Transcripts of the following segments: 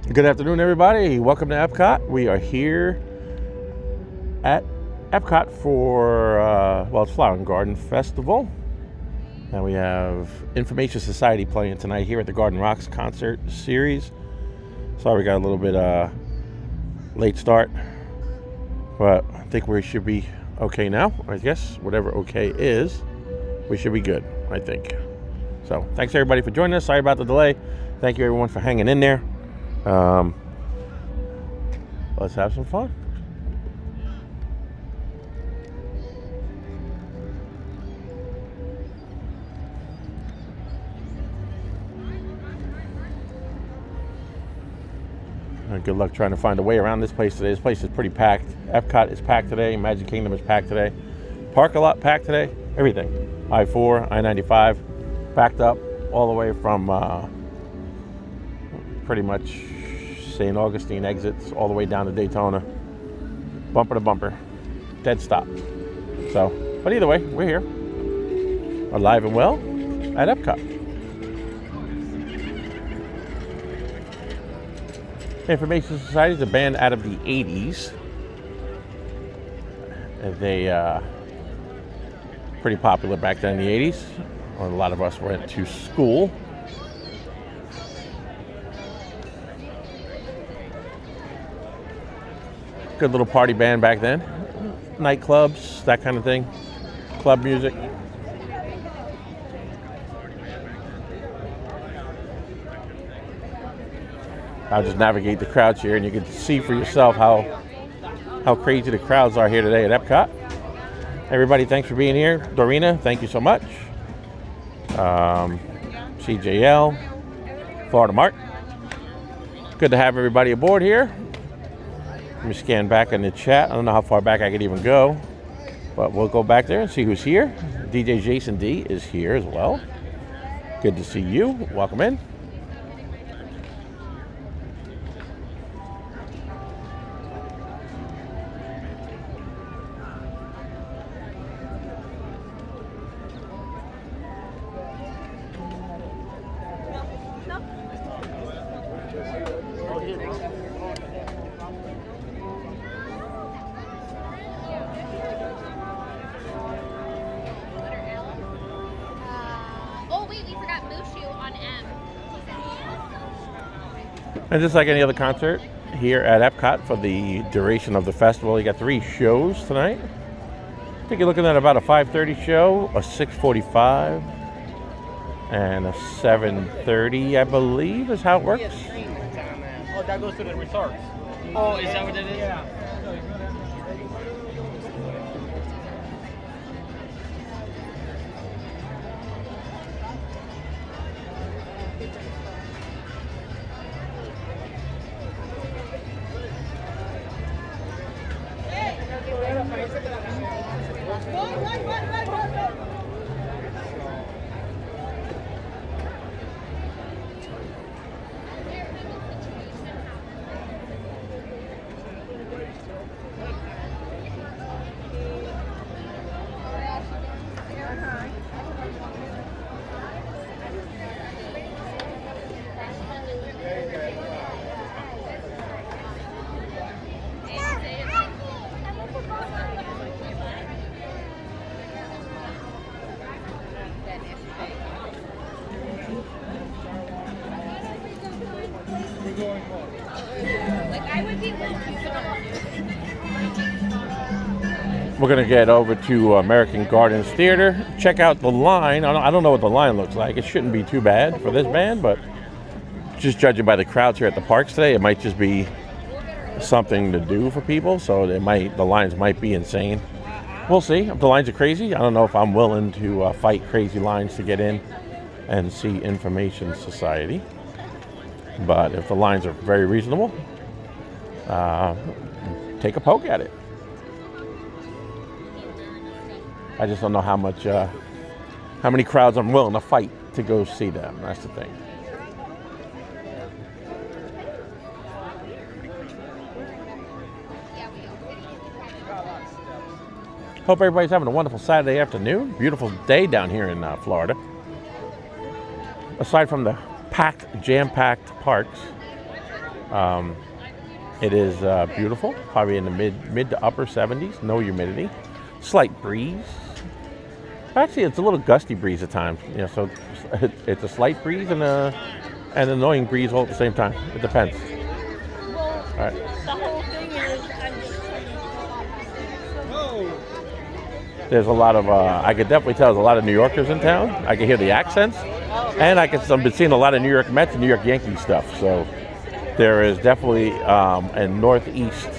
Good afternoon, everybody. Welcome to Epcot. We are here at Epcot for, it's Flower and Garden Festival. And we have Information Society playing tonight here at the Garden Rocks concert series. Sorry we got a little bit late start, but I think we should be okay now. I guess whatever okay is, we should be good, I think. So thanks everybody for joining us. Sorry about the delay. Thank you everyone for hanging in there. Let's have some fun. Good luck trying to find a way around this place today. This place is pretty packed. Epcot is packed today. Magic Kingdom is packed today. Park a lot packed today. Everything. I-4, I-95, backed up all the way from pretty much St. Augustine exits all the way down to Daytona. Bumper to bumper. Dead stop. So, but either way, we're here. Alive and well at Epcot. Information Society is a band out of the 80s. They pretty popular back then in the 80s. A lot of us went to school. Good little party band back then. Nightclubs, that kind of thing. Club music. I'll just navigate the crowds here and you can see for yourself how crazy the crowds are here today at Epcot. Everybody, thanks for being here. Dorina, thank you so much. CJL, Florida Mart. Good to have everybody aboard here. Let me scan back in the chat. I don't know how far back I could even go, but we'll go back there and see who's here. DJ Jason D is here as well. Good to see you. Welcome in. And just like any other concert here at Epcot for the duration of the festival, you got 3 shows tonight. I think you're looking at about a 5:30 show, a 6:45, and a 7:30, I believe, is how it works. Oh, that goes to the resorts. Oh, is that what it is? Yeah. We're going to get over to American Gardens Theater. Check out the line. I don't know what the line looks like. It shouldn't be too bad for this band, but just judging by the crowds here at the parks today, it might just be something to do for people. So the lines might be insane. We'll see if the lines are crazy. I don't know if I'm willing to fight crazy lines to get in and see Information Society. But if the lines are very reasonable, take a poke at it. I just don't know how many crowds I'm willing to fight to go see them. That's the thing. Hope everybody's having a wonderful Saturday afternoon. Beautiful day down here in Florida. Aside from the jam-packed parks, It is beautiful, probably in the mid to upper 70s, no humidity, slight breeze. Actually, it's a little gusty breeze at times, so it's a slight breeze and an annoying breeze all at the same time. It depends. Well, All right. the whole thing is, I'm just There's a lot of, I could definitely tell there's a lot of New Yorkers in town. I can hear the accents, and I've been seeing a lot of New York Mets and New York Yankees stuff. So there is definitely a Northeast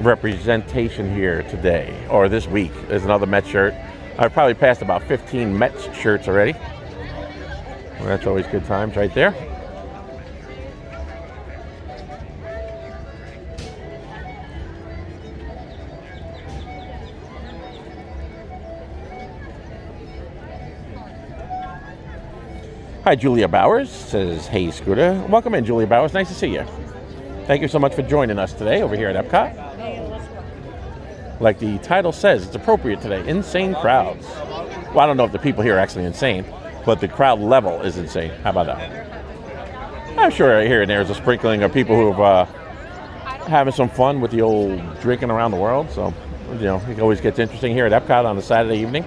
representation here today, or this week. There's another Mets shirt. I've probably passed about 15 Mets shirts already. Well, that's always good times right there. Hi, Julia Bowers says, hey, Scooter. Welcome in, Julia Bowers. Nice to see you. Thank you so much for joining us today over here at Epcot. Like the title says, it's appropriate today. Insane crowds. Well, I don't know if the people here are actually insane, but the crowd level is insane. How about that? I'm sure here and there is a sprinkling of people who are having some fun with the old drinking around the world. So, it always gets interesting here at Epcot on a Saturday evening.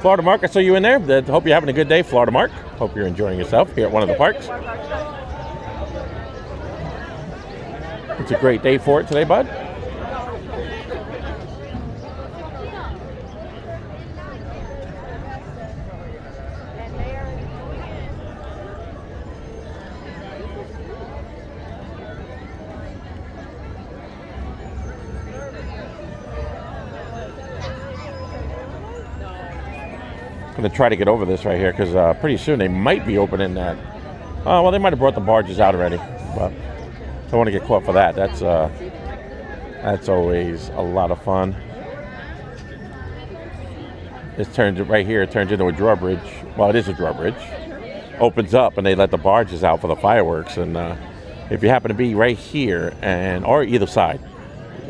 Florida Mark, I saw you in there. Hope you're having a good day, Florida Mark. Hope you're enjoying yourself here at one of the parks. It's a great day for it today, bud. I'm going to try to get over this right here because pretty soon they might be opening that. Well, they might have brought the barges out already, but don't want to get caught for that. That's always a lot of fun. This turns right here. It turns into a drawbridge. Well, it is a drawbridge. Opens up and they let the barges out for the fireworks. And if you happen to be right here or either side,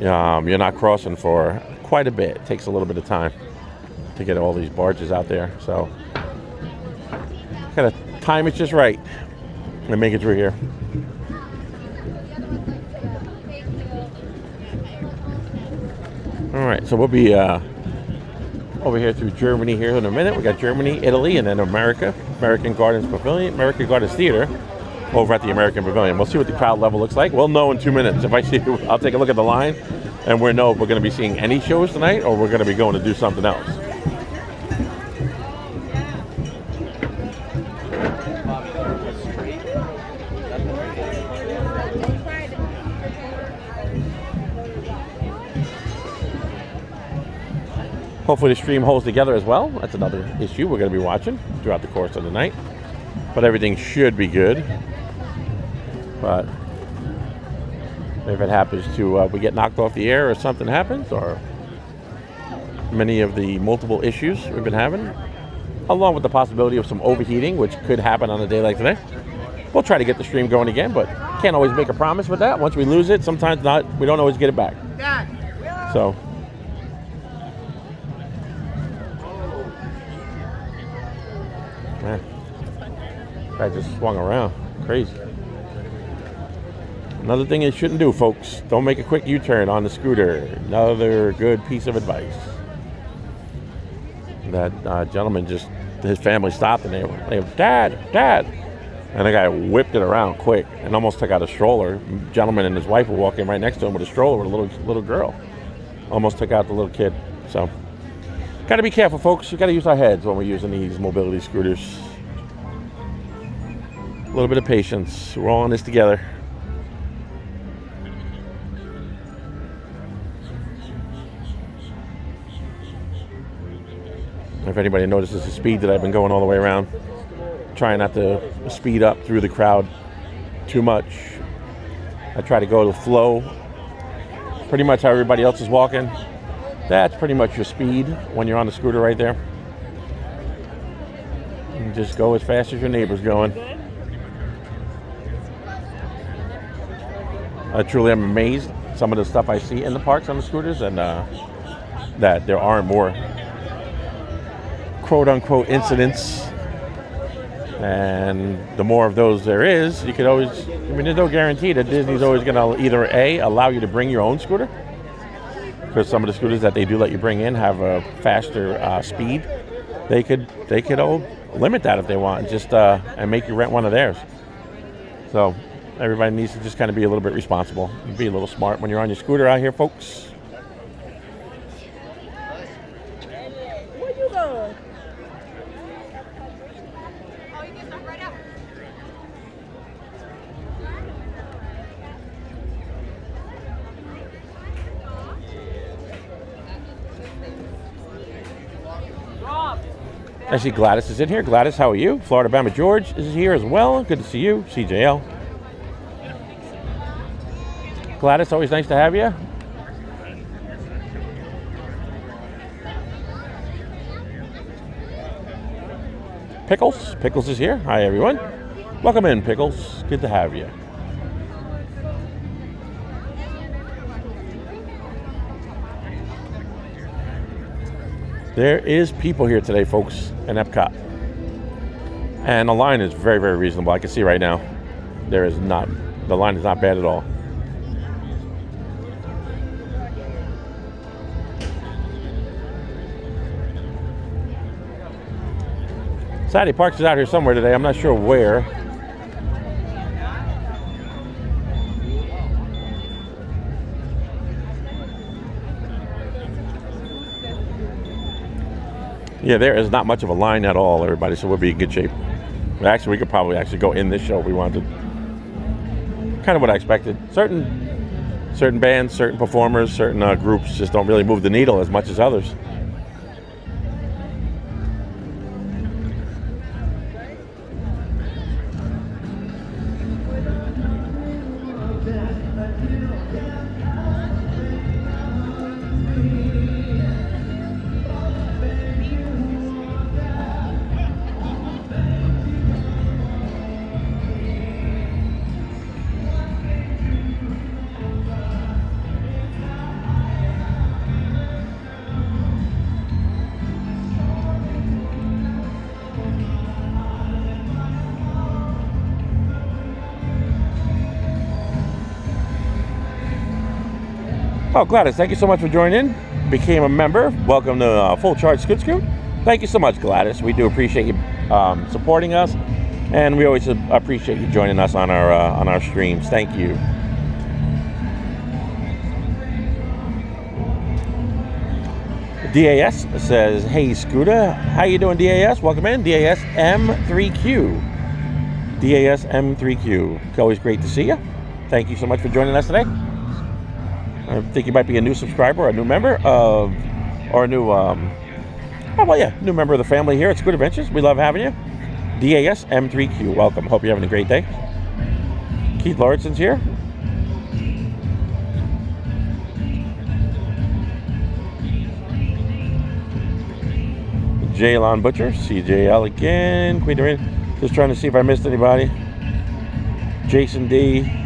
you're not crossing for quite a bit. It takes a little bit of time to get all these barges out there, so gotta time it just right and make it through here. All right, so we'll be over here through Germany here in a minute. We got Germany, Italy, and then American Gardens Pavilion, American Gardens Theater over at the American Pavilion. We'll see what the crowd level looks like. We'll know in 2 minutes. If I see, I'll take a look at the line and we'll know if we're going to be seeing any shows tonight or we're going to be going to do something else. Hopefully the stream holds together as well. That's another issue we're going to be watching throughout the course of the night. But everything should be good. But if it happens to, we get knocked off the air or something happens, or many of the multiple issues we've been having, along with the possibility of some overheating, which could happen on a day like today, we'll try to get the stream going again, but can't always make a promise with that. Once we lose it, sometimes not, we don't always get it back. So, man, guy just swung around. Crazy. Another thing you shouldn't do, folks, don't make a quick U-turn on the scooter. Another good piece of advice. That gentleman his family stopped and they were, Dad. And the guy whipped it around quick and almost took out a stroller. Gentleman and his wife were walking right next to him with a stroller with a little girl. Almost took out the little kid. So, got to be careful, folks. You got to use our heads when we're using these mobility scooters. A little bit of patience. We're all in this together. If anybody notices the speed that I've been going all the way around, trying not to speed up through the crowd too much. I try to go to flow, pretty much how everybody else is walking. That's pretty much your speed when you're on the scooter right there. And just go as fast as your neighbor's going. Good. I truly am amazed some of the stuff I see in the parks on the scooters, and that there aren't more quote-unquote incidents. And the more of those there is, you could always, I mean, there's no guarantee that Disney's always going to either A, allow you to bring your own scooter, because some of the scooters that they do let you bring in have a faster speed. They could all limit that if they want, just and make you rent one of theirs. So everybody needs to just kind of be a little bit responsible, and be a little smart when you're on your scooter out here, folks. Where you going? I see Gladys is in here. Gladys, how are you? Florida Bama George is here as well. Good to see you. CJL. Gladys, always nice to have you. Pickles. Pickles is here. Hi, everyone. Welcome in, Pickles. Good to have you. There is people here today, folks, in Epcot. And the line is very, very reasonable. I can see right now. The line is not bad at all. Saturday Parks is out here somewhere today. I'm not sure where. Yeah, there is not much of a line at all, everybody, so we'll be in good shape. Actually, we could probably actually go in this show if we wanted. Kind of what I expected. Certain bands, certain performers, certain groups just don't really move the needle as much as others. Oh, Gladys, thank you so much for joining in. Became a member. Welcome to Full Charge Scoot Scoot. Thank you so much, Gladys. We do appreciate you supporting us, and we always appreciate you joining us on our streams. Thank you. DAS says, "Hey, Scooter, how you doing, DAS? Welcome in, DAS M3Q. DAS M3Q. It's always great to see you. Thank you so much for joining us today. I think you might be a new subscriber, a new member of, or a new, new member of the family here at Scooter Adventures. We love having you. DAS M3Q, welcome. Hope you're having a great day. Keith Laurison's here. Jaylon Butcher, CJL again. Queen Doreen, just trying to see if I missed anybody. Jason D.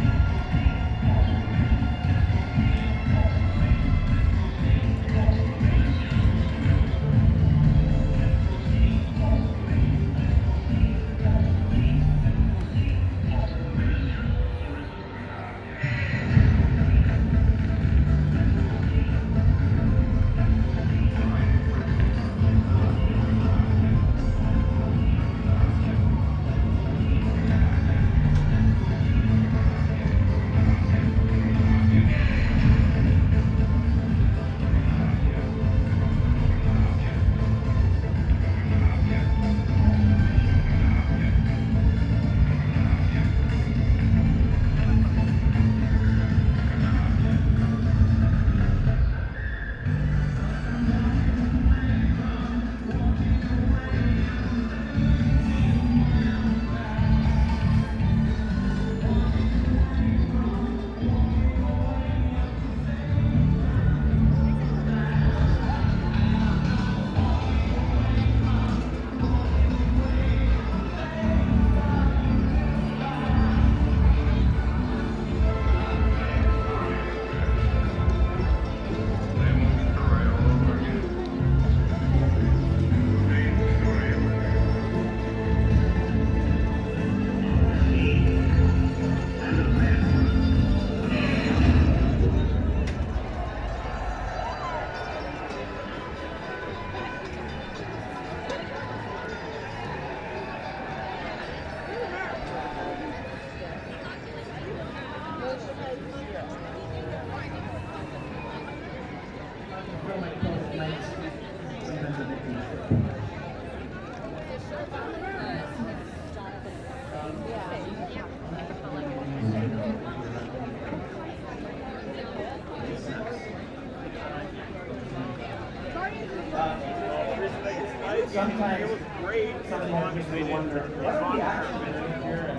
Sometimes we wonder, what are the actions here?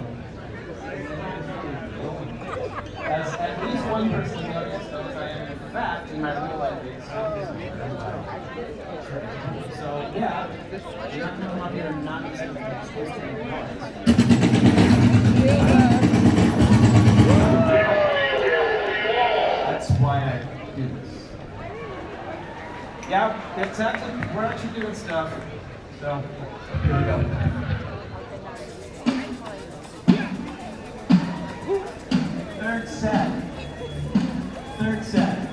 As at least one person in the audience knows, I am in fact in my real life being so yeah, you're not gonna come up here and not be supposed to be That's why I do this. Yeah, it's actually, we're actually doing stuff. So, here we go. Third set. Third set.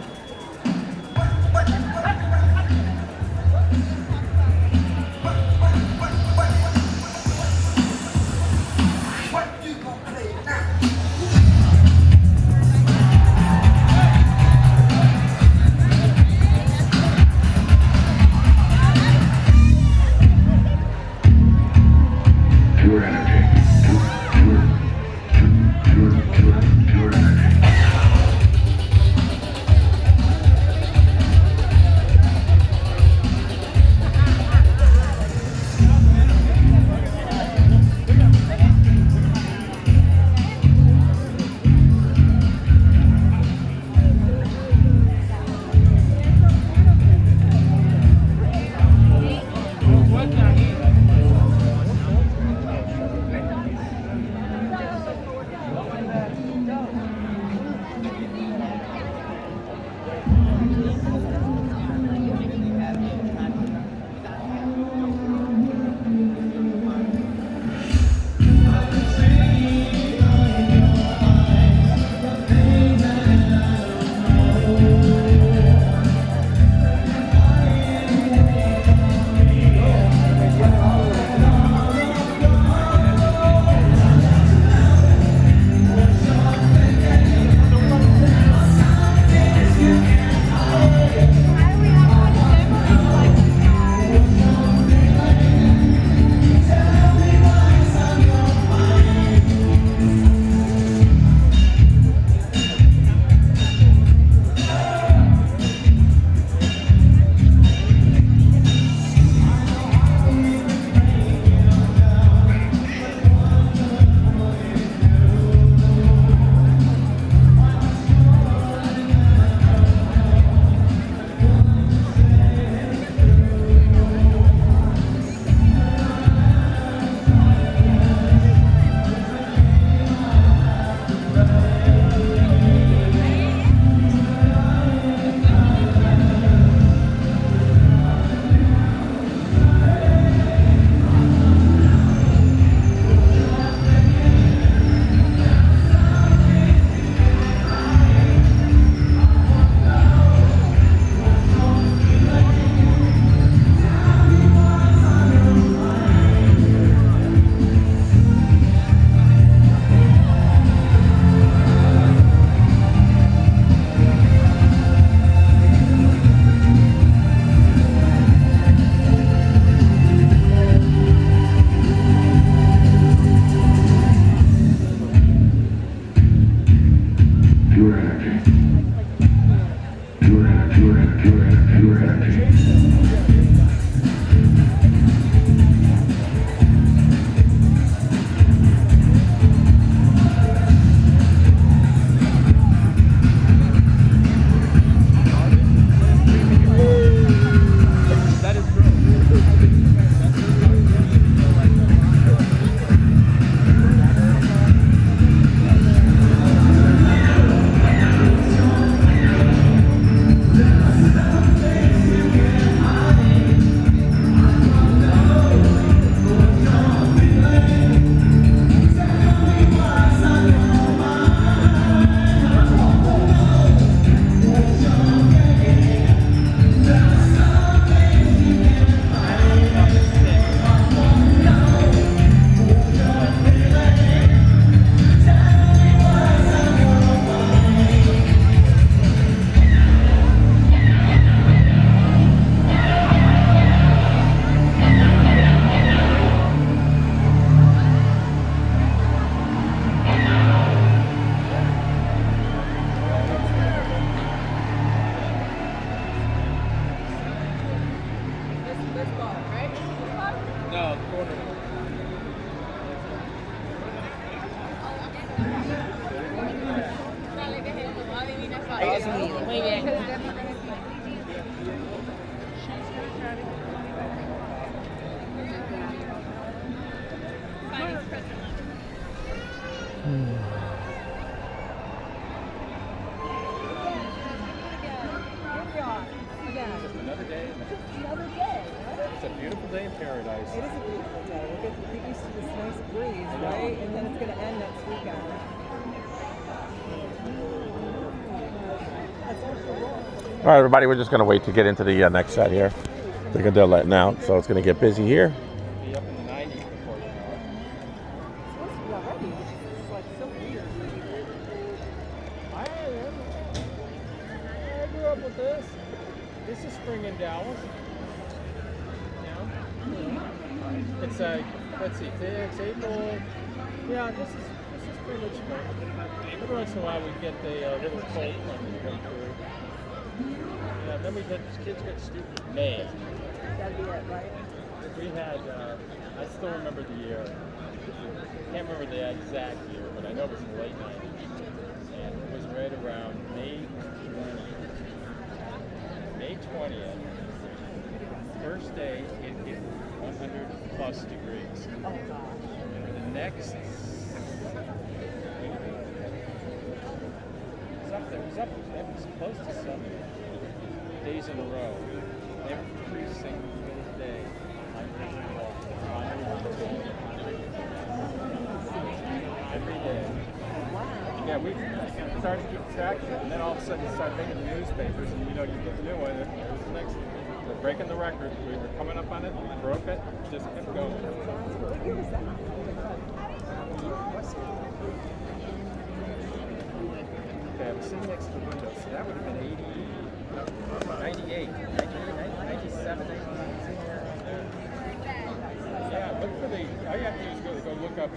Muy bien. Another day. Another day, right? It's a beautiful day in paradise. It is a beautiful day. We'll get used to this nice breeze, right? And then it's going to end next weekend. All right, everybody, we're just going to wait to get into the next set here. They're letting out, so it's going to get busy here. Be up in the 90s before you know it. It's supposed to be already, which is like so weird. I grew up with this. This is spring in Dallas. It's let's see, it's April. Yeah, this is pretty much spring. Every once in a while we get the little cold front that come through. Yeah, then kids get stupid. May. That'd be it, right? We had, I still remember the year. Can't remember the exact year, but I know it was in the late 90s. And it was right around May 20th. First day, it hit 100 plus degrees. Oh, gosh. The next, it was close to 70 days in a row. Every single day, every day. Yeah, we started to keep track of it, and then all of a sudden you start making the newspapers, and you get the new one. There's the next one. We're breaking the record. We were coming up on it, we broke it, just kept going. What year was that? Okay, I was sitting next to the window, so that would have been 98, 97, 98. Yeah, look for all you have to do is go look up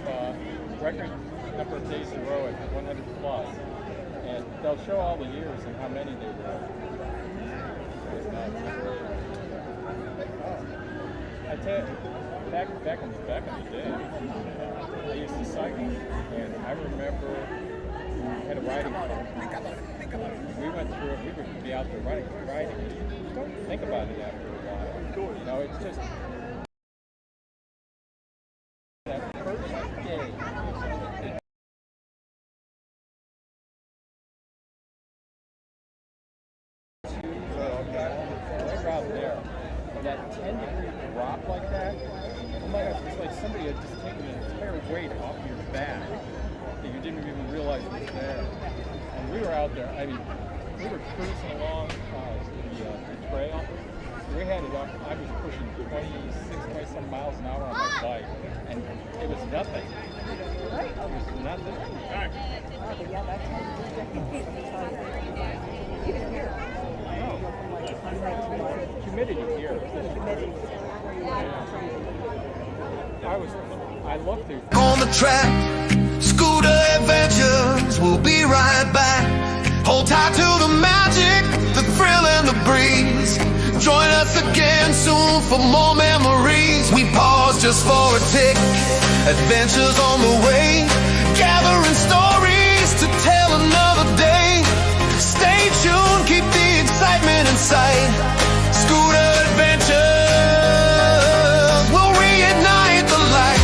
record number of days in a row at 100 plus, and they'll show all the years and how many they were. I tell you, back in the day, I used to cycle, and I remember I had a riding club. We went through it. We would be out there riding. You don't think about it after a while. It's just that first day. Right out there, that 10-degree drop like that. Oh my gosh, it's like somebody had just taken an entire weight off your back that you didn't even realize was there. And we were out there. I mean, we were cruising along the trail. We had it up. I was pushing 27 miles an hour on my bike, and it was nothing. It was nothing. Yeah, that's you didn't hear it. No. Humidity here. Humidity. I love to. On the track, scooter adventures, we'll be right back. Hold tight to the magic, the thrill and the breeze. Join us again soon for more memories. We pause just for a tick, adventures on the way, gathering stories to tell another day. Stay tuned, keep the excitement in sight. Scooter adventures, we'll reignite the light.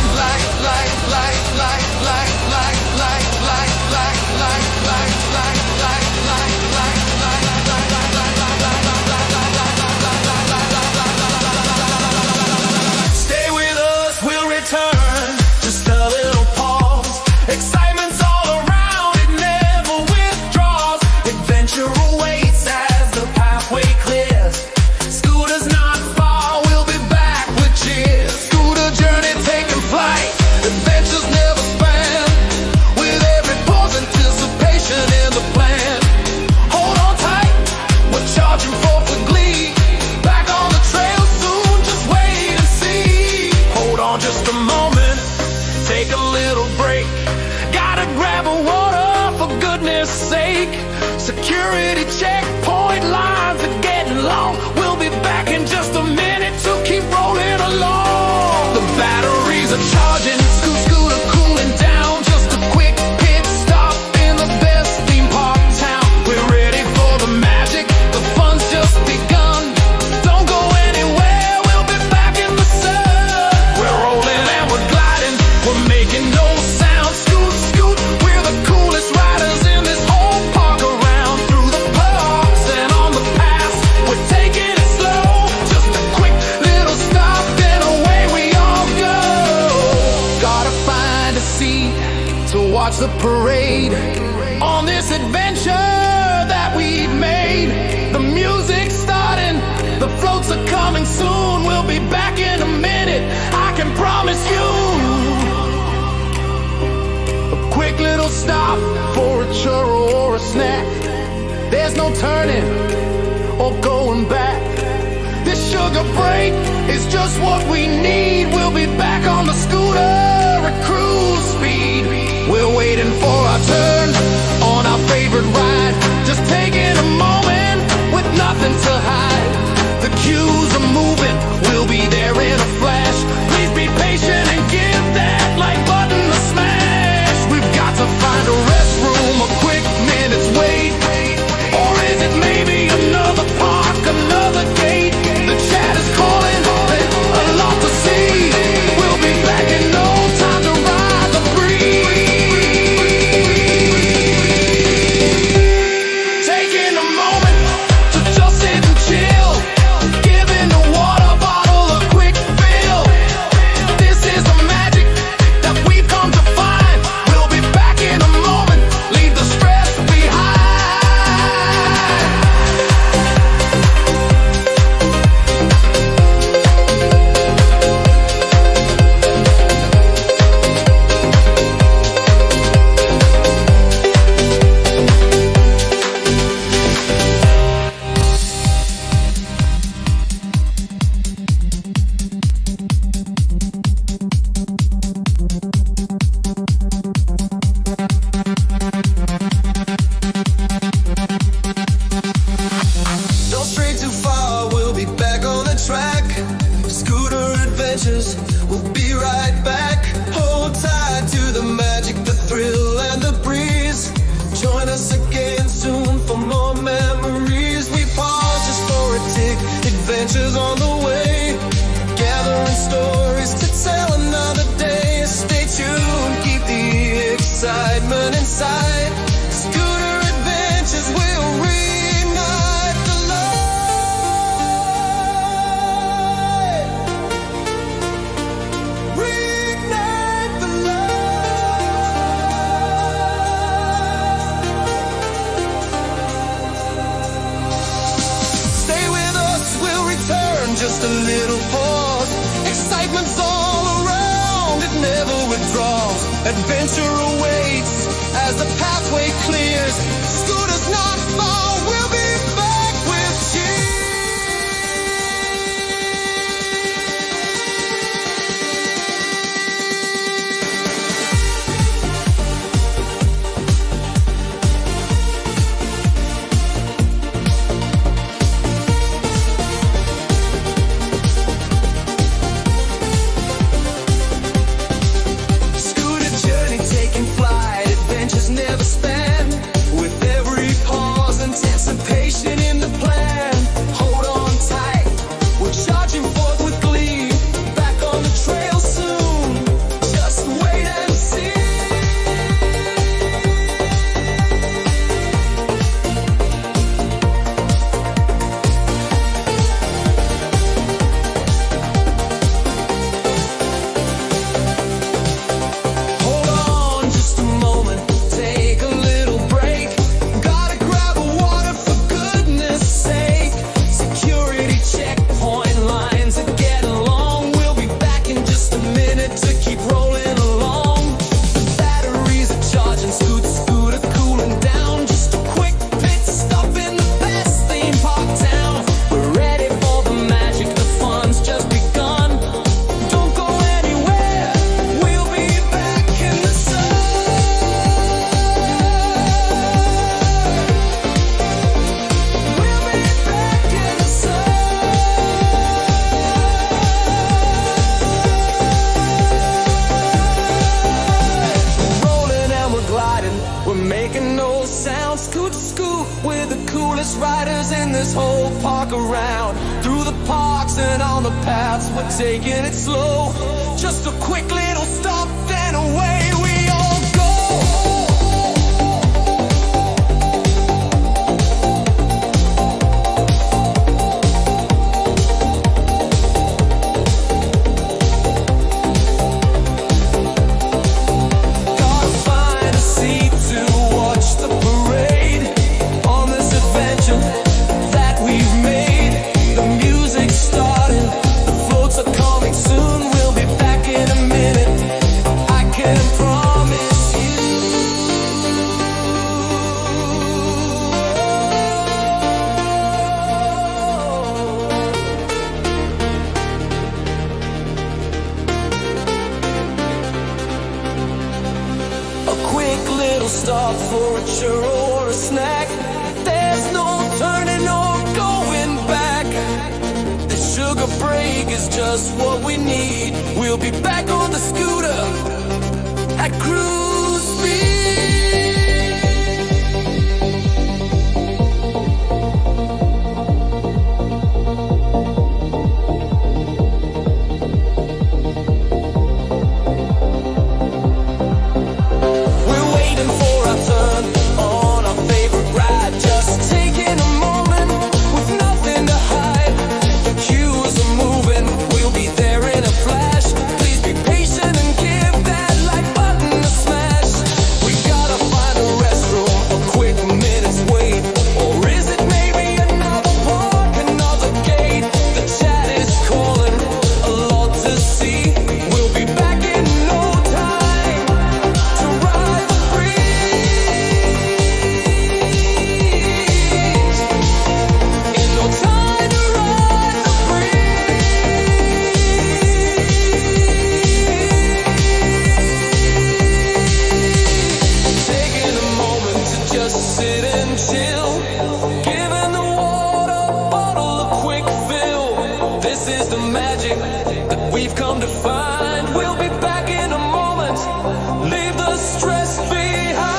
Stay with us, we'll return. Just a little pause. Excitement's all around, it never withdraws. Adventure awaits as the pathway clears. Scooter's not far, we'll be back with cheers. Scooter journey taking flight. Adventures never span. With every pause, anticipation in the plan. Hold on tight, we're charging forth with glee. Back on the trail soon, just wait and see. Hold on just a moment, take a little break. Gotta grab a water for goodness sake. Security checkpoint lines are getting long. We'll be back in just a minute to keep rolling along. The batteries are charging, scooter cooling down. Just a quick pit stop in the best theme park town. We're ready watch the parade on this adventure that we made. The music's starting, the floats are coming soon. We'll be back in a minute, I can promise you. A quick little stop for a churro or a snack. There's no turning or going back. This sugar break is just what we need. We'll be back on the scooter at cruise speed. We're waiting for our turn on our favorite ride, just taking a moment with nothing to hide. The cues are moving, we'll be there in a flash. Please be patient and give that like button a smash. We've got to find a restroom, a quick minute's wait. Or is it maybe another park, another gate? The chat is calling, a lot to see. We'll be back in no time to ride the breeze. Taking a moment to just sit and chill, giving the water bottle a quick fill. This is the magic that we've come to find. We'll be back in a moment, leave the stress behind. Don't stray too far, we'll be back on the track. Scooter adventures, we'll be right back. Hold tight to the magic, the thrill and the breeze. Join us again soon for more memories. We pause just for a tick, adventures on the way. Gathering stories to tell another day. Stay tuned, keep the excitement inside. Scooter adventures will reignite the light. Reignite the light. Stay with us, we'll return. Just a little pause. Excitement's all around, it never withdraws. Adventure awaits as the pathway clears. Scooters not far, we'll be back with Scooter journey taking flight, adventures never span. With every pause, anticipation in the plan. Hold on tight, we're charging forth with glee. Back on the trail soon, just wait and see. Hold on just a moment, take a little break. Gotta grab a water for goodness sake. Security checkpoint lines are getting long. We'll be back in just a minute to keep rolling along. Batteries are charging, scooter cooling down. Just a quick pit stop in the best theme park town. We're ready for the magic, the fun's just begun. Don't go anywhere, we'll be back in the sun. We'll be back in the sun. We're rolling and we're gliding, we're making no sound. Scoot to scoot, we're the coolest riders in this whole park around. Through the parks and on the paths, we're taking it slow. Just a quick little stop, then away we all go. Gotta find a can promise you. A quick little stop for a churro or a snack. There's no turning or going back. The sugar break is just what we need. We'll be back on the scooter at cruise speed. We're waiting for our turn on our favorite ride. Just taking a moment with nothing to hide. The cues are moving, we'll be there in a flash. Please be patient and give that like button a smash. We gotta find a restroom, a quick minute's wait. Or is it maybe another park, another gate? The chat is calling, a lot to see. We'll be back in no time to ride the breeze. In no time to ride the breeze. Taking a moment to just sit and chill. Giving the water bottle a quick fill. This is the magic that we've come to find. We'll be back in a moment. Leave the stress behind.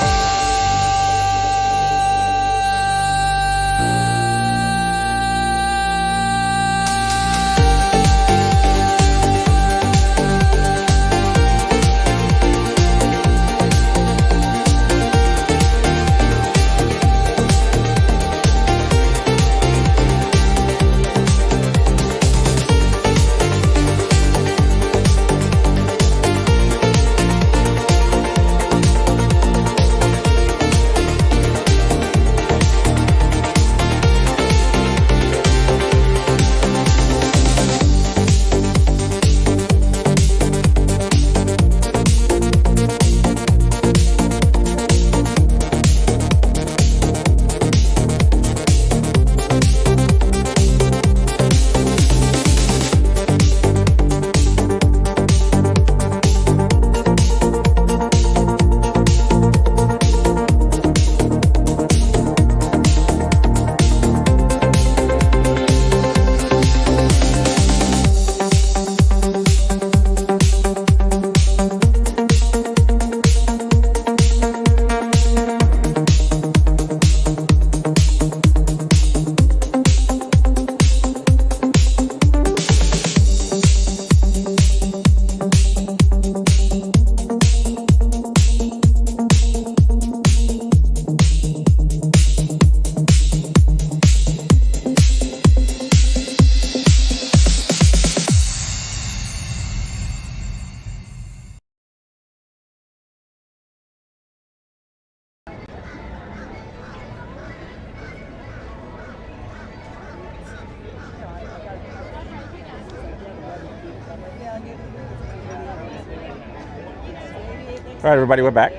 All right, everybody, we're back.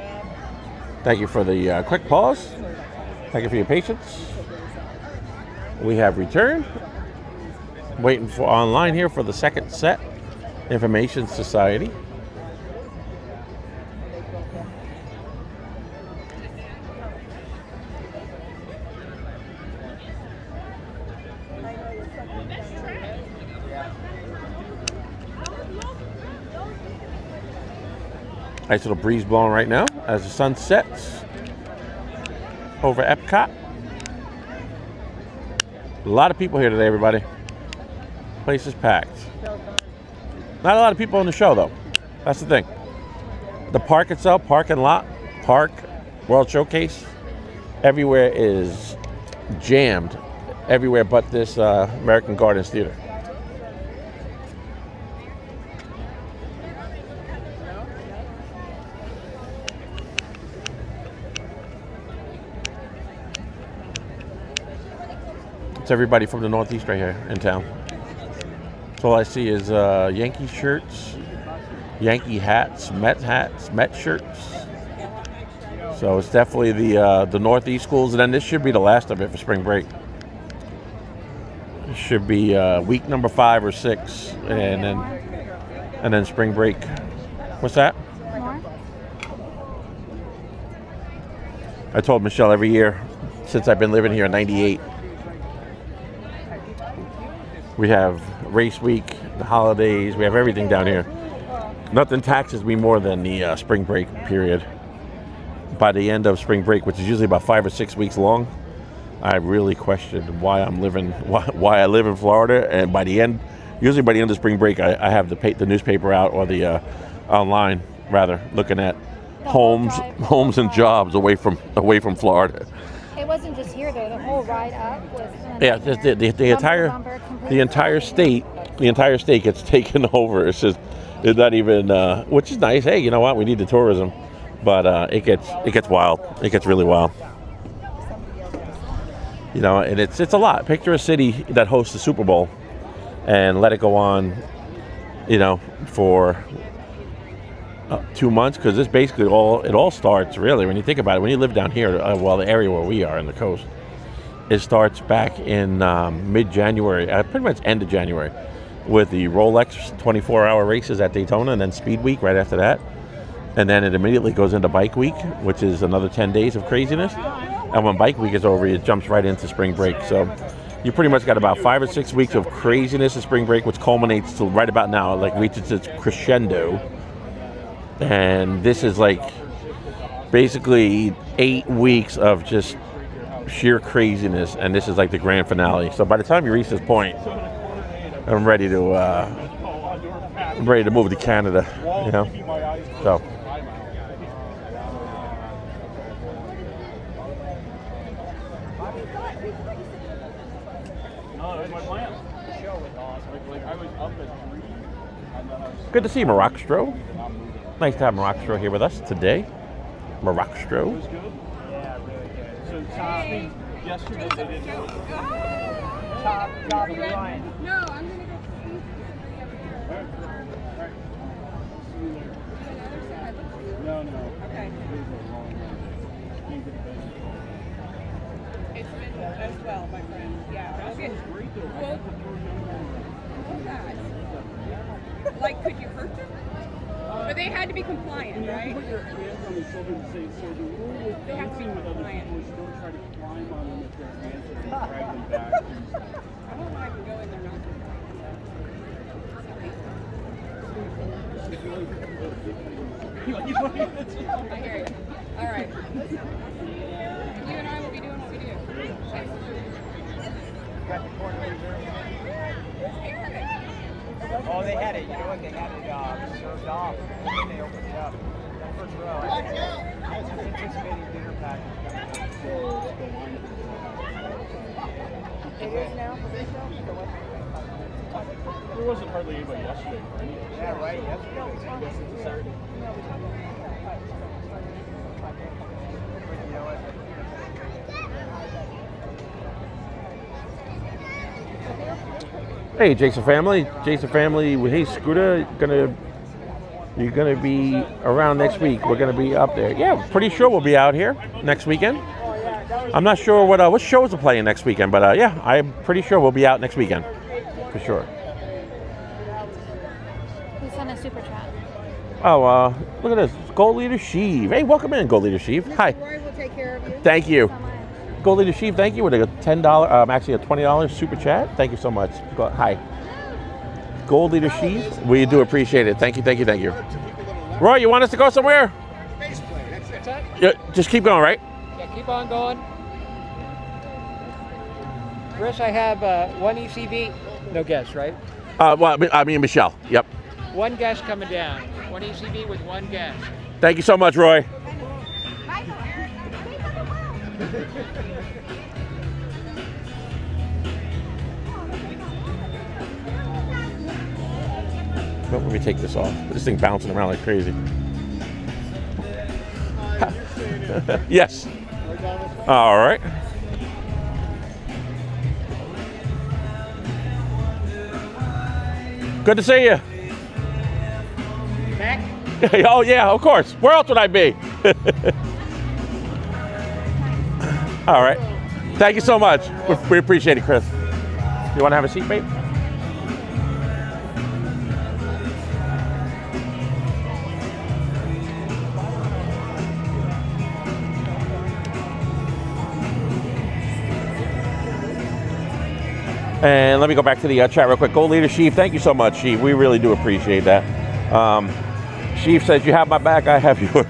Thank you for the quick pause. Thank you for your patience. We have returned. Waiting for online here for the second set. Information Society. Nice little breeze blowing right now as the sun sets over Epcot. A lot of people here today, everybody. Place is packed. Not a lot of people on the show, though. That's the thing. The park itself, parking lot, park, World Showcase, everywhere is jammed. Everywhere but this American Gardens Theater. It's everybody from the Northeast right here in town. So all I see is Yankee shirts, Yankee hats, Met shirts. So it's definitely the Northeast schools, and then this should be the last of it for spring break. It should be week number 5 or 6, and then spring break. What's that? More? I told Michelle every year since I've been living here in '98. We have race week, the holidays, we have everything down here. Nothing taxes me more than the spring break period. By the end of spring break, which is usually about 5 or 6 weeks long, I really questioned why I live in Florida. And by the end, usually by the end of spring break, I have the newspaper out, or the online rather, looking at homes and jobs away from Florida. It wasn't just here though. The whole ride up was. Yeah, the entire state gets taken over. It's not even, which is nice. Hey, you know what? We need the tourism, but it gets wild. It gets really wild. You know, and it's a lot. Picture a city that hosts the Super Bowl, and let it go on, you know, for 2 months, because this basically it all starts really when you think about it. When you live down here, the area where we are in the coast, it starts back in mid-January, pretty much end of January, with the Rolex 24-hour races at Daytona, and then Speed Week right after that. And then it immediately goes into Bike Week, which is another 10 days of craziness. And when Bike Week is over, it jumps right into spring break. So you pretty much got about 5 or 6 weeks of craziness in spring break, which culminates to right about now, like reaches its crescendo. And this is like basically 8 weeks of just sheer craziness, and this is like the grand finale. So by the time you reach this point, I'm ready to move to Canada, you know. So good to see Marokstro. Nice to have Marokstro here with us today. Marokstro. Yesterday they didn't know. Top job of Ryan. No, I'm gonna go. No. Okay. It's been as well, my friend. Yeah. Okay. Like, could you hurt them? But they had to be compliant, right? Put your hands on the shoulder and say, so the rule with They have to be dancing with other compliant. people is don't try to climb on them with their hands and drag them back. I don't want to go in there not I hear you. All right. You and I will be doing what we do. Oh, they had it. You know what? They had it served off. And then they opened it up. First row. I was anticipating dinner package. It is now for this show. There wasn't hardly anybody yesterday for any. Yeah, right. Yesterday. You know what? Hey, Jason family. Hey, Scooter, you're gonna be around next week. We're gonna be up there. Yeah, pretty sure we'll be out here next weekend. I'm not sure what shows are playing next weekend, but yeah, I'm pretty sure we'll be out next weekend for sure. Who sent a super chat? Oh, look at this, Gold Leader Sheev. Hey, welcome in, Gold Leader Sheev. Hi. Roy will take care of you. Thank you. So much. Gold Leader Sheev, thank you with a $10, actually a $20 super chat. Thank you so much. Hi. Gold Leader Sheev, we do appreciate it. Thank you. Roy, you want us to go somewhere? Yeah, just keep going, right? Yeah, keep on going. Chris, I have one ECV. No guess, right? Well, I mean Michelle. Yep. One guess coming down. One ECV with one guess. Thank you so much, Roy. Well, let me take this off. This thing bouncing around like crazy. Yes. All right. Good to see you. Max, Oh yeah, of course. Where else would I be? All right. Thank you so much. We appreciate it, Chris. You want to have a seat, babe? And let me go back to the chat real quick. Gold Leader Sheaf, thank you so much, Sheaf. We really do appreciate that. Sheaf says, you have my back, I have yours.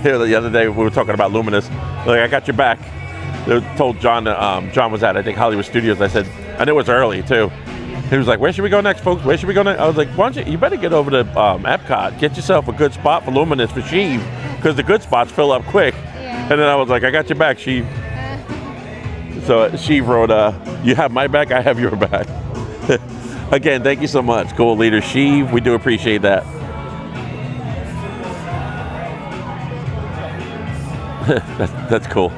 Here the other day, we were talking about Luminous. Like, I got your back. They told John, John was at, I think, Hollywood Studios. I said, and it was early, too. He was like, where should we go next, folks? Where should we go next? I was like, why don't you better get over to Epcot. Get yourself a good spot for Luminous for Sheaf, because the good spots fill up quick. Yeah. And then I was like, I got your back, Sheaf. So she wrote, you have my back, I have your back. Again, thank you so much, Gold Leader Sheev. We do appreciate that. That's cool.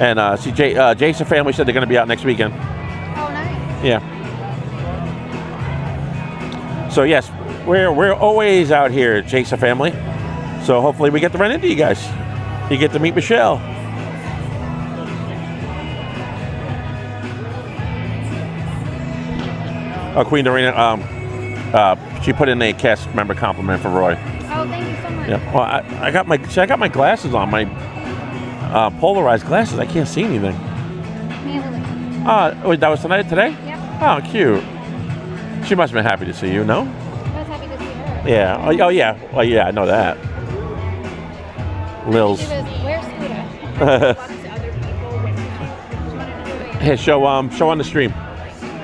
And see, Jason family said they're going to be out next weekend. Oh, nice. Yeah. So yes, we're always out here, Jason family. So hopefully we get to run into you guys. You get to meet Michelle. Queen Dorina, she put in a cast member compliment for Roy. Oh, thank you so much. Yeah. Well, I got my glasses on, my polarized glasses. I can't see anything. Me and Lily. Wait, that was today? Yep. Oh, cute. She must have been happy to see you, no? I was happy to see her. Yeah. Oh yeah. Well, yeah, I know that. Lils. She was, where's Scooter? Hey, show on the stream.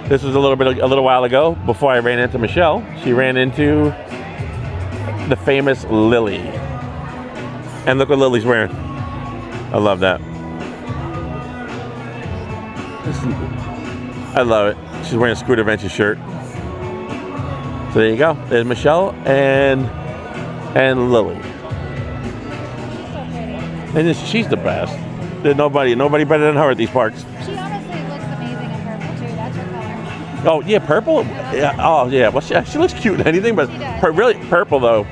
This was a little while ago, before I ran into Michelle. She ran into the famous Lily. And look what Lily's wearing. I love that. I love it. She's wearing a Scooter Adventure shirt. So there you go. There's Michelle and Lily. And she's the best. There's nobody better than her at these parks. She honestly looks amazing in purple too. That's her color. Oh yeah, purple. Yeah. Oh yeah. Well, she looks cute in anything, but really purple though.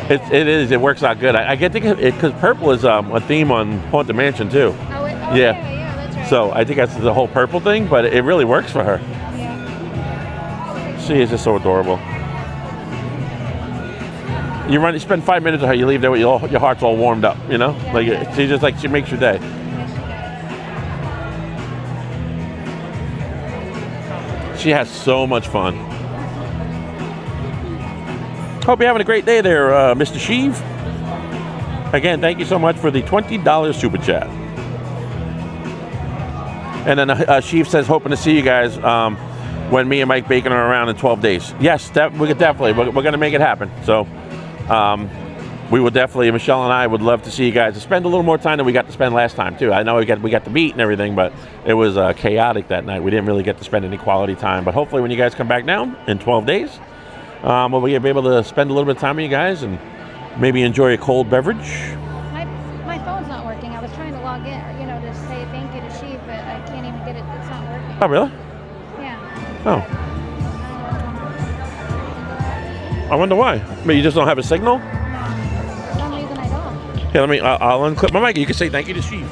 It works out good. I get it because purple is a theme on Haunted Mansion too. Oh, Yeah. Yeah, that's right. So I think that's the whole purple thing, but it really works for her. Yeah. She is just so adorable. You spend 5 minutes with her, you leave there with your heart's all warmed up, you know? Yeah. Like she makes your day. She has so much fun. Hope you're having a great day there, Mr. Sheev. Again, thank you so much for the $20 super chat. And then Sheev says, hoping to see you guys when me and Mike Bacon are around in 12 days. Yes, we could definitely. We're going to make it happen. So we will definitely, Michelle and I would love to see you guys to spend a little more time than we got to spend last time too. I know we got to meet and everything, but it was chaotic that night. We didn't really get to spend any quality time. But hopefully when you guys come back down in 12 days, we'll be able to spend a little bit of time with you guys and maybe enjoy a cold beverage. My phone's not working. I was trying to log in, to say thank you to Sheep, but I can't even get it. It's not working. Oh, really? Yeah. Oh. I wonder why. But you just don't have a signal? For some reason I don't. Here, I'll unclip my mic. You can say thank you to Sheev.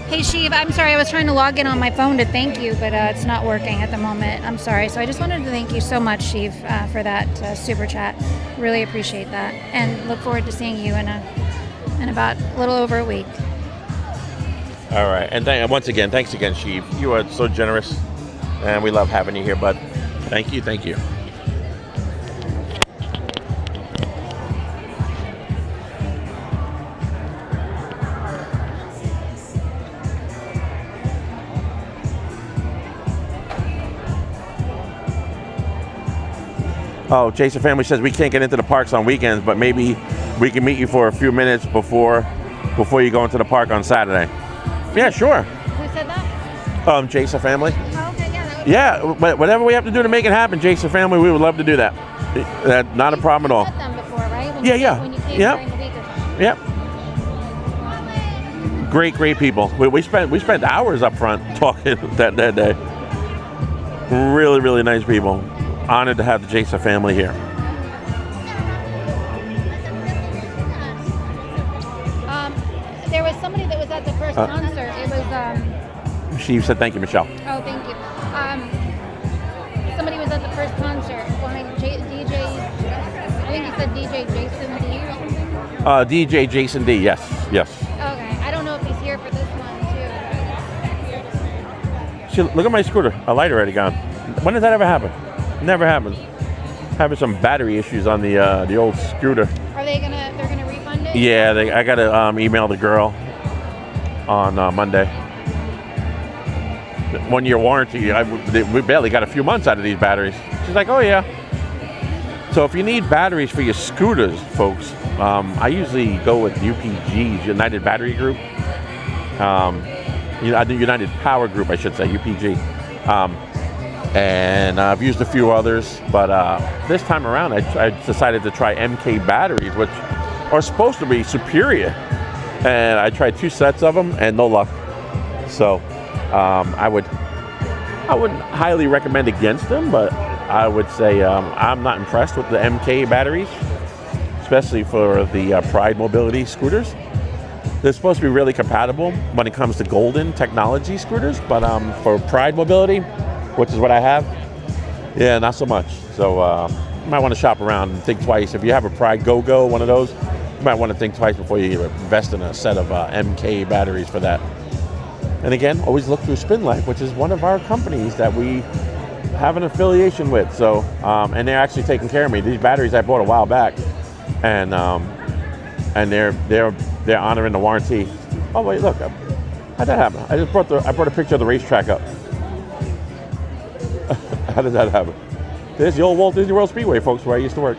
Hey Sheev, I'm sorry. I was trying to log in on my phone to thank you, but it's not working at the moment. I'm sorry. So I just wanted to thank you so much, Sheev, for that super chat. Really appreciate that, and look forward to seeing you in about a little over a week. All right, and once again, thanks again, Sheev. You are so generous, and we love having you here, bud. Thank you, thank you. Oh, Jason family says we can't get into the parks on weekends, but maybe we can meet you for a few minutes before you go into the park on Saturday. Yeah, sure. Who said that? Jason family. Oh, okay, yeah. Yeah, but whatever we have to do to make it happen, Jason family, we would love to do that. Not a problem at all. You've met them before, right? When Yeah. you came Yep. during the week or something. Yep. Great people. We spent hours up front talking that day. Really, really nice people. Honored to have the Jason family here. There was somebody that was at the first concert. It was She said, "Thank you, Michelle." oh, thank you. Somebody was at the first concert. DJ, I think he said DJ Jason D or something. DJ Jason D. Yes. Okay, I don't know if he's here for this one too. See, look at my scooter. A light already gone. When did that ever happen? Never happened. Having some battery issues on the old scooter. Are they gonna? They're gonna refund it? Yeah, I gotta email the girl on Monday. 1 year warranty. We barely got a few months out of these batteries. She's like, "Oh yeah." So if you need batteries for your scooters, folks, I usually go with UPG's United Battery Group. United Power Group, I should say, UPG. And I've used a few others, but this time around I decided to try MK batteries, which are supposed to be superior. And I tried 2 sets of them and no luck. So I wouldn't highly recommend against them, but I would say I'm not impressed with the MK batteries, especially for the Pride Mobility scooters. They're supposed to be really compatible when it comes to golden technology scooters, but for Pride Mobility, which is what I have, yeah, not so much. So you might want to shop around and think twice. If you have a Pride Go-Go, one of those, you might want to think twice before you invest in a set of MK batteries for that. And again, always look through SpinLife, which is one of our companies that we have an affiliation with. So, and they're actually taking care of me. These batteries I bought a while back, and they're honoring the warranty. Oh wait, look, how'd that happen? I brought a picture of the racetrack up. How did that happen? There's the old Walt Disney World Speedway, folks, where I used to work.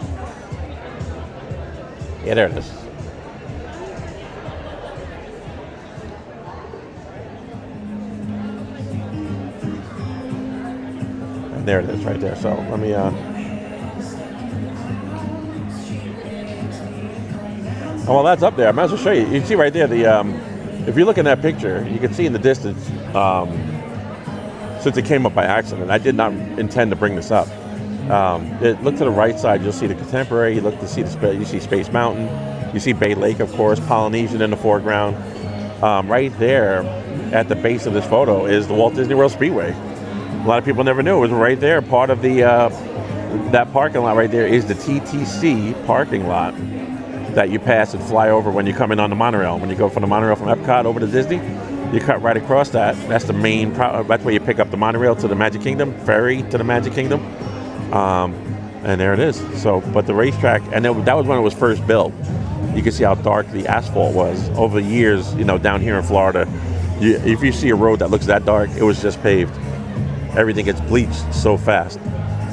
Yeah, there it is. And there it is right there. So let me oh, well, that's up there. I might as well show you. You can see right there if you look in that picture, you can see in the distance, since it came up by accident, I did not intend to bring this up. Look to the right side, you'll see the Contemporary, you see Space Mountain, you see Bay Lake, of course, Polynesian in the foreground. Right there at the base of this photo is the Walt Disney World Speedway. A lot of people never knew it was right there. Part of that parking lot right there is the TTC parking lot that you pass and fly over when you come in on the monorail. When you go from the monorail from Epcot over to Disney, you cut right across that. That's the main, that's where you pick up the monorail to the Magic Kingdom, ferry to the Magic Kingdom. And there it is. So, but the racetrack, and that was when it was first built. You can see how dark the asphalt was over the years, down here in Florida. If you see a road that looks that dark, it was just paved. Everything gets bleached so fast.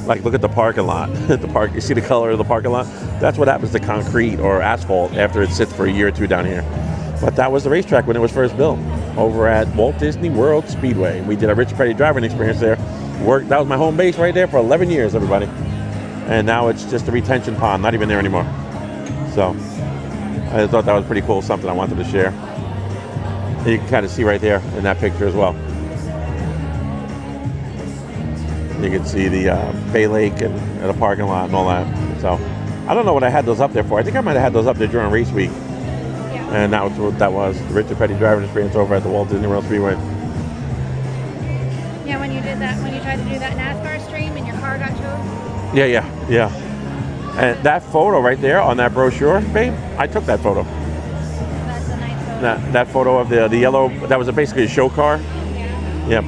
Like, look at the parking lot. You see the color of the parking lot? That's what happens to concrete or asphalt after it sits for a year or two down here. But that was the racetrack when it was first built, over at Walt Disney World Speedway. We did a Richard Petty driving experience there. That was my home base right there for 11 years, everybody. And now it's just a retention pond, not even there anymore. So I thought that was pretty cool, something I wanted to share. And you can kind of see right there in that picture as well. You can see the Bay Lake and the parking lot and all that. So I don't know what I had those up there for. I think I might have had those up there during race week. Yeah. And that was what that was, the Richard Petty driving experience over at the Walt Disney World Speedway. Yeah, when you tried to do that NASCAR stream and your car got towed? Yeah. And that photo right there on that brochure, babe, I took that photo. That's a nice photo. That photo of the yellow, that was basically a show car. Yeah.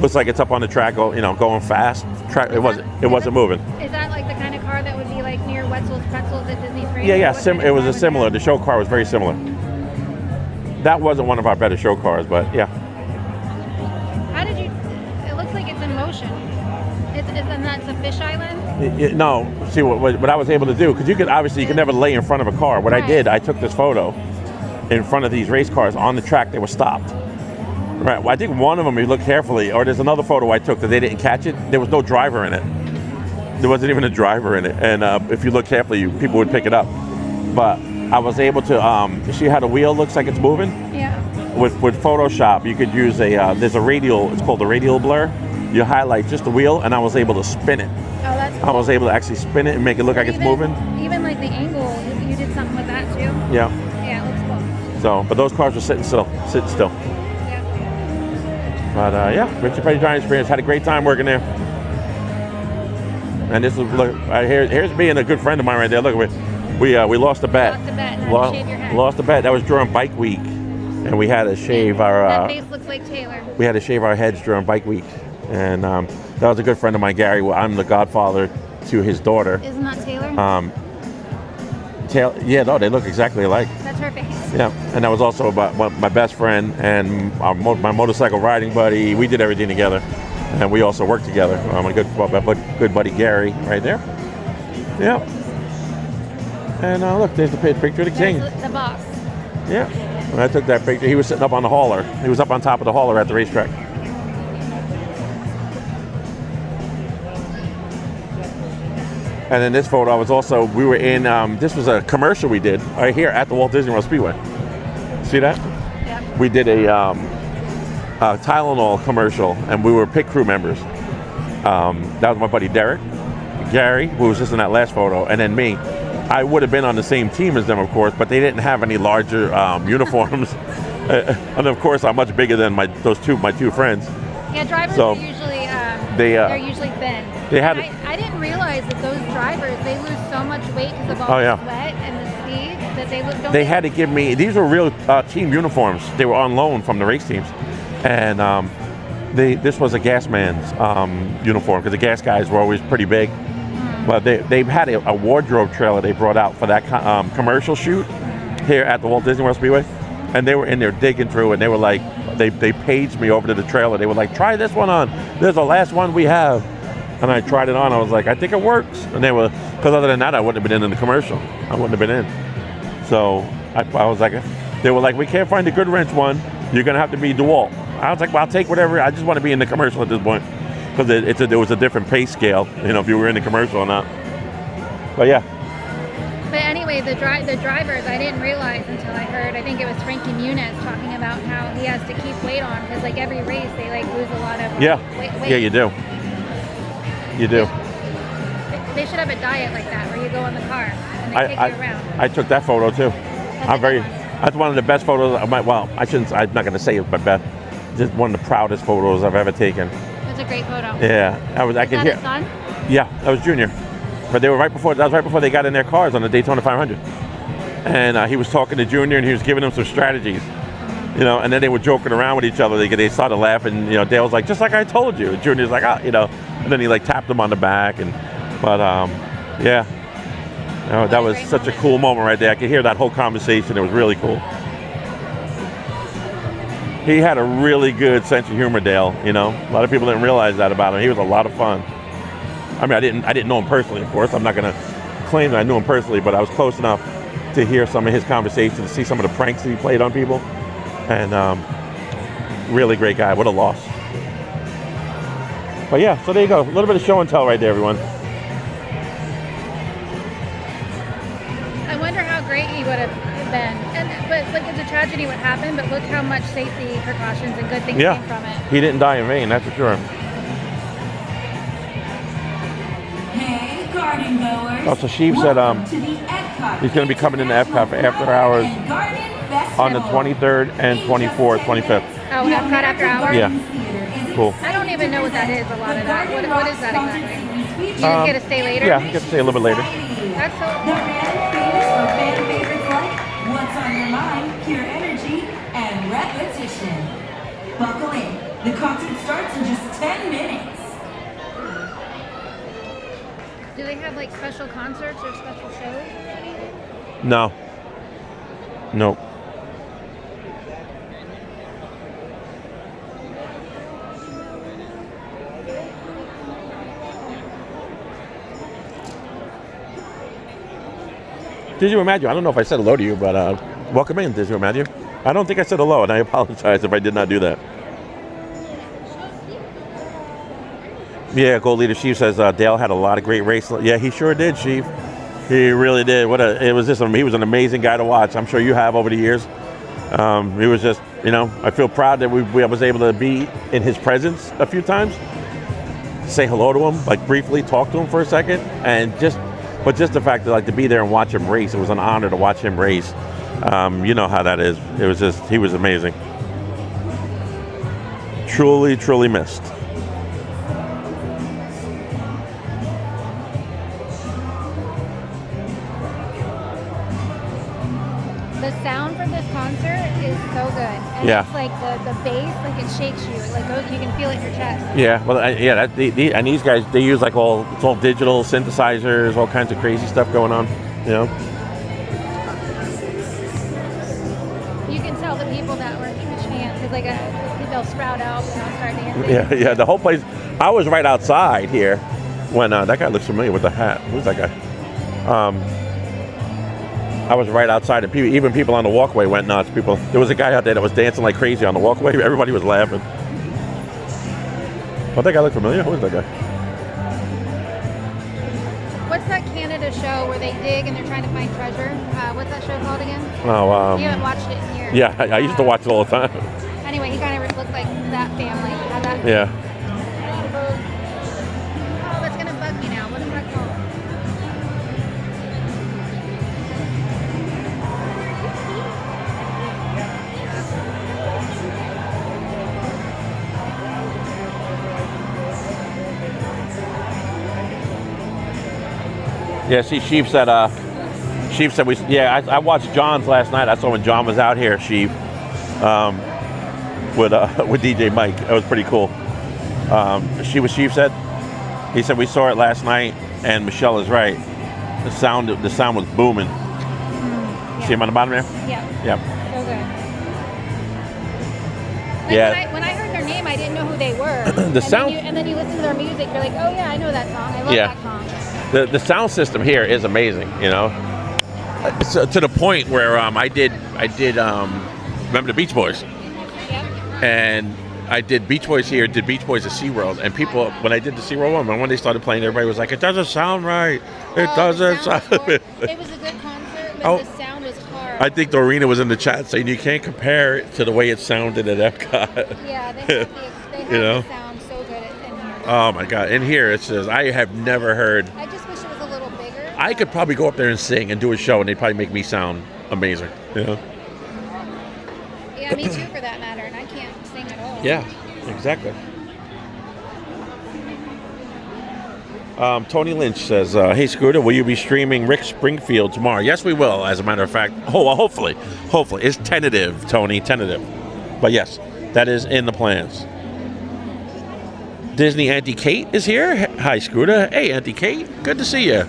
Looks like it's up on the track, going fast. It wasn't moving. Is that like the kind of car that would be like near Wetzel's Pretzels at Disney Springs? Yeah. It was a similar. The show car was very similar. That wasn't one of our better show cars, but yeah. How did you? It looks like it's in motion. Isn't that a fish island? No. See what I was able to do, because you can never lay in front of a car. What I did, I took this photo in front of these race cars on the track. They were stopped. Right. Well, I think one of them, if you look carefully, or there's another photo I took that they didn't catch it. There was no driver in it. There wasn't even a driver in it. And if you look carefully, people would pick it up. But I was able to see how the wheel looks like it's moving. Yeah. With Photoshop, you could use there's a radial. It's called the radial blur. You highlight just the wheel, and I was able to spin it. Oh, that's cool. I was able to actually spin it and make it look like it's moving. Even like the angle, you did something with that too. Yeah. Yeah, it looks cool. So, but those cars were sitting still. But yeah, Richard Petty Driving Experience, had a great time working there. And this is, look, here's me and a good friend of mine right there. Look, we lost a bet. Lost a bet and had to shave your head. Lost a bet. That was during Bike Week, and we had to shave our. That face looks like Taylor. We had to shave our heads during Bike Week, and that was a good friend of mine, Gary. Well, I'm the godfather to his daughter. Isn't that Taylor? Yeah, no, they look exactly alike. That's her face. Yeah, and that was also my best friend and my motorcycle riding buddy. We did everything together, and we also worked together. My good buddy Gary, right there. Yeah. And look, there's the picture of the king. There's the boss. Yeah. When I took that picture, he was sitting up on the hauler. He was up on top of the hauler at the racetrack. And in this photo, we were in, this was a commercial we did right here at the Walt Disney World Speedway. See that? Yeah. We did a Tylenol commercial, and we were pit crew members. That was my buddy Derek, Gary, who was just in that last photo, and then me. I would have been on the same team as them, of course, but they didn't have any larger uniforms. And of course, I'm much bigger than my two friends. Yeah, drivers So, are usually they're usually thin. they had- I didn't realize that those drivers, they lose so much weight because of all Oh, the yeah. sweat and the speed that they lose. They had to give me, these were real team uniforms. They were on loan from the race teams. And this was a gas man's uniform, because the gas guys were always pretty big. But they've had a wardrobe trailer they brought out for that commercial shoot here at the Walt Disney World Speedway. And they were in there digging through, and they were like, they paged me over to the trailer. They were like, try this one on. This is the last one we have. And I tried it on. I was like, I think it works. And they were, because other than that, I wouldn't have been in the commercial. I wouldn't have been in. So I was like, they were like, we can't find a good wrench one. You're going to have to be DeWalt. I was like, well, I'll take whatever. I just want to be in the commercial at this point. Because there was a different pay scale, if you were in the commercial or not. But yeah. But anyway, the drivers, I didn't realize until I heard, I think it was Frankie Muniz talking about how he has to keep weight on, because like every race they like lose a lot of weight. Yeah, you do. You do. They should have a diet like that where you go in the car and they take you around. I took that photo too. That's one of the best photos. I'm not going to say it's my best. Just one of the proudest photos I've ever taken. It's a great photo. Yeah, I could hear. His son? Yeah, that was Junior. But they were that was right before they got in their cars on the Daytona 500. And he was talking to Junior, and he was giving them some strategies. And then they were joking around with each other. They started laughing. Dale was like, just like I told you. And Junior's like, And then he like tapped him on the back. Yeah. That was such a cool moment right there. I could hear that whole conversation. It was really cool. He had a really good sense of humor, Dale. A lot of people didn't realize that about him. He was a lot of fun. I mean, I didn't know him personally, of course. I'm not going to claim that I knew him personally, but I was close enough to hear some of his conversations, to see some of the pranks that he played on people. And really great guy. What a loss. But yeah, so there you go. A little bit of show and tell right there, everyone. I wonder how great he would have been. But it's a tragedy what happened, but look how much safety precautions and good things came from it. He didn't die in vain, that's for sure. Hey, garden goers. Oh, so Sheev said he's going to be coming into Epcot for after hours on the 23rd and 24th, 25th. Oh, Epcot after hours? Yeah. Cool. I don't even know what that is, a lot of that. What is that exactly? You just get to stay later? Yeah, you get to stay a little bit later. That's so cool. Fan favorites like What's on Your Mind, Pure Energy, and Repetition. Buckle in. The concert starts in just 10 minutes. Do they have like special concerts or special shows? No. Nope. Disney World Matthew, I don't know if I said hello to you, but welcome in, Disney World Matthew. I don't think I said hello, and I apologize if I did not do that. Yeah, Gold Leader Sheev says Dale had a lot of great races. Yeah, he sure did, Sheev. He really did. He was an amazing guy to watch. I'm sure you have over the years. He was just, I feel proud that I was able to be in his presence a few times, say hello to him, like briefly talk to him for a second, and just the fact that to be there and watch him race, it was an honor to watch him race. You know how that is. It was just, he was amazing. Truly, truly missed. The sound from this concert is so good. And Yeah. it's like the bass, like it shakes you. Like you can feel it in your chest. Yeah, well, yeah, and these guys, they use like it's all digital synthesizers, all kinds of crazy stuff going on, you know? You can tell the people that were huge fans because like they'll sprout out and they'll start dancing. Yeah, the whole place. I was right outside here when that guy looks familiar with the hat. Who's that guy? I was right outside, and even people on the walkway went nuts. There was a guy out there that was dancing like crazy on the walkway. Everybody was laughing. Don't that guy look familiar? Who is that guy? What's that Canada show where they dig and they're trying to find treasure? What's that show called again? Oh, You haven't watched it in years. yeah, I used to watch it all the time. Anyway, he kind of looked like that family. Had that. Yeah. Oh, that's gonna bug me now. What is that called? Yeah, see, Sheep said I watched John's last night. I saw when John was out here, Sheep, with DJ Mike. That was pretty cool. Sheep said, he said we saw it last night, and Michelle is right. The sound was booming. Yeah. See him on the bottom there? Yeah. Yeah. So good. Like Yeah. when I heard their name, I didn't know who they were. sound- And then you listen to their music, you're like, oh yeah, I know that song. I love Yeah. that song. The sound system here is amazing, you know. So, to the point where I did remember the Beach Boys, Yep. and I did Beach Boys here, did Beach Boys at SeaWorld, and people, when I did the SeaWorld one, when they started playing, everybody was like, it doesn't sound right. It doesn't sound. It was a good concert, but Oh. the sound was hard. I think Dorina was in the chat saying you can't compare it to the way it sounded at Epcot. Yeah, they had You know? the sound so good in here. Oh my God! In here it says I have never heard. I just wish it was a little bigger. I could probably go up there and sing and do a show, and they'd probably make me sound amazing. You know? Yeah, me too, for that matter, and I can't sing at all. Yeah, exactly. Tony Lynch says, "Hey Scooter, will you be streaming Rick Springfield tomorrow?" Yes, we will. As a matter of fact, hopefully, it's tentative, Tony, tentative. But yes, that is in the plans. Disney Auntie Kate is here. Hi, Scooter. Hey, Auntie Kate. Good to see you.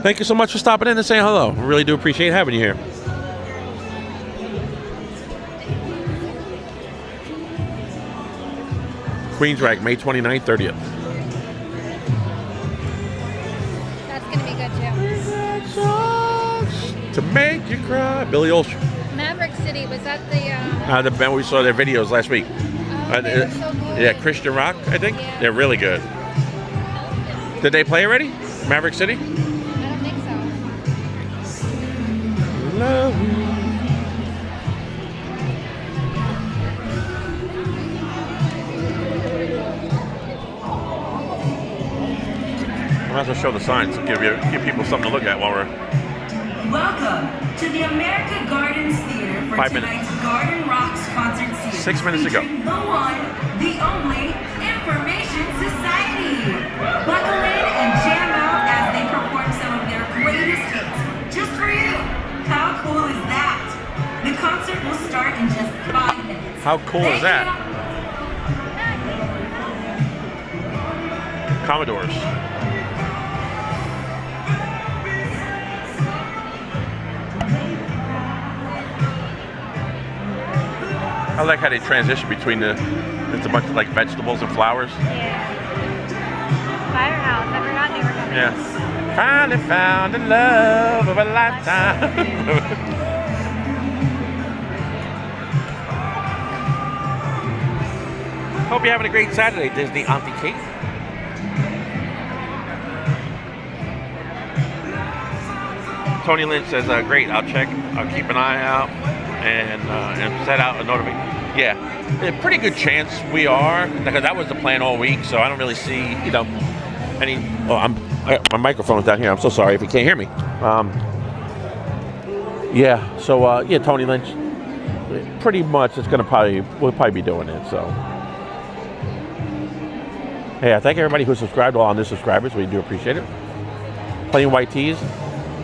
Thank you so much for stopping in and saying hello. I really do appreciate having you here. Queensrÿche, May 29th, 30th. That's going to be good too. To make you cry. Billy Olsher. Maverick City, was that the... We saw their videos last week. they were so good. Yeah, Christian Rock, I think. Yeah. They're really good. Did they play already? Maverick City? I don't think so. Love you. I might as well show the signs to give people something to look at while we're... Welcome to the America Gardens Theater for 5 minutes. tonight's Garden Rocks concert series. 6 minutes ago. Featuring the one, the only Information Society. Buckle in and jam out as they perform some of their greatest hits just for you. How cool is that? The concert will start in just 5 minutes. How cool is that? Commodores. I like how they transition between it's a bunch of like vegetables and flowers. Yeah. Firehouse, I forgot they were coming. Yeah. Finally found the love of a lifetime. Hope you're having a great Saturday, Disney Auntie Kate. Tony Lynch says, great, I'll check. I'll keep an eye out and set out a notification. Yeah, a pretty good chance we are, because that was the plan all week, so I don't really see, any... Oh, my microphone's down here. I'm so sorry if you can't hear me. Yeah. So yeah, Tony Lynch. Pretty much, we'll probably be doing it. So. Hey, I thank everybody who subscribed, all our new subscribers. We do appreciate it. Plain white tees.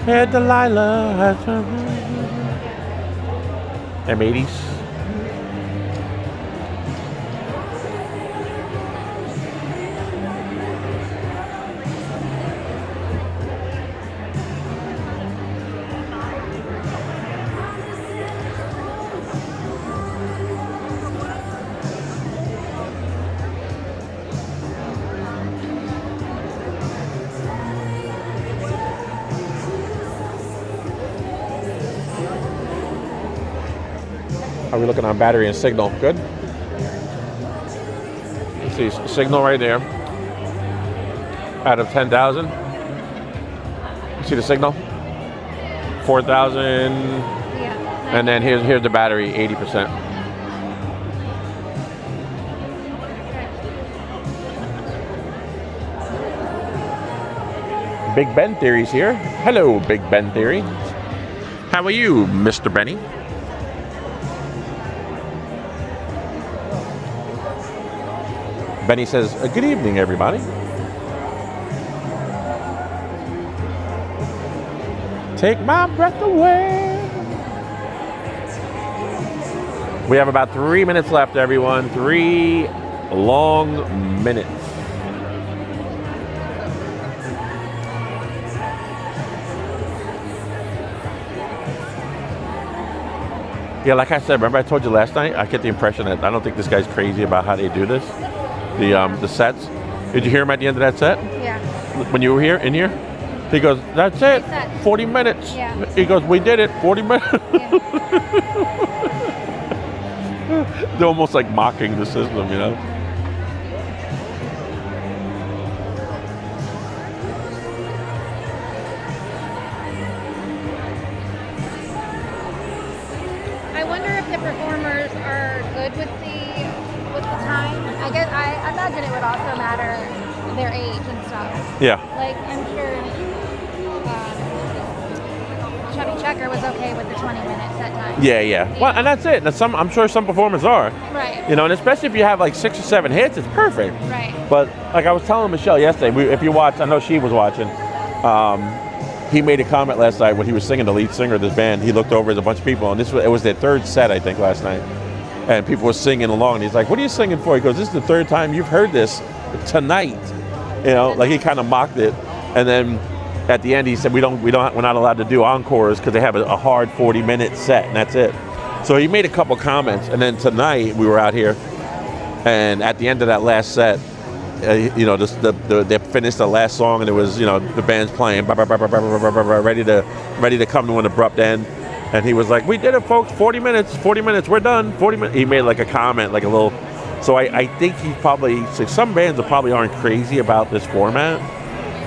Hey, Delilah. M80s. How are we looking on battery and signal? Good. Let's see, signal right there. Out of 10,000. You see the signal? 4,000. Yeah. And then here's the battery, 80%. Big Ben Theory's here. Hello, Big Ben Theory. How are you, Mr. Benny? Benny says, good evening, everybody. Take my breath away. We have about 3 minutes left, everyone. 3 long minutes. Yeah, like I said, remember I told you last night, I get the impression that I don't think this guy's crazy about how they do this. The sets. Did you hear him at the end of that set? Yeah. When you were here, in here? He goes, that's it, 40 minutes. Yeah. He goes, we did it, 40 minutes. Yeah. They're almost like mocking the system, you know? I wonder if the performers are good with the time. I guess I imagine it would also matter their age and stuff. Yeah. Like I'm sure Chubby Checker was okay with the 20-minute set time. Yeah. Well, and that's it. I'm sure some performers are. Right. You know, and especially if you have like 6 or 7 hits, it's perfect. Right. But like I was telling Michelle yesterday, if you watch, I know she was watching. He made a comment last night when he was singing, the lead singer of this band. He looked over at a bunch of people, and it was their third set, I think, last night. And people were singing along. And he's like, "What are you singing for?" He goes, "This is the third time you've heard this tonight." You know, like he kind of mocked it. And then at the end, he said, "We're not allowed to do encores because they have a hard 40-minute set, and that's it." So he made a couple comments. And then tonight we were out here, and at the end of that last set, you know, they finished the last song, and it was, you know, the band's playing, ready to come to an abrupt end. And he was like, "We did it, folks, 40 minutes, we're done, 40 minutes. He made like a comment, like a little, so I think he probably, so some bands probably aren't crazy about this format.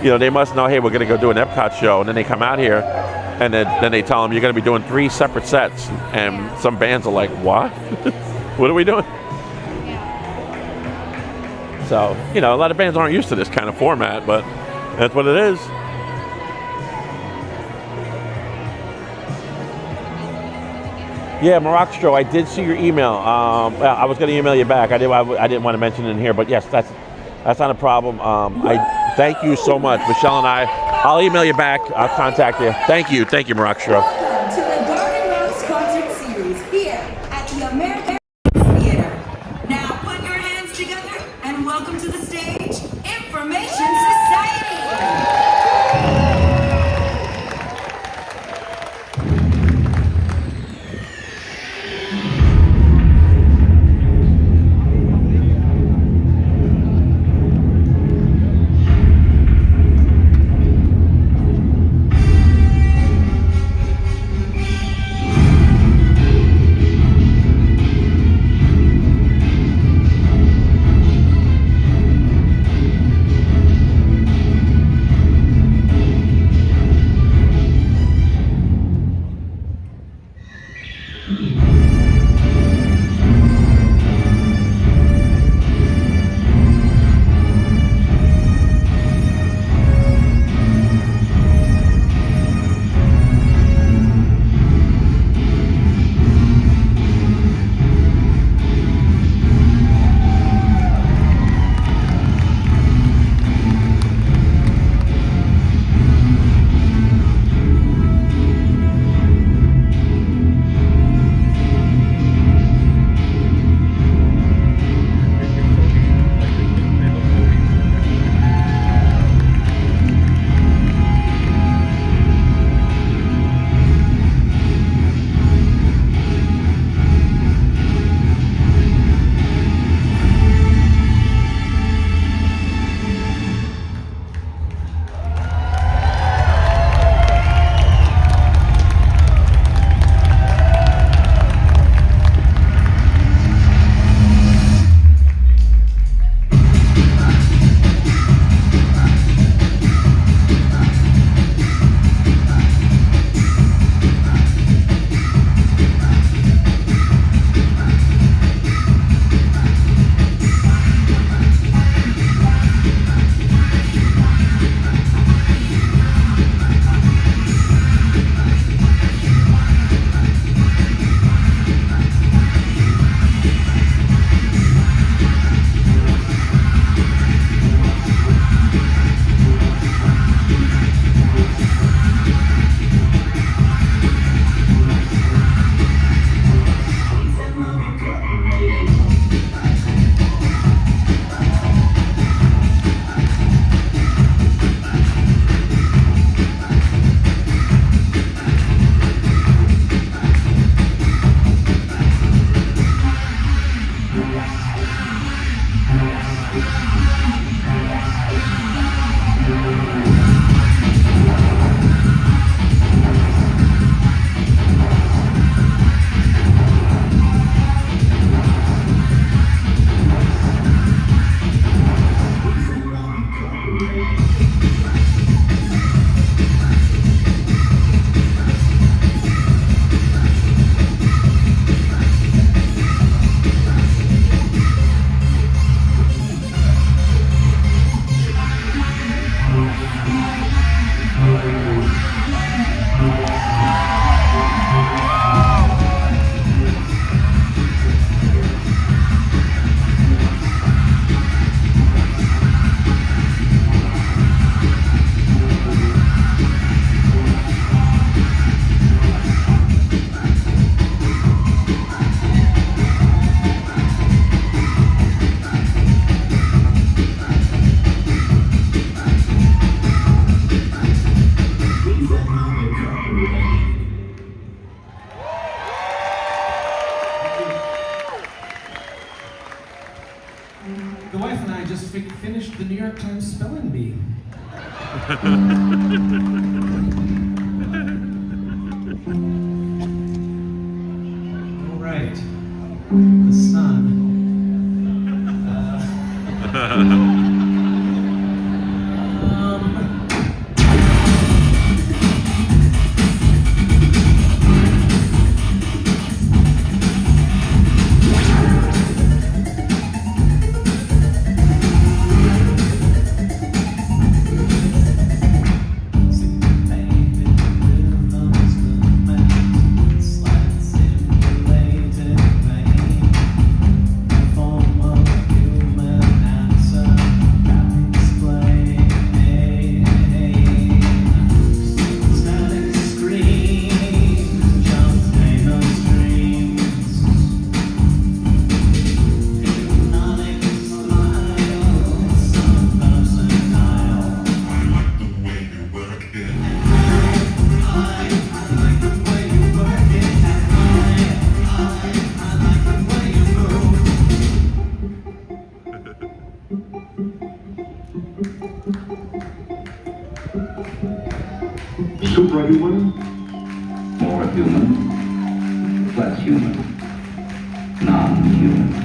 You know, they must know, hey, we're gonna go do an Epcot show, and then they come out here, and then they tell them, you're gonna be doing 3 separate sets. And some bands are like, what? What are we doing? So, you know, a lot of bands aren't used to this kind of format, but that's what it is. Yeah, Marokstro, I did see your email. I was going to email you back. I didn't want to mention it in here, but yes, that's not a problem. I thank you so much, Michelle and I'll email you back. I'll contact you. Thank you, Marokstro. Welcome to the Garden Rose Concert Series here at the American Theater. Now put your hands together and welcome to the stage, Information Society. the New York Times spelling bee. All right, the sun. Superhuman, more human, less human, non-human.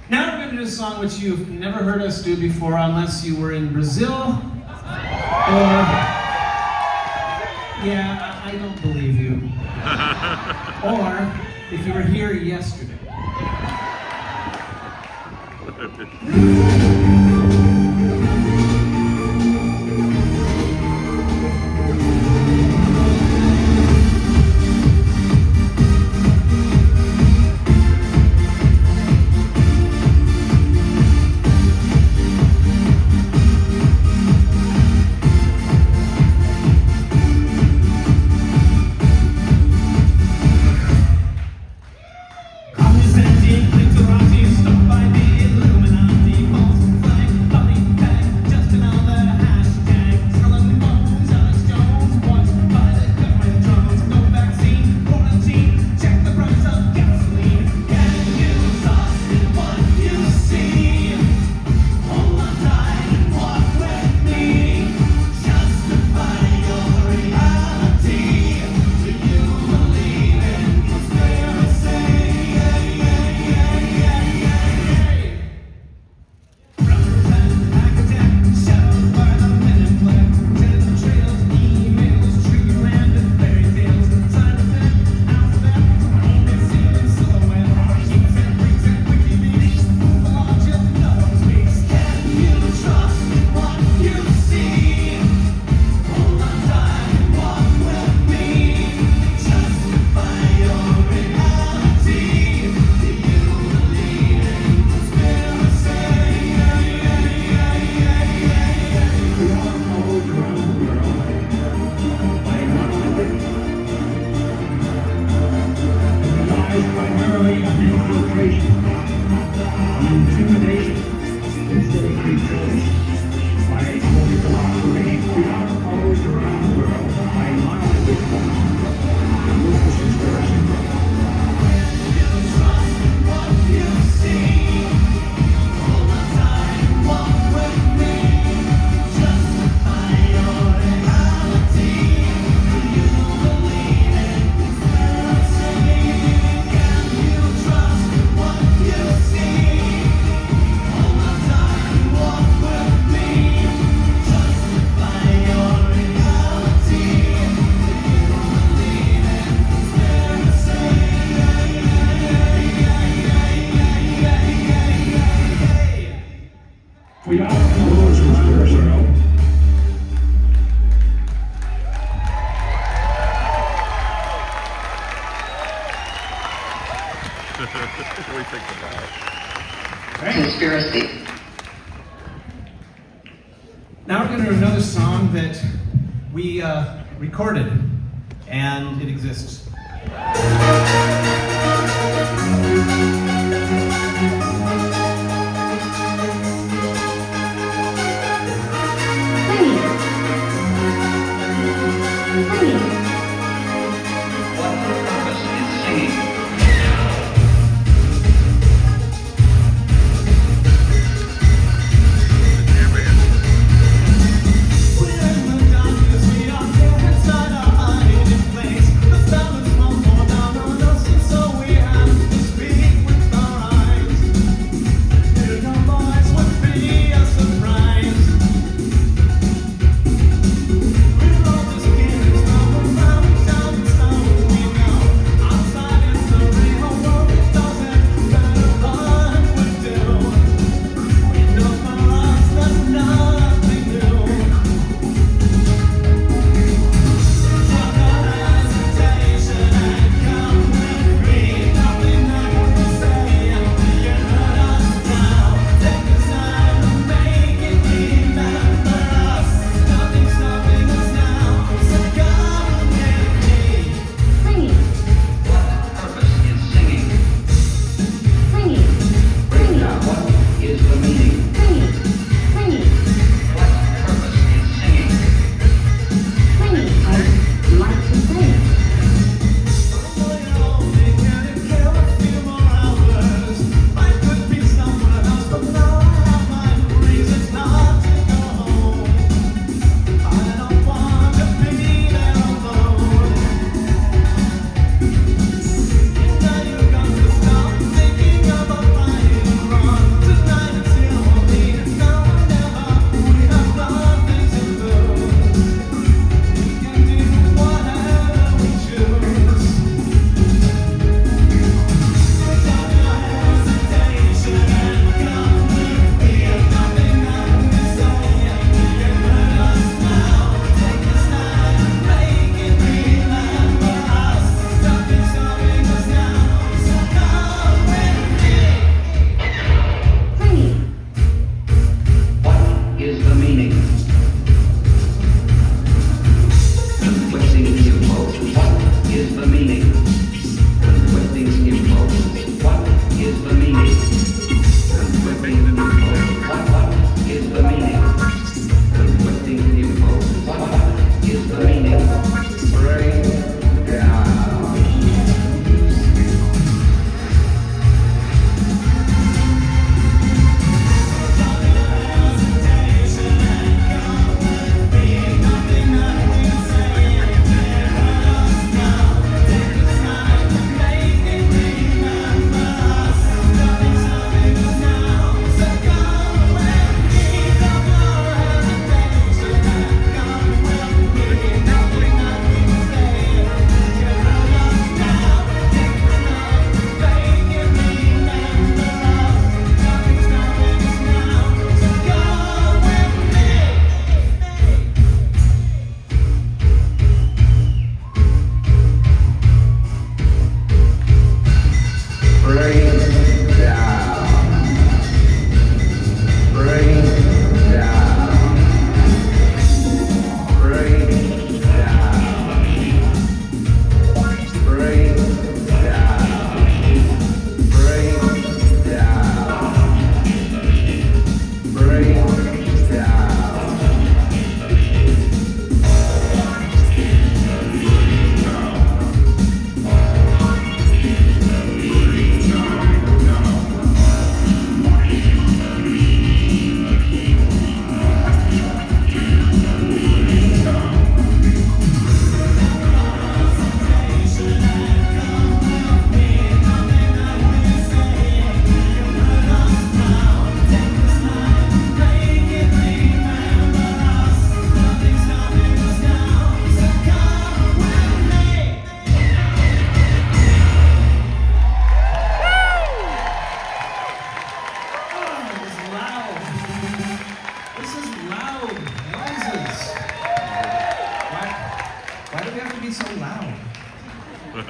Now we're going to do a song which you've never heard us do before unless you were in Brazil or... Yeah, I don't believe you. Or if you were here yesterday. We think about it. Conspiracy. Now we're going to do another song that we recorded, and it exists. Place, the stars fall down on us, and so we have to speak.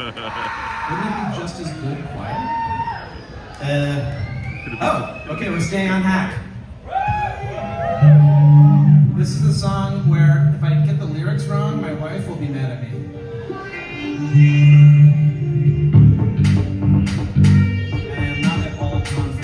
Wouldn't it be just as good quiet? Okay, we're staying on hack. This is a song where if I get the lyrics wrong, my wife will be mad at me. I am not at all confident.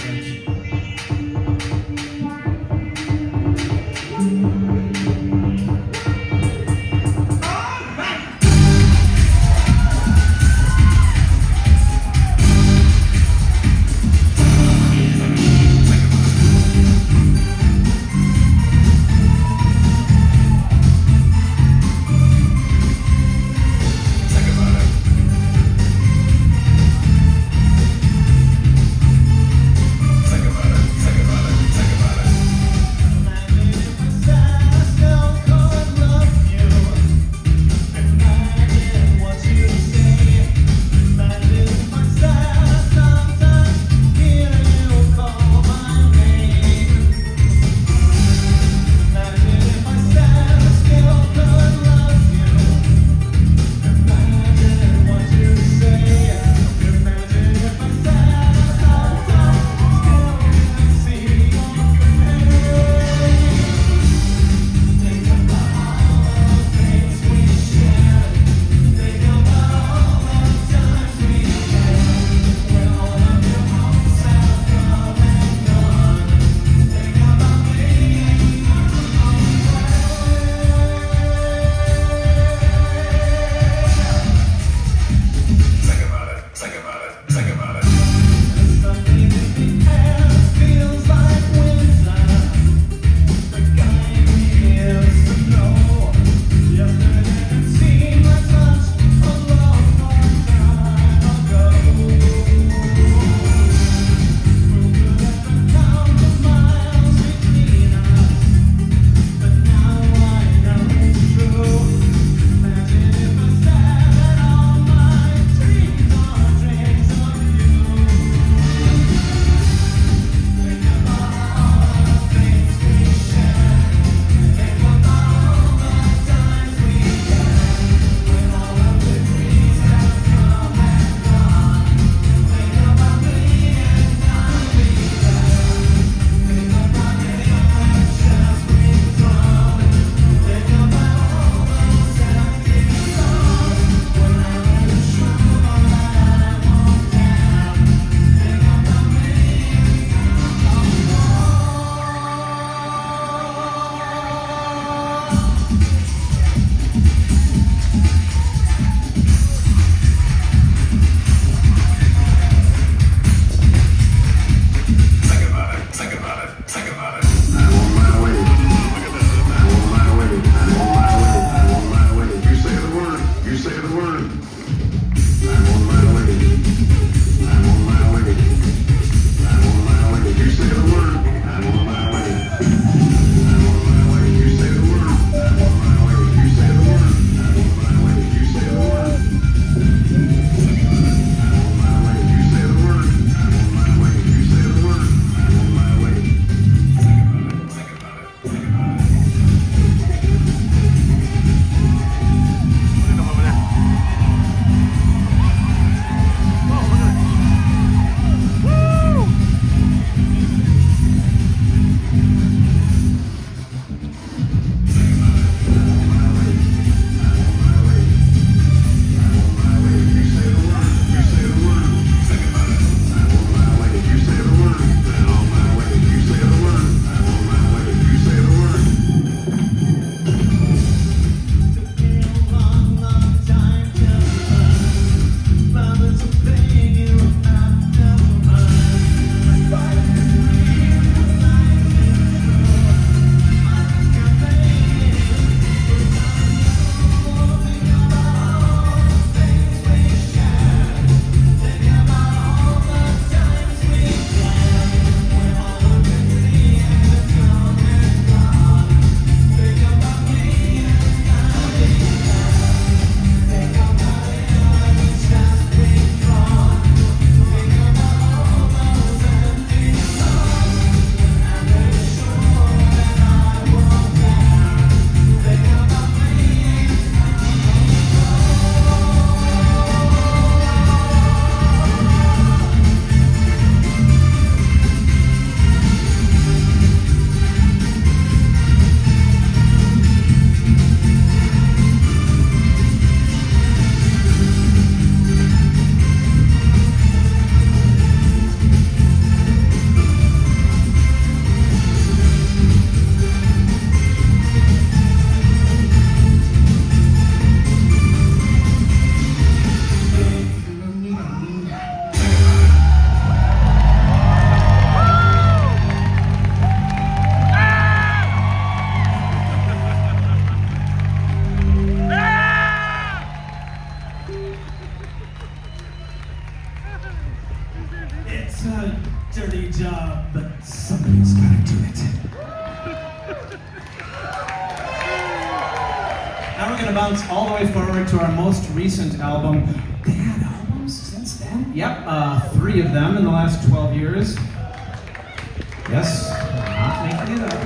we're going to bounce all the way forward to our most recent album. They had albums since then? Yep, 3 of them in the last 12 years. Yes, not making it up.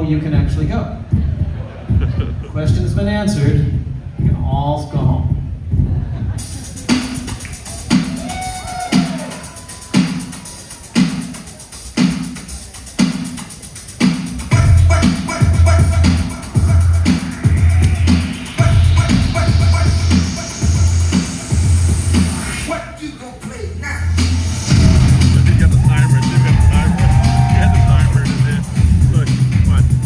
You can actually go. Question's been answered. You can all go home. Look, come on.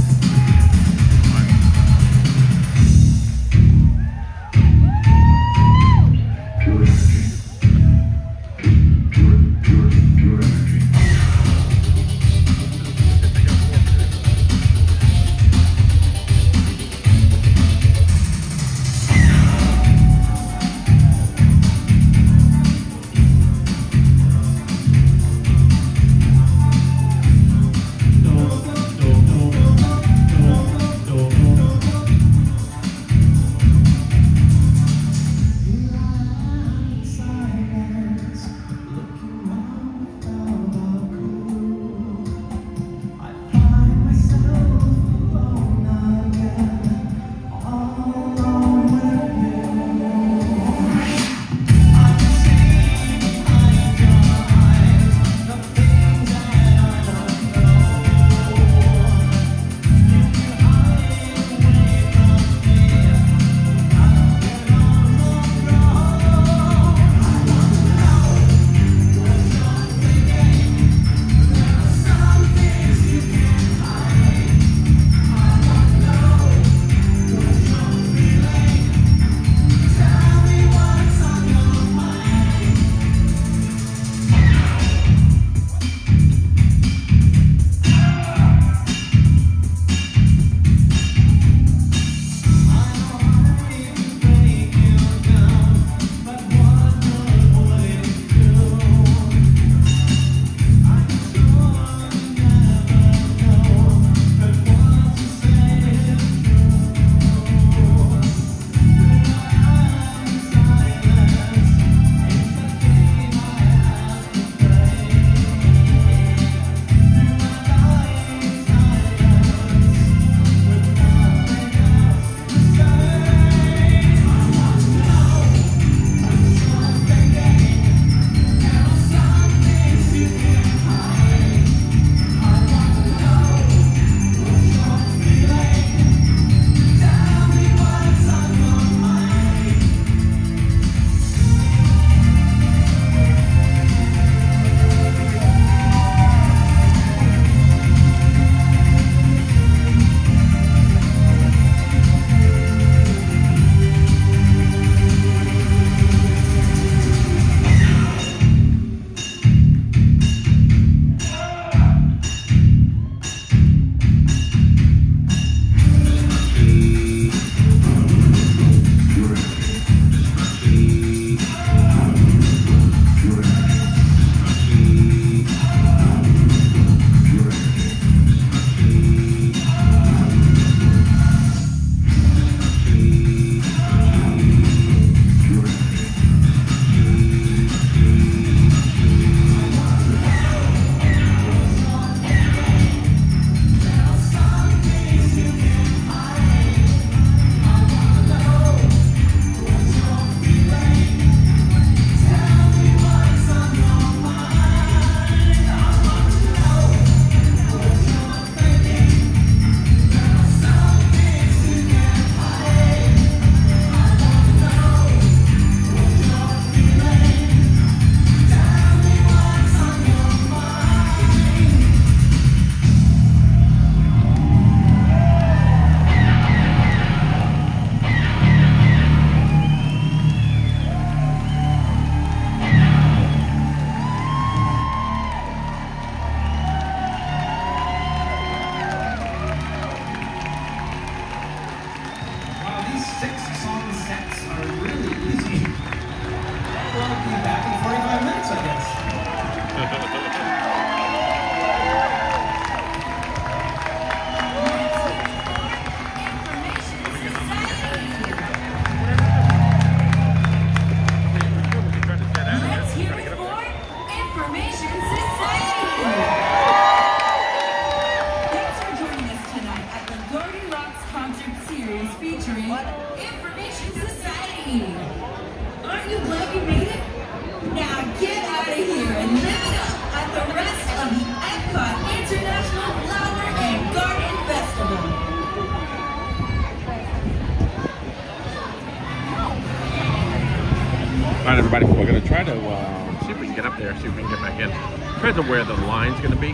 to get up there, see if we can get back in. Depends on where the line's going to be.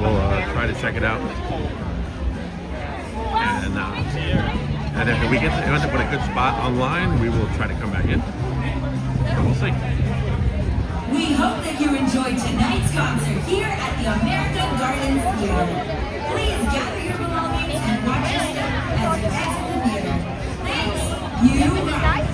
We'll try to check it out. And if we end up with a good spot online, we will try to come back in. So we'll see. We hope that you enjoyed tonight's concert here at the American Gardens Theater. Please gather your belongings and watch your step as you exit the theater. Thanks. You rock.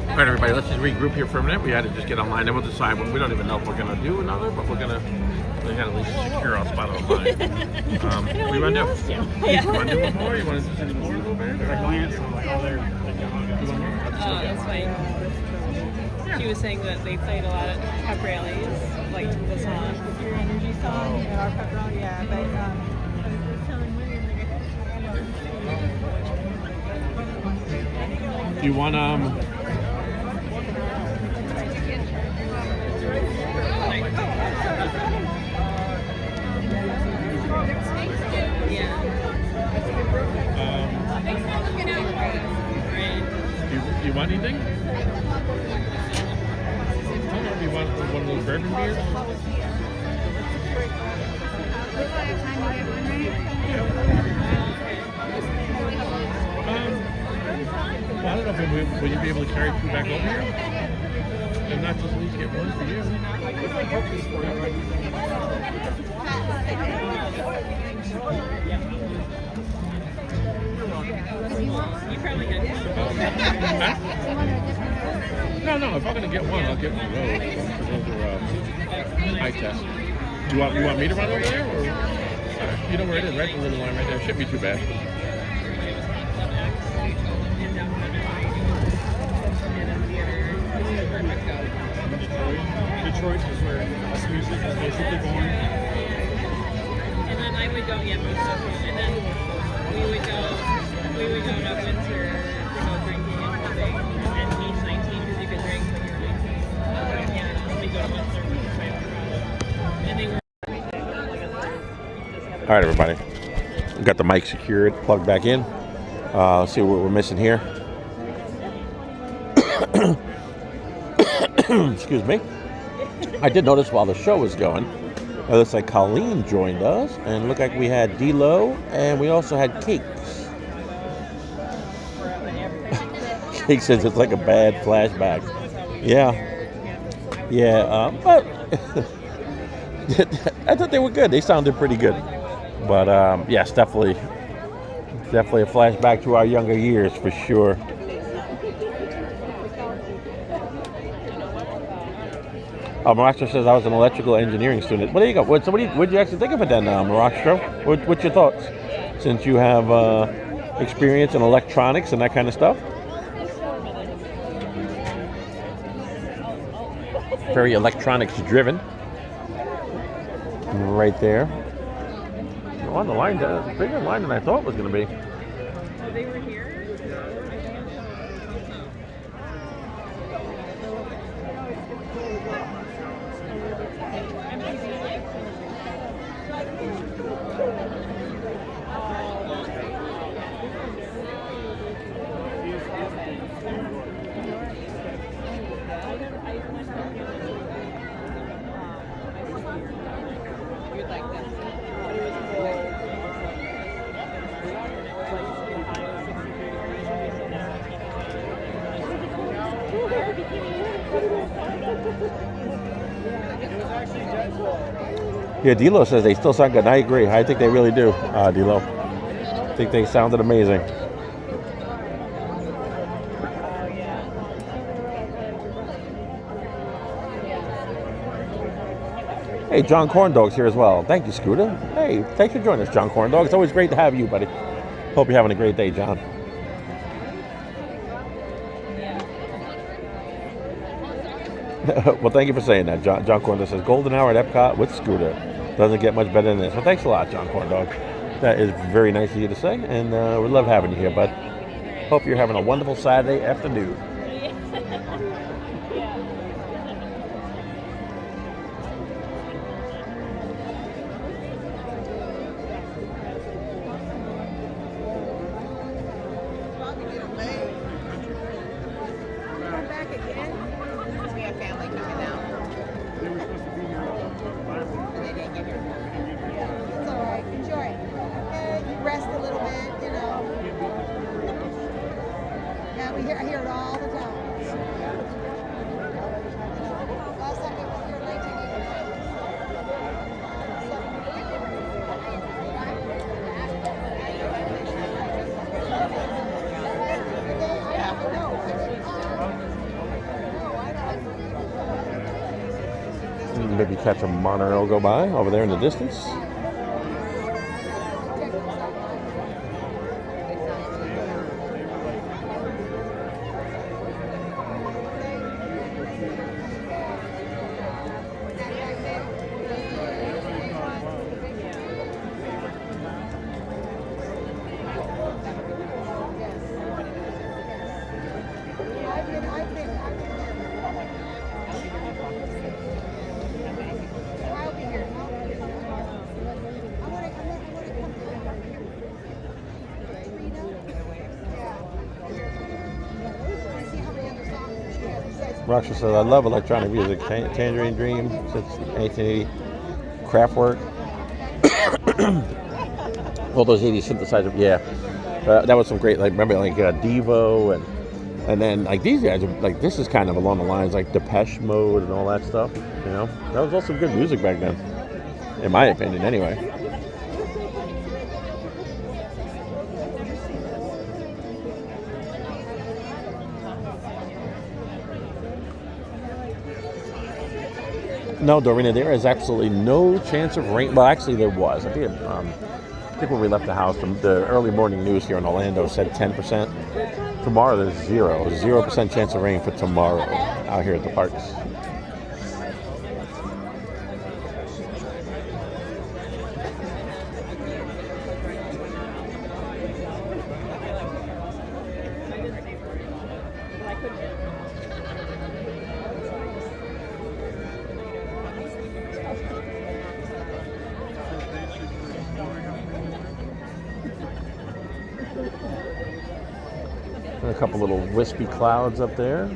All right, everybody, let's just regroup here for a minute. We had to just get online, then we'll decide. We don't even know if we're going to do another, but we got to at least secure our spot online. What do you want to do? You want to do one more? You want to do any more a little bit? Or? Oh, that's fine. She was saying that they played a lot at pep rallies, like the song, the Pure Energy song at our pep rally. Yeah, but Do you want do you want anything? Do you want one of those bourbon beers? Well, I don't know if will you be able to carry food back over here? And not just at least get one for you. you probably get No, if I'm going to get one, I'll get one of those. Those are eye tests. You want me to run over there? Or? You know where it is, right? The little line right there. Shouldn't be too bad. Detroit is where us music is basically going. And then I would go, and then we would go to Windsor to go drinking and something, and each 19 because you could drink when you're 19. Yeah, we go to Windsor and they were. All right, everybody. We got the mic secured, plugged back in. Let's see what we're missing here. Excuse me. I did notice while the show was going, it looks like Colleen joined us, and it looked like we had D-Lo, and we also had Cakes. Cake says it's like a bad flashback. Yeah, but I thought they were good. They sounded pretty good. But yes, definitely a flashback to our younger years for sure. Marastro says I was an electrical engineering student. Well, there you go. What'd you actually think of it then, Marastro? What's your thoughts? Since you have experience in electronics and that kind of stuff. Very electronics driven. Right there. On the line, bigger line than I thought it was going to be. They were here. was actually Jet's fault. Yeah, D'Lo says they still sound good. And I agree. I think they really do, D'Lo. I think they sounded amazing. Hey, John Corndog's here as well. Thank you, Scooter. Hey, thanks for joining us, John Corndog. It's always great to have you, buddy. Hope you're having a great day, John. Well, thank you for saying that. John Corndog says, golden hour at Epcot with Scooter. Doesn't get much better than this. Well, thanks a lot, John Corndog. That is very nice of you to say, and we love having you here, bud. Hope you're having a wonderful Saturday afternoon. Maybe catch a monorail go by over there in the distance. Raksha says, I love electronic music. Tangerine Dream since 1980. Kraftwerk. All those 80s synthesizers. Yeah. That was some great, like, remember, like, Devo and then, like, these guys, like, this is kind of along the lines, like, Depeche Mode and all that stuff, you know? That was also good music back then. In my opinion, anyway. No, Dorina, there is absolutely no chance of rain. Well, actually, there was. I think when we left the house, the early morning news here in Orlando said 10%. Tomorrow, there's 0% chance of rain for tomorrow out here at the parks. And a couple little wispy clouds up there.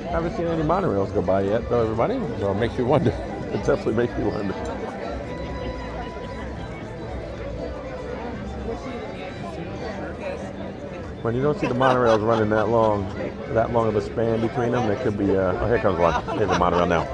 Haven't seen any monorails go by yet, though, everybody. So it makes you wonder. It definitely makes you wonder. When you don't see the monorails running that long of a span between them, there could be, oh, here comes one. Here's the monorail now.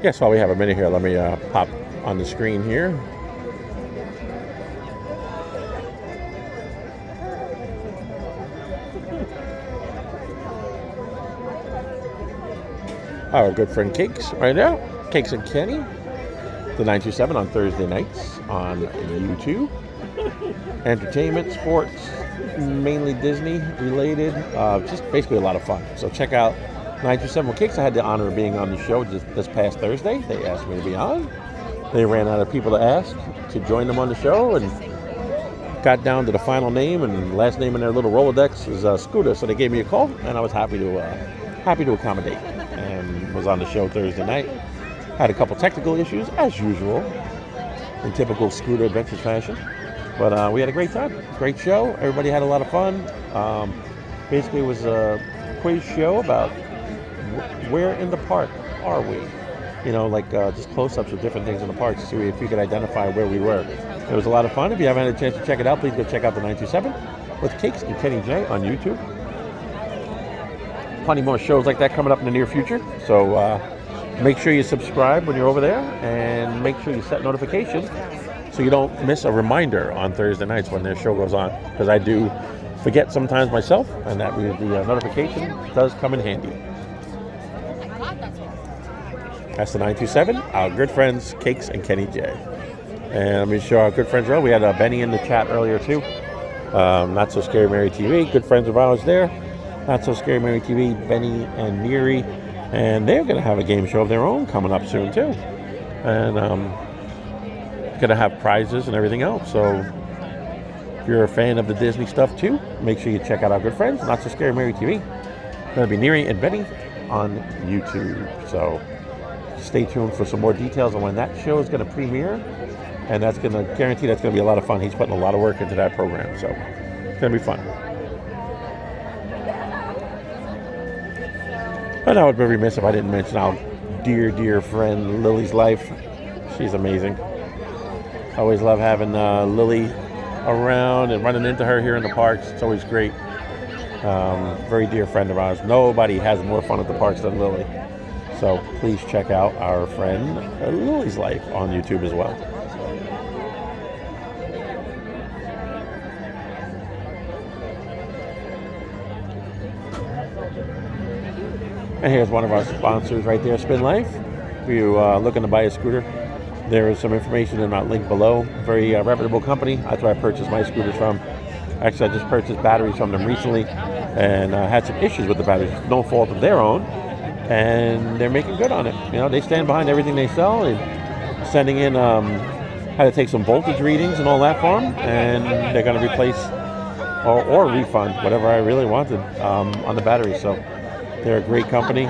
Yes, while we have a minute here, let me pop on the screen here. Our good friend Cakes right now. Cakes and Kenny. The 927 on Thursday nights on YouTube. Entertainment, sports, mainly Disney related. Just basically a lot of fun. So check out 927 with Cakes. I had the honor of being on the show this past Thursday. They asked me to be on. They ran out of people to ask to join them on the show and got down to the final name, and last name in their little Rolodex is Scooter. So they gave me a call, and I was happy to accommodate, and was on the show Thursday night. Had a couple technical issues as usual in typical Scooter Adventures fashion, but we had a great time. Great show. Everybody had a lot of fun. Basically, it was a quiz show about where in the park are we? You know, like just close-ups of different things in the park to see if you could identify where we were. It was a lot of fun. If you haven't had a chance to check it out, please go check out the 927 with Cakes and Kenny J on YouTube. Plenty more shows like that coming up in the near future. So make sure you subscribe when you're over there, and make sure you set notifications so you don't miss a reminder on Thursday nights when their show goes on, because I do forget sometimes myself, and that the notification does come in handy. That's the 927, our good friends Cakes and Kenny J. And let me show our good friends around. We had Benny in the chat earlier too. NotSoScaryMaryTV, good friends of ours there. NotSoScaryMaryTV, Benny and Neri. And they're going to have a game show of their own coming up soon too. And going to have prizes and everything else. So if you're a fan of the Disney stuff too, make sure you check out our good friends, NotSoScaryMaryTV. Going to be Neri and Benny on YouTube. So stay tuned for some more details on when that show is going to premiere. And that's going to guarantee that's going to be a lot of fun. He's putting a lot of work into that program. So it's going to be fun. And I would be remiss if I didn't mention our dear friend Lily's Life. She's amazing. I always love having Lily around and running into her here in the parks. It's always great. Very dear friend of ours. Nobody has more fun at the parks than Lily. So please check out our friend Lily's Life on YouTube as well. And here's one of our sponsors right there, Spin Life. If you're looking to buy a scooter, there is some information in that link below. Very reputable company. That's where I purchased my scooters from. Actually, I just purchased batteries from them recently and had some issues with the batteries. No fault of their own. And they're making good on it. You know, they stand behind everything they sell. And sending in, had to take some voltage readings and all that for them. And they're going to replace or refund whatever I really wanted on the battery. So they're a great company,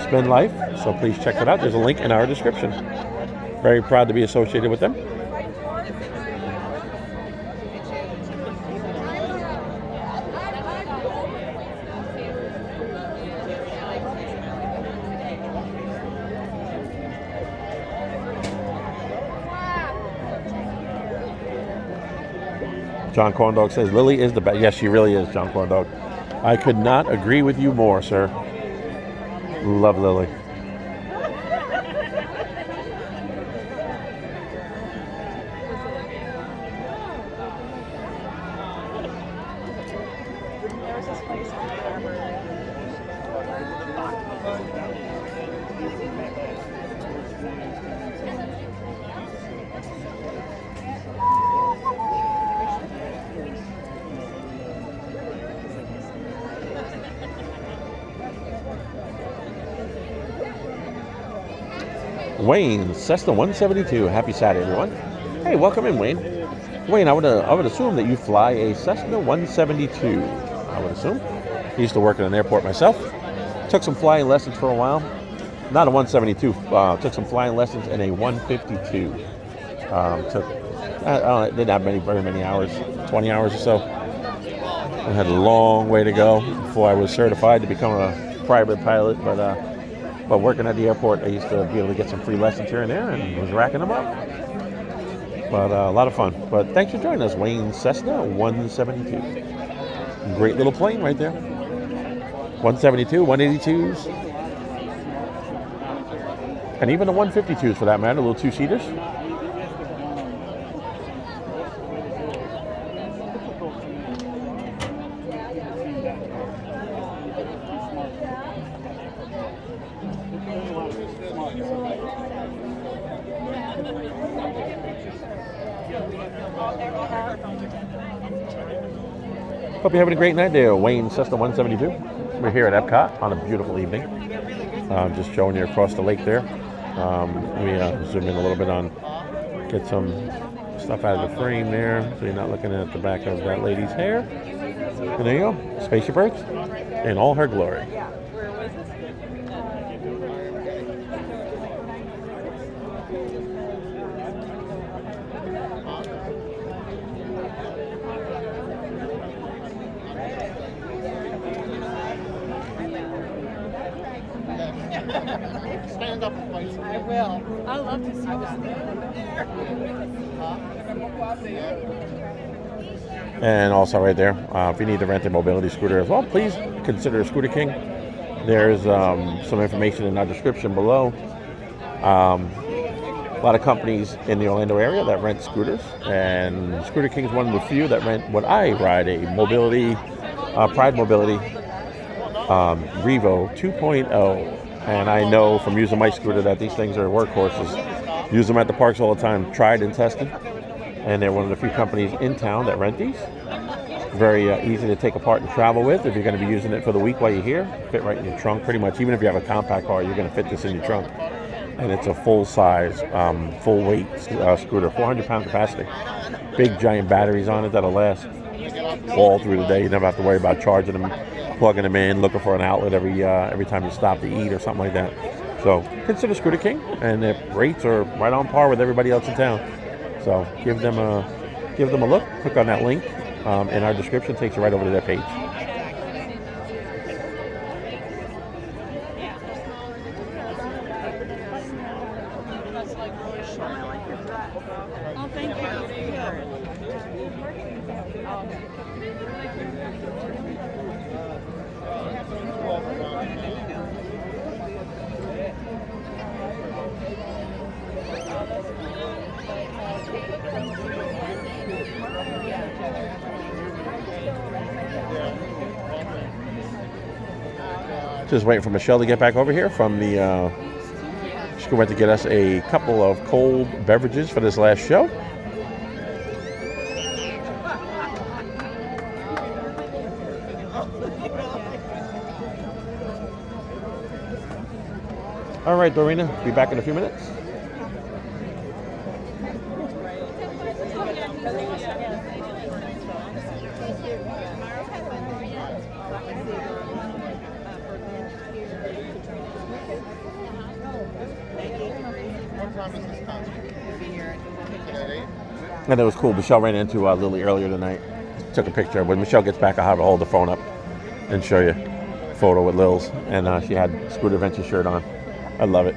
Spin Life, so please check that out. There's a link in our description. Very proud to be associated with them. John Corndog says, Lily is the best. Yes, she really is, John Corndog. I could not agree with you more, sir. Love Lily. Wayne, Cessna 172. Happy Saturday, everyone. Hey, welcome in, Wayne. Wayne, I would assume that you fly a Cessna 172. I would assume. I used to work at an airport myself. Took some flying lessons for a while. Not a 172. Took some flying lessons in a 152. Didn't have very many hours, 20 hours or so. I had a long way to go before I was certified to become a private pilot, but working at the airport, I used to be able to get some free lessons here and there, and was racking them up. But a lot of fun. But thanks for joining us, Wayne. Cessna 172. Great little plane right there. 172, 182s. And even the 152s for that matter, little two-seaters. Hope you're having a great night there, Wayne Cessna 172. We're here at Epcot on a beautiful evening. Just showing you across the lake there. Let me zoom in a little bit on, get some stuff out of the frame there so you're not looking at the back of that lady's hair. And there you go, Spaceship Earth in all her glory. Stand up, please. I will. I love to see that. And also right there, if you need to rent a mobility scooter as well, please consider Scooter King. There's some information in our description below. A lot of companies in the Orlando area that rent scooters, and Scooter King is one of the few that rent what I ride, a mobility, Pride Mobility Revo 2.0. And I know from using my scooter that these things are workhorses. Use them at the parks all the time, tried and tested. And they're one of the few companies in town that rent these. Very easy to take apart and travel with if you're going to be using it for the week while you're here. Fit right in your trunk pretty much. Even if you have a compact car, you're going to fit this in your trunk. And it's a full-size, full-weight scooter, 400-pound capacity. Big giant batteries on it that'll last all through the day. You never have to worry about charging them, plugging them in, looking for an outlet every time you stop to eat or something like that. So consider Scooter King, and their rates are right on par with everybody else in town. So give them a look. Click on that link in our description. Takes you right over to their page. Just waiting for Michelle to get back over here from the, she went to get us a couple of cold beverages for this last show. All right, Dorina, be back in a few minutes. And it was cool. Michelle ran into Lily earlier tonight. Took a picture. When Michelle gets back, I'll have her hold the phone up and show you a photo with Lils. And she had a Scooter Adventure shirt on. I love it.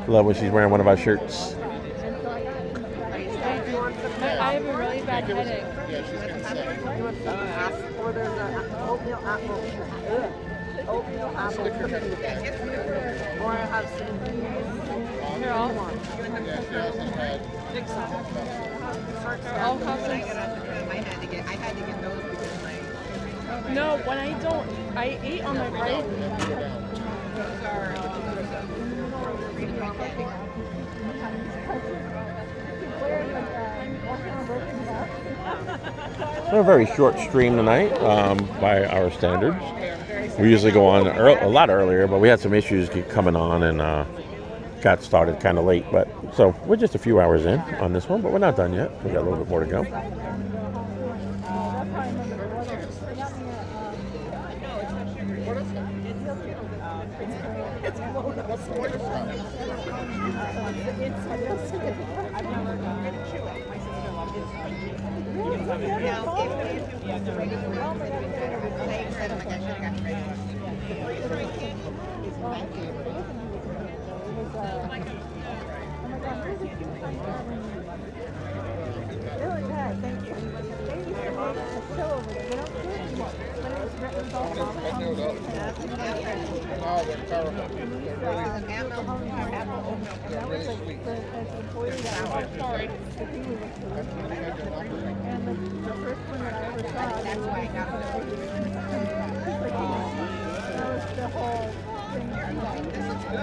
Love when she's wearing one of our shirts. I have a really bad headache. Yeah, she's going to say. Or there's an oatmeal apple. Oatmeal apple cookie. Or I have some. Here, I'll Yeah, she also had. I'll have some. I had to get those because my. No, when I don't, I eat on my break. A very short stream tonight by our standards. We usually go on a lot earlier, but we had some issues coming on and got started kind of late. But so we're just a few hours in on this one, but we're not done yet. We got a little bit more to go.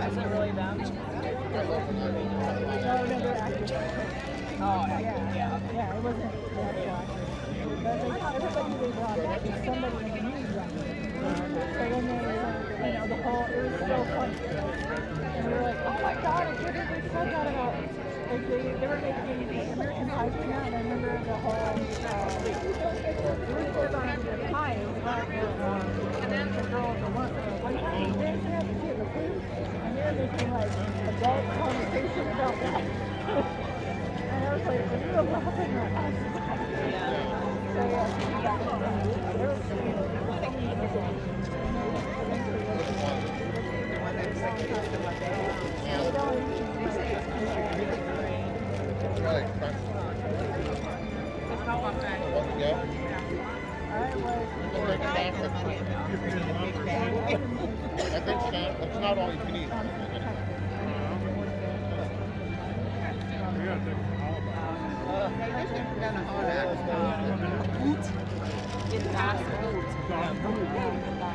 Is it really them? Oh, yeah. Yeah, it wasn't that doctor. But everybody they brought back is somebody in the news record. So then they, the whole, it was so funny. And we were like, oh my god, I can't believe they said that about, like they were making the American Pie thing out, and I remember the whole, it was on the pie, it was about the girl at the lunch. One time, they didn't have to see the food, and they were making like adult conversation about that. And I was like, we were laughing our asses off. So yeah, there was That's not all you can eat.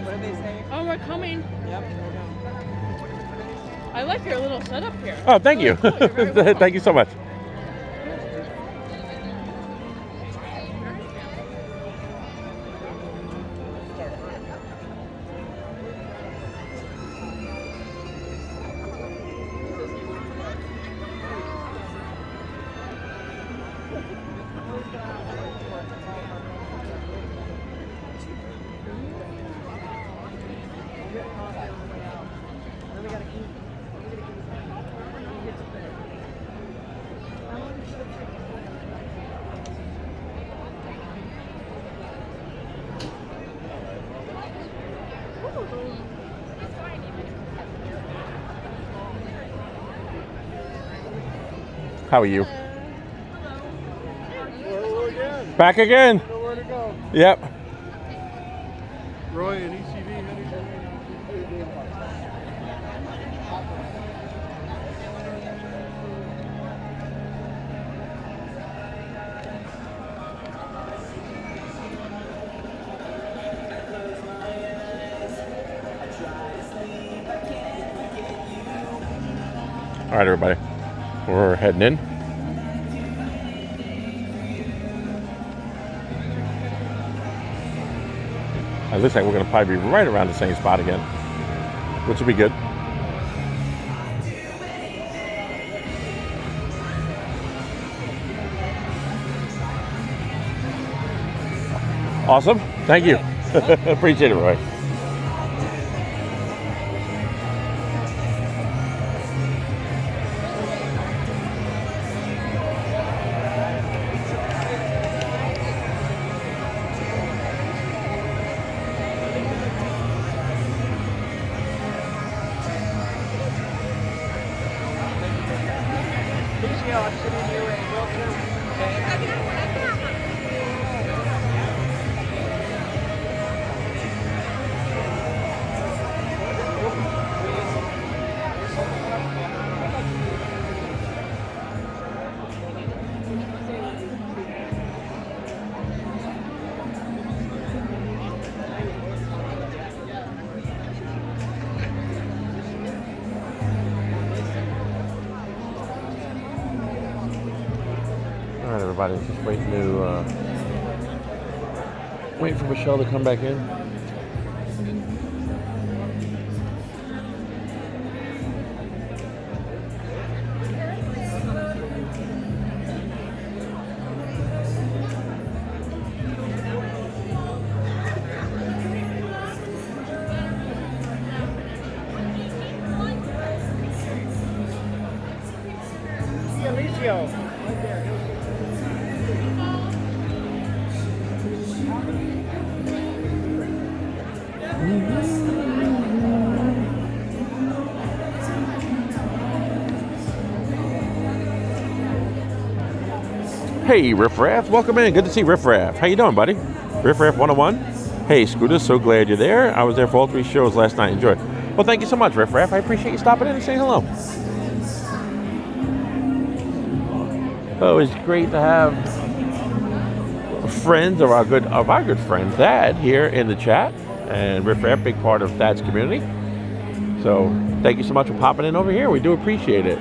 What do they say? Oh, we're coming. Yep. I like your little setup here. Oh, thank you. Cool. You're very welcome. Thank you so much. How are you? Hello again. Back again. Nowhere to go. Yep. Roy and ECV. All right, everybody. We're heading in. It looks like we're going to probably be right around the same spot again, which will be good. Awesome. Thank you. Appreciate it, Roy. All right, everybody, just waiting for Michelle to come back in. Hey, Riff Raff, welcome in. Good to see Riff Raff. How you doing, buddy? Riff Raff 101. Hey, Scooter, so glad you're there. I was there for all 3 shows last night. Enjoy. Well, thank you so much, Riff Raff. I appreciate you stopping in and saying hello. Oh, it's great to have friends of our good friend Thad here in the chat, and Riff Raff, big part of Thad's community. So thank you so much for popping in over here. We do appreciate it.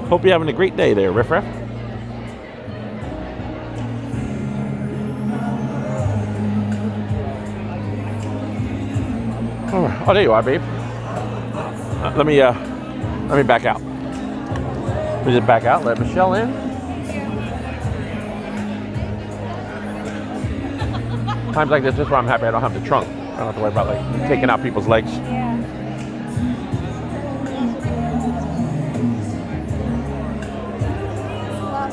Hope you're having a great day there, Riff Raff. Oh, there you are, babe. Let me back out. Let me just back out. Let Michelle in. Times like this is why I'm happy I don't have the trunk. I don't have to worry about like taking out people's legs. Yeah. Well,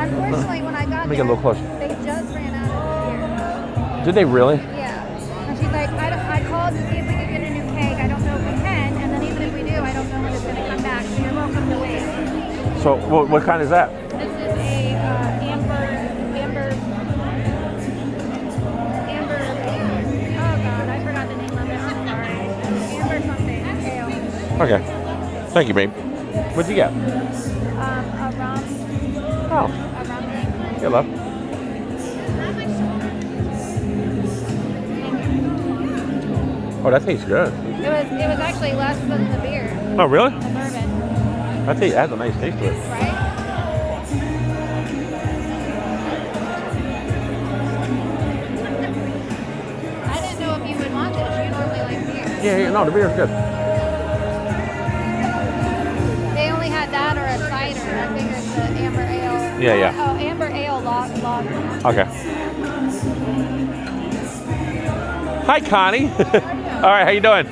unfortunately, when I got Let me get a little closer. they just ran out of beer. Did they really? Yeah. And she's like, I called to see if we could get a new cake. I don't know if we can. And then even if we do, I don't know when it's going to come back. So you're welcome to wait. So what kind is that? This is a amber. Oh God, I forgot the name of it. I'm sorry. Amber something. Ale. Okay. Thank you, babe. What'd you get? A rum. Oh. A rum thing. Here, love. Oh, that tastes good. It was actually less than the beer. Oh, really? The bourbon. I think it has a nice taste to it. Right? I didn't know if you would want this. You normally like beer. Yeah, no, the beer is good. They only had that or a cider. I figured the amber ale. Yeah. Oh, amber ale lager. Okay. Hi, Connie. All right, how you doing?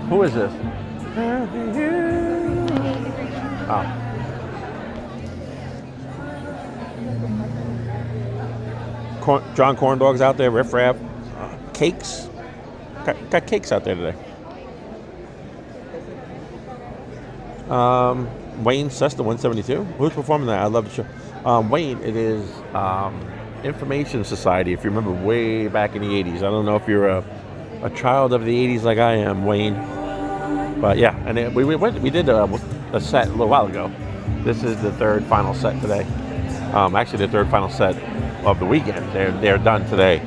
Who is this? Oh. John Corn Dogs out there, Riff Raff, cakes. Got cakes out there today. Wayne Sesta 172. Who's performing that? I love the show. Wayne, it is Information Society. If you remember way back in the 80s. I don't know if you're a child of the 80s like I am, Wayne. But yeah, and we did a set a little while ago. This is the 3rd final set today. Actually, the 3rd final set of the weekend. They're done today.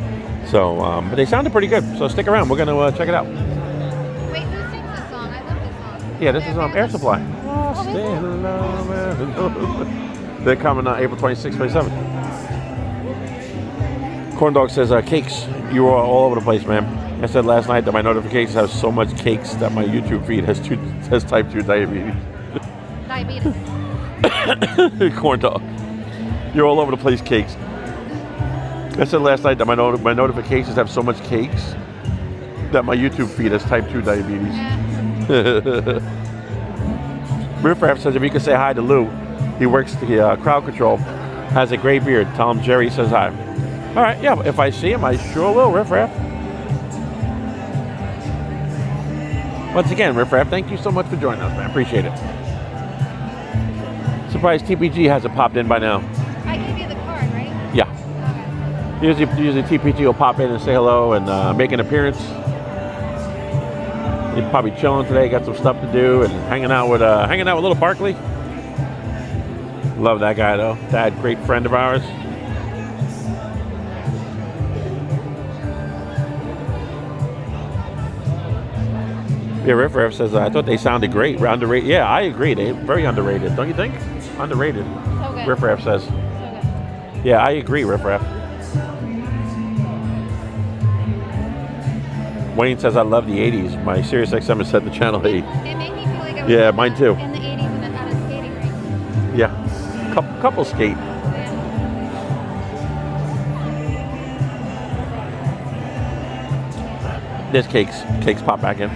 So, but they sounded pretty good. So stick around. We're gonna check it out. Wait, who sings this song? I love this song. Yeah, this is Air Supply. They're coming April 26th, 27th. Corn Dog says, cakes, you are all over the place, man. I said last night that my notifications have so much cakes that my YouTube feed has type 2 diabetes. Diabetes. Corn Dog, you're all over the place, cakes. I said last night that my notifications have so much cakes that my YouTube feed has type 2 diabetes. Yeah. Riff Raff says if you could say hi to Lou, he works the crowd control, has a gray beard. Tell him Jerry says hi. All right, yeah, if I see him, I sure will, Riff Raff. Once again, Riff Raff, thank you so much for joining us, man. Appreciate it. Surprised TPG hasn't popped in by now. I gave you the card, right? Yeah. Okay. Usually TPG will pop in and say hello and make an appearance. He's probably chilling today, got some stuff to do, and hanging out with little Barkley. Love that guy though. Dad, great friend of ours. Yeah, Riff Raff says, I thought they sounded great. Underrated. Yeah, I agree. They're very underrated. Don't you think? Underrated. So good. Riff Raff says. So good. Yeah, I agree, Riff Raff. Wayne says, I love the 80s. My Sirius XM is set to channel 8. It made me feel like I was mine too. in the 80s and at a skating rink. Yeah. Couple skate. There's cakes. Cakes pop back in.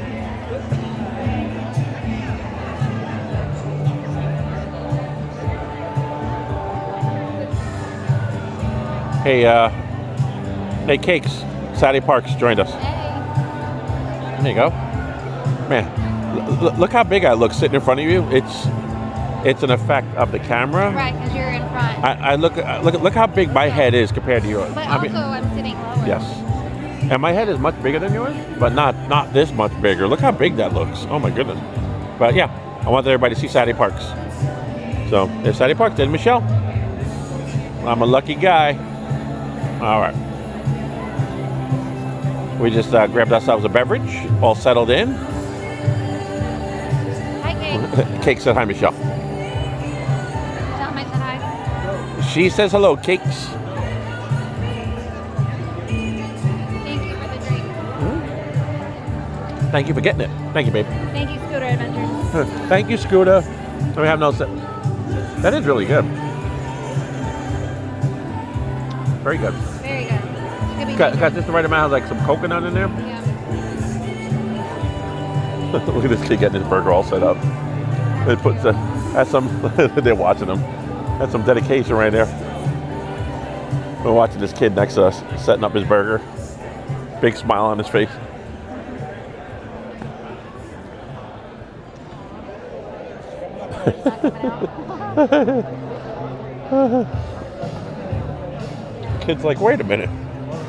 Hey, hey, Cakes. Saturday Parks joined us. There you go. Man, look how big I look sitting in front of you. It's an effect of the camera. Right, because you're in front. I look how big my head is compared to yours. But I mean, also, I'm sitting lower. yes. And my head is much bigger than yours, but not this much bigger. Look how big that looks. Oh my goodness. But yeah, I want everybody to see Saturday Parks. So there's Saturday Parks, there's Michelle. I'm a lucky guy. All right. We just grabbed ourselves a beverage, all settled in. Hi, Kate. Cake said hi, Michelle. Tell him I said hi. She says hello, Cakes. Thank you for the drink. Thank you for getting it. Thank you, babe. Thank you, Scooter Adventures. Thank you, Scooter. So we have no set. That is really good. Very good. Very good. Could be Got dangerous. just the right amount of like some coconut in there. Yeah. Look at this kid getting his burger all set up. It puts that's some. They're watching him. That's some dedication right there. We're watching this kid next to us setting up his burger. Big smile on his face. Kid's like, wait a minute.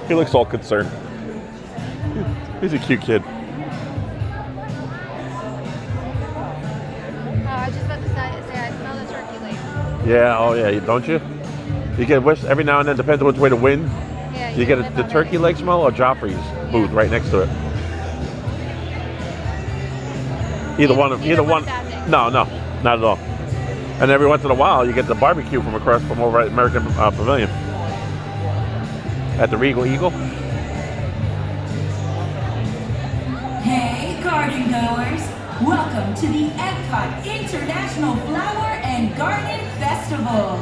He looks all concerned. He's a cute kid. Oh, I was just about to say I smell the turkey leg. Yeah, oh yeah, don't you? You get whisk every now and then, depends on which way the wind. Yeah, You get the turkey leg smell or Joffrey's booth right next to it. Either one. No, not at all. And every once in a while, you get the barbecue from over at American Pavilion at the Regal Eagle. Hey, garden goers! Welcome to the Epcot International Flower and Garden Festival.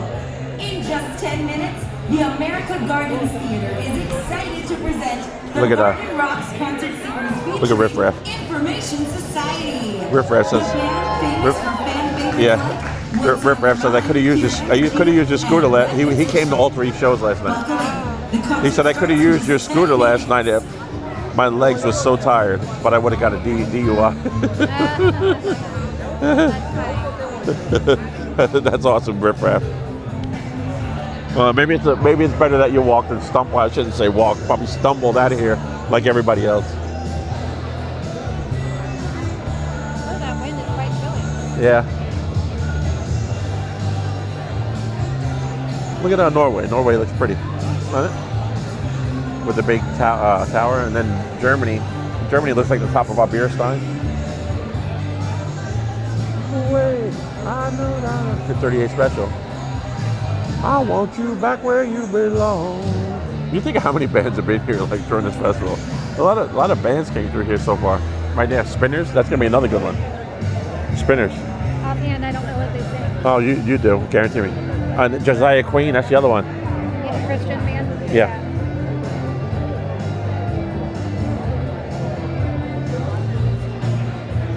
In just 10 minutes, the America Gardens Theater is excited to present the Look at that. Garden Rocks concert series featuring Look at Riff Raff. Information Society. Riff Raff says. The band famous for fan favorites Yeah. like Riff Raff says I could have used your scooter. He came to all 3 shows last night. He said I could have used your scooter last night if my legs were so tired, but I would have got a DUI. That's awesome, Riff Raff. Maybe it's better that you walked and stumbled. Well, I shouldn't say walked. Probably stumbled out of here like everybody else. Oh, that wind is quite chilly. Yeah. Look at Norway. Norway looks pretty, doesn't it? With the big tower, and then Germany. Germany looks like the top of our beer stein. Wait, I know that. The 38 special. I want you back where you belong. You think of how many bands have been here like during this festival? A lot of bands came through here so far. Right there, Spinners. That's gonna be another good one. Spinners. Offhand, I don't know what they say. Oh, you do. Guarantee me. Josiah Queen. That's the other one. Yeah, Christian band. Yeah.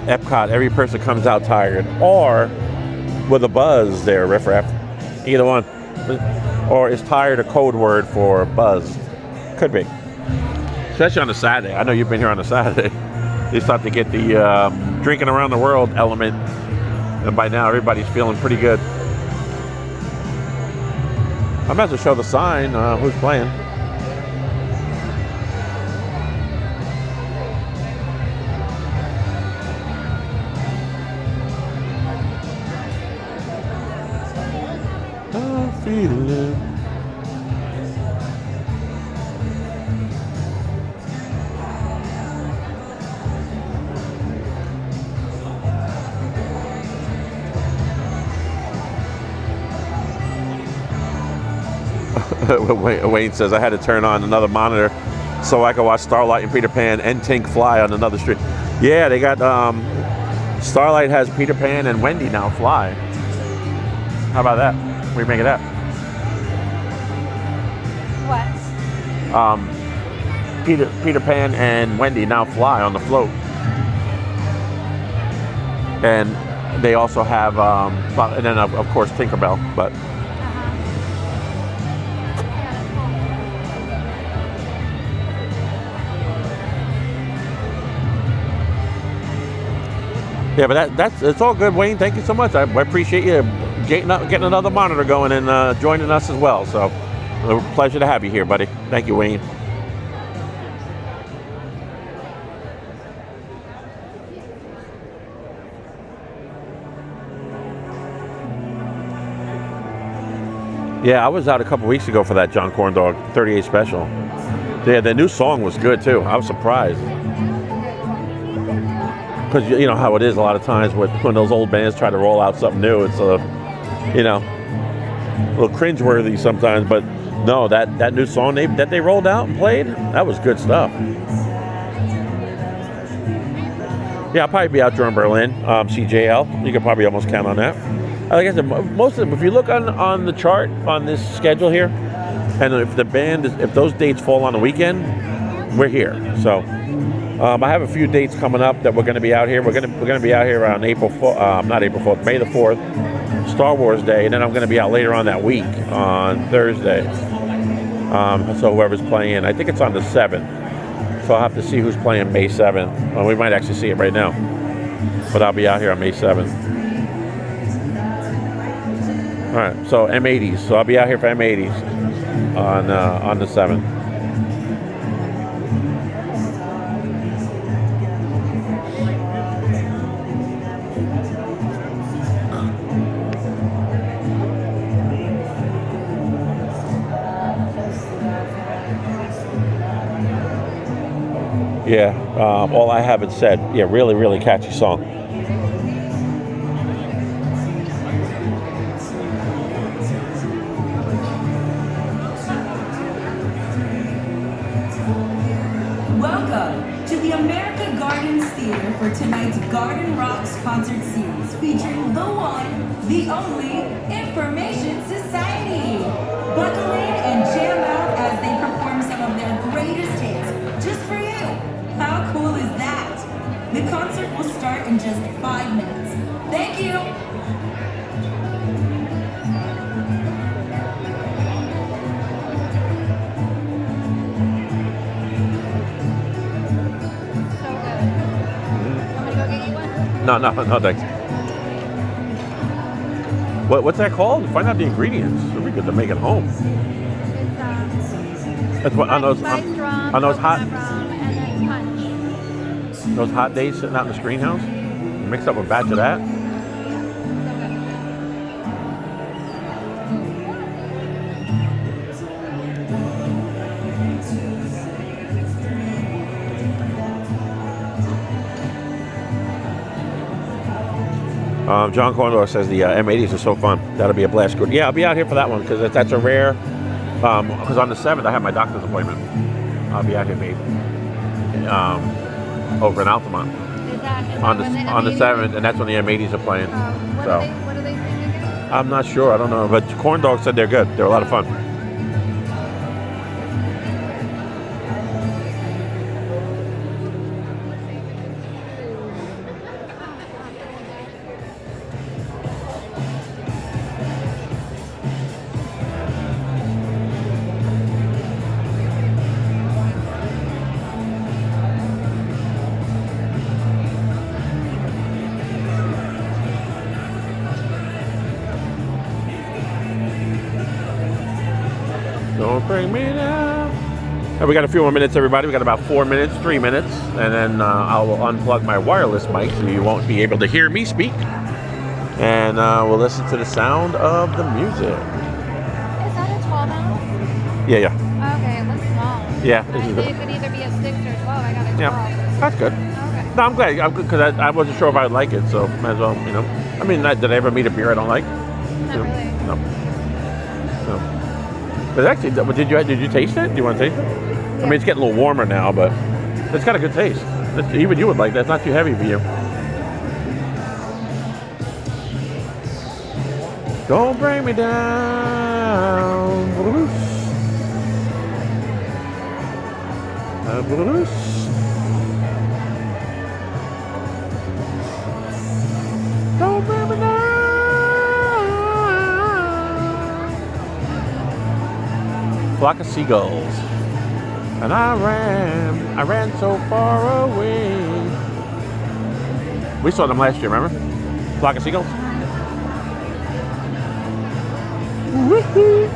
Epcot, every person comes out tired or with a buzz there, Riff Raff. Either one. Or is tired a code word for buzz? Could be. Especially on a Saturday. I know you've been here on a Saturday. They start to get the drinking around the world element. And by now, everybody's feeling pretty good. I'm about to show the sign. Who's playing? I'm feeling. Wayne says I had to turn on another monitor so I could watch Starlight and Peter Pan and Tink fly on another street. Yeah, they got Starlight has Peter Pan and Wendy now fly. How about that? What do you make of that? What? Peter Pan and Wendy now fly on the float, and they also have and then of course Tinkerbell, but. Yeah, but it's all good, Wayne. Thank you so much. I appreciate you getting another monitor going and joining us as well. So, a pleasure to have you here, buddy. Thank you, Wayne. Yeah, I was out a couple weeks ago for that John Corndog 38 special. Yeah, the new song was good too. I was surprised. Because you know how it is a lot of times when those old bands try to roll out something new, it's a little cringeworthy sometimes. But no, that new song that they rolled out and played, that was good stuff. Yeah, I'll probably be out during Berlin, CJL. You could probably almost count on that. Like I said, most of them, if you look on the chart on this schedule here, and if those dates fall on the weekend, we're here. So I have a few dates coming up that we're going to be out here. We're going to be out here around May the 4th, Star Wars Day, and then I'm going to be out later on that week on Thursday. So whoever's playing, I think it's on the 7th. So I'll have to see who's playing May 7th. Well, we might actually see it right now, but I'll be out here on May 7th. All right, so M80s. So I'll be out here for M80s on the 7th. Yeah, All I Have It Said. Yeah, really, really catchy song. Welcome to the America Gardens Theater for tonight's Garden Rocks concert series featuring the one, the only Information Society. Buckle in and jam out as they perform some of their greatest hits just for you. How cool is that? The concert will start in just 5 minutes. Thank you. No, thanks. What's that called? Find out the ingredients. It'll be good to make it home. That's what on those hot days sitting out in the screen house. Mix up a batch of that. John Corndor says the M80s are so fun. That'll be a blast. Yeah, I'll be out here for that one because that's a rare. Because on the 7th I have my doctor's appointment. I'll be out here maybe over in Altamont on the 7th, and that's when the M80s are playing. What are they singing again? I'm not sure. I don't know, but Corndog said they're good. They're a lot of fun. Don't bring me down. And we got a few more minutes, everybody. We got about 4 minutes, 3 minutes, and then I'll unplug my wireless mic so you won't be able to hear me speak. And we'll listen to the sound of the music. Is that a 12 ounce? Yeah. Okay, it looks small. Yeah. It could either be a 6 or 12. I got a 12. Yeah, that's good. Okay. No, I'm glad. I'm good because I wasn't sure if I'd like it, so might as well, I mean, did I ever meet a beer I don't like? Not really. No. But actually, did you taste it? Do you want to taste it? Yeah. I mean, it's getting a little warmer now, but it's got a good taste. Even you would like that. It's not too heavy for you. Don't bring me down. Don't bring me down. Flock of seagulls, and I ran so far away. We saw them last year, remember? Flock of seagulls. Woohoo!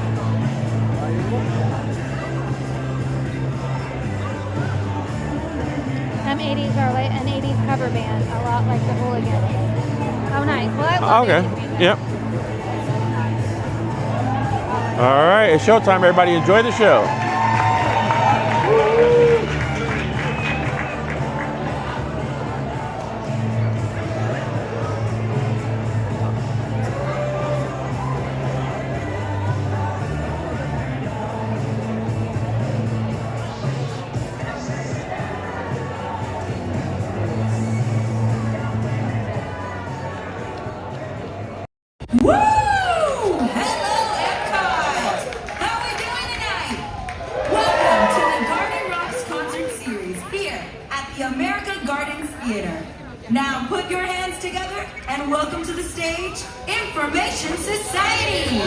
Them 80s are like an 80s cover band, a lot like the Hooligans. Oh, nice. Well, I love Okay. 80s music. Yep. All right, it's showtime, everybody. Enjoy the show. Woo! Hello, Epcot! How are we doing tonight? Welcome to the Garden Rocks concert series here at the America Gardens Theater. Now put your hands together and welcome to the stage, Information Society!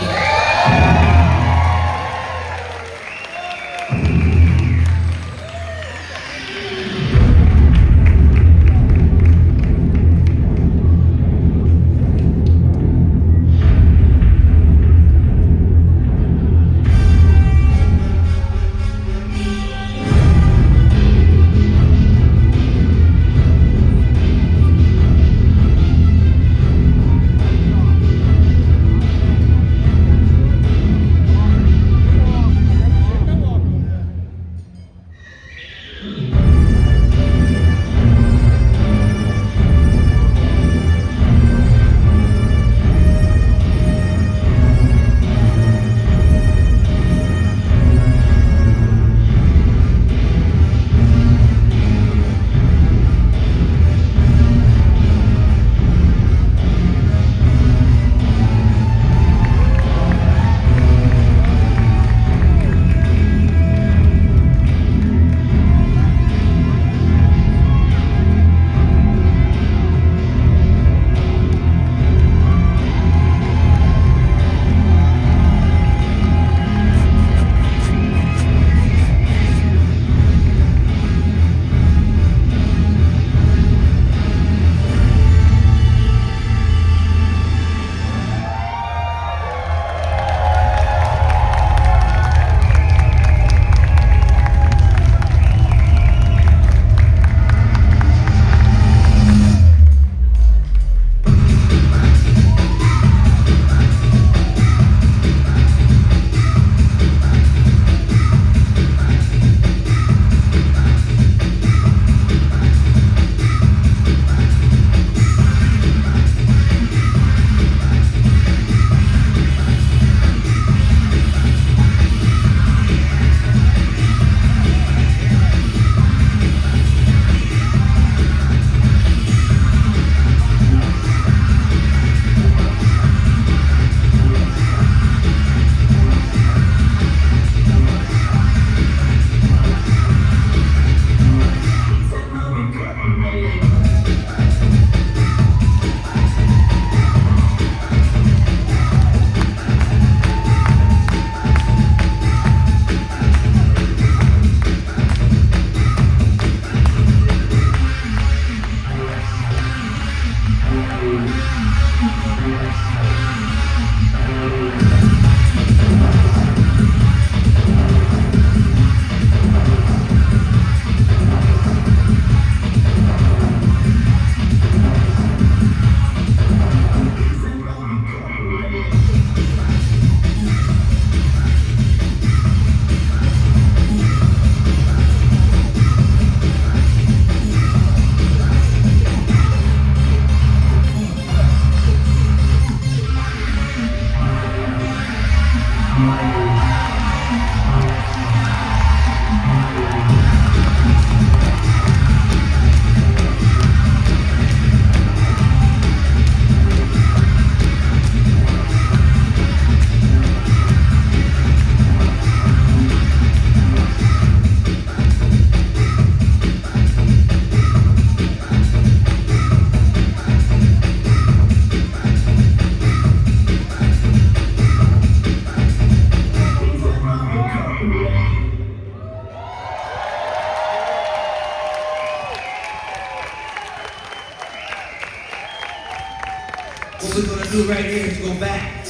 What we're gonna do right here is go back.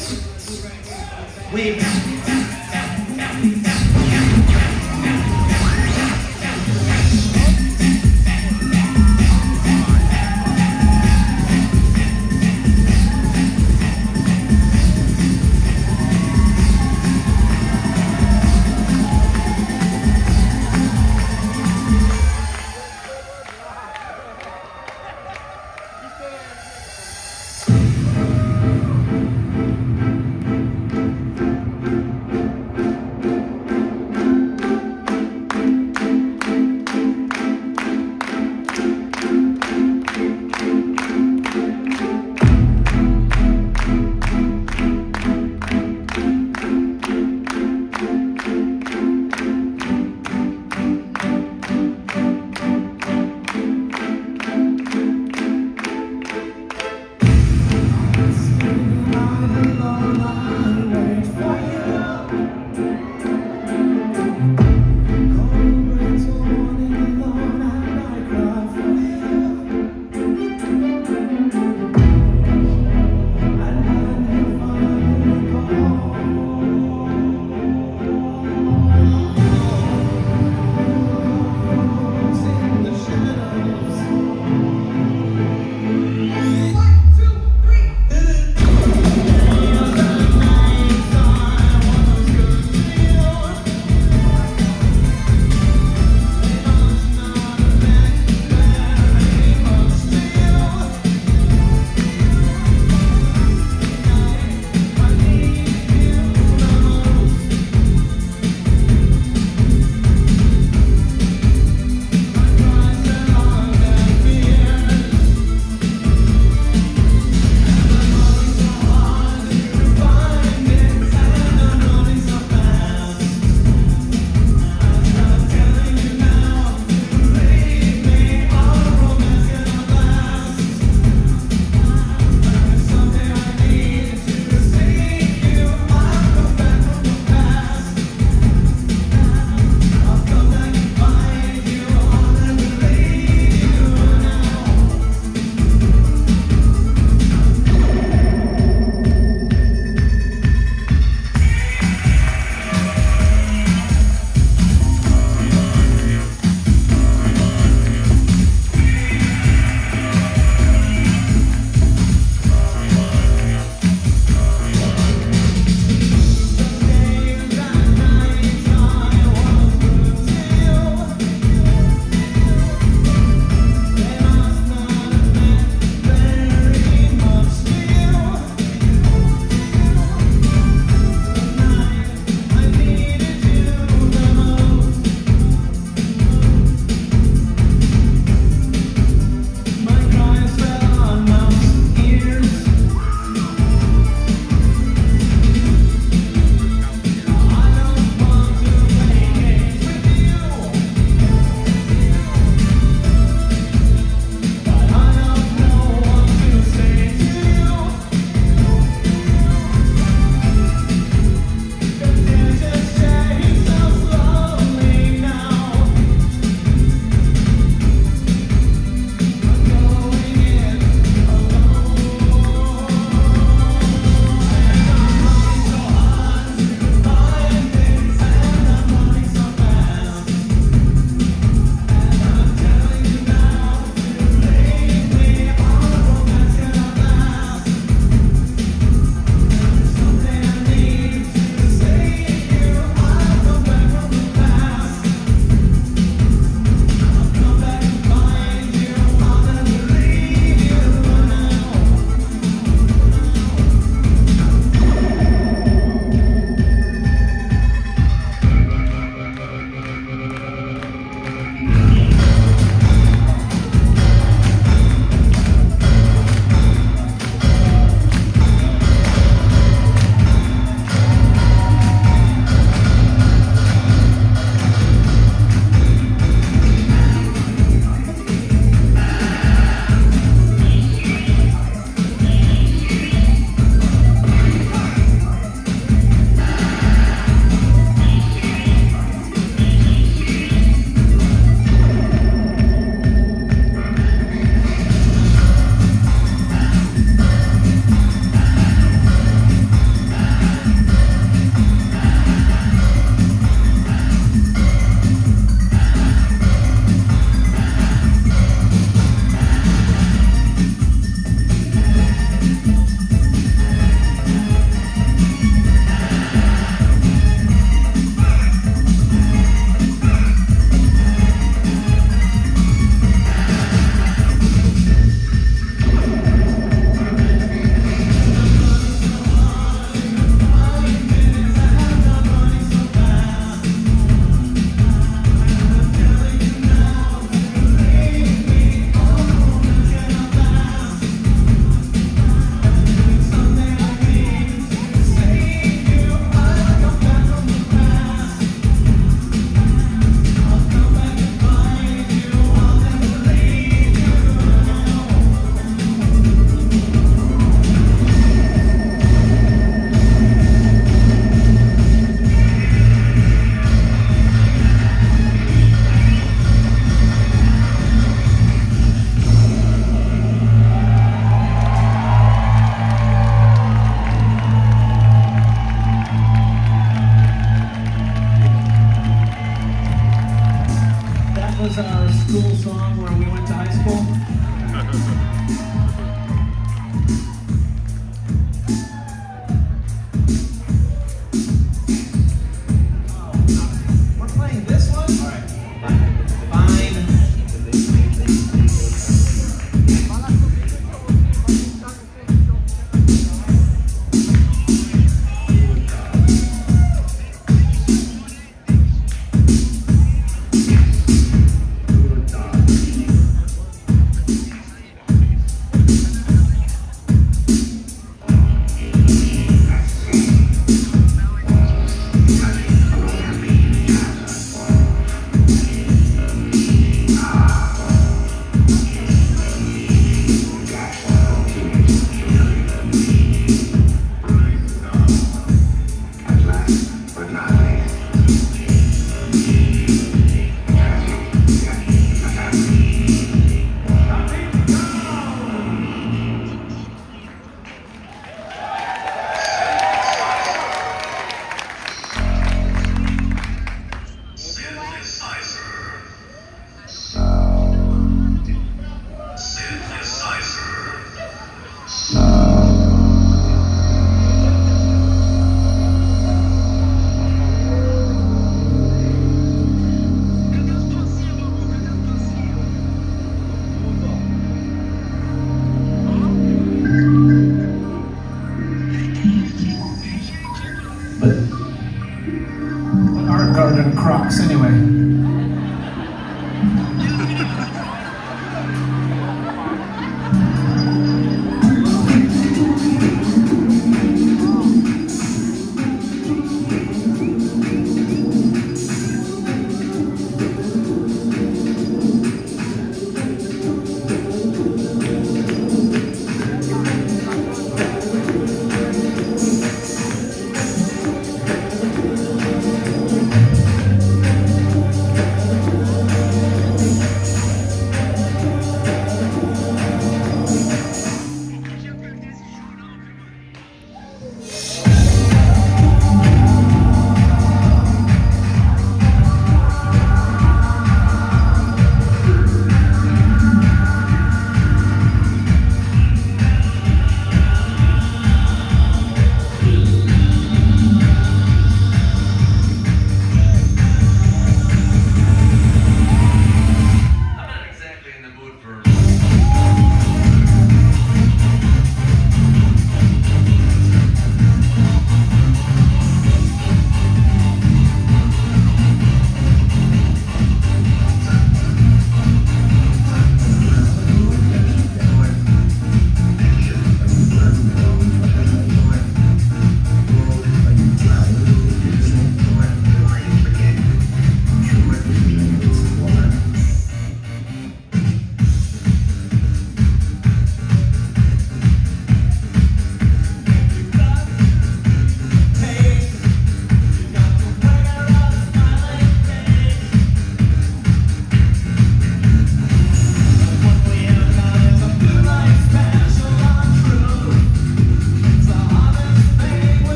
Way back.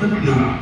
Nothing to do.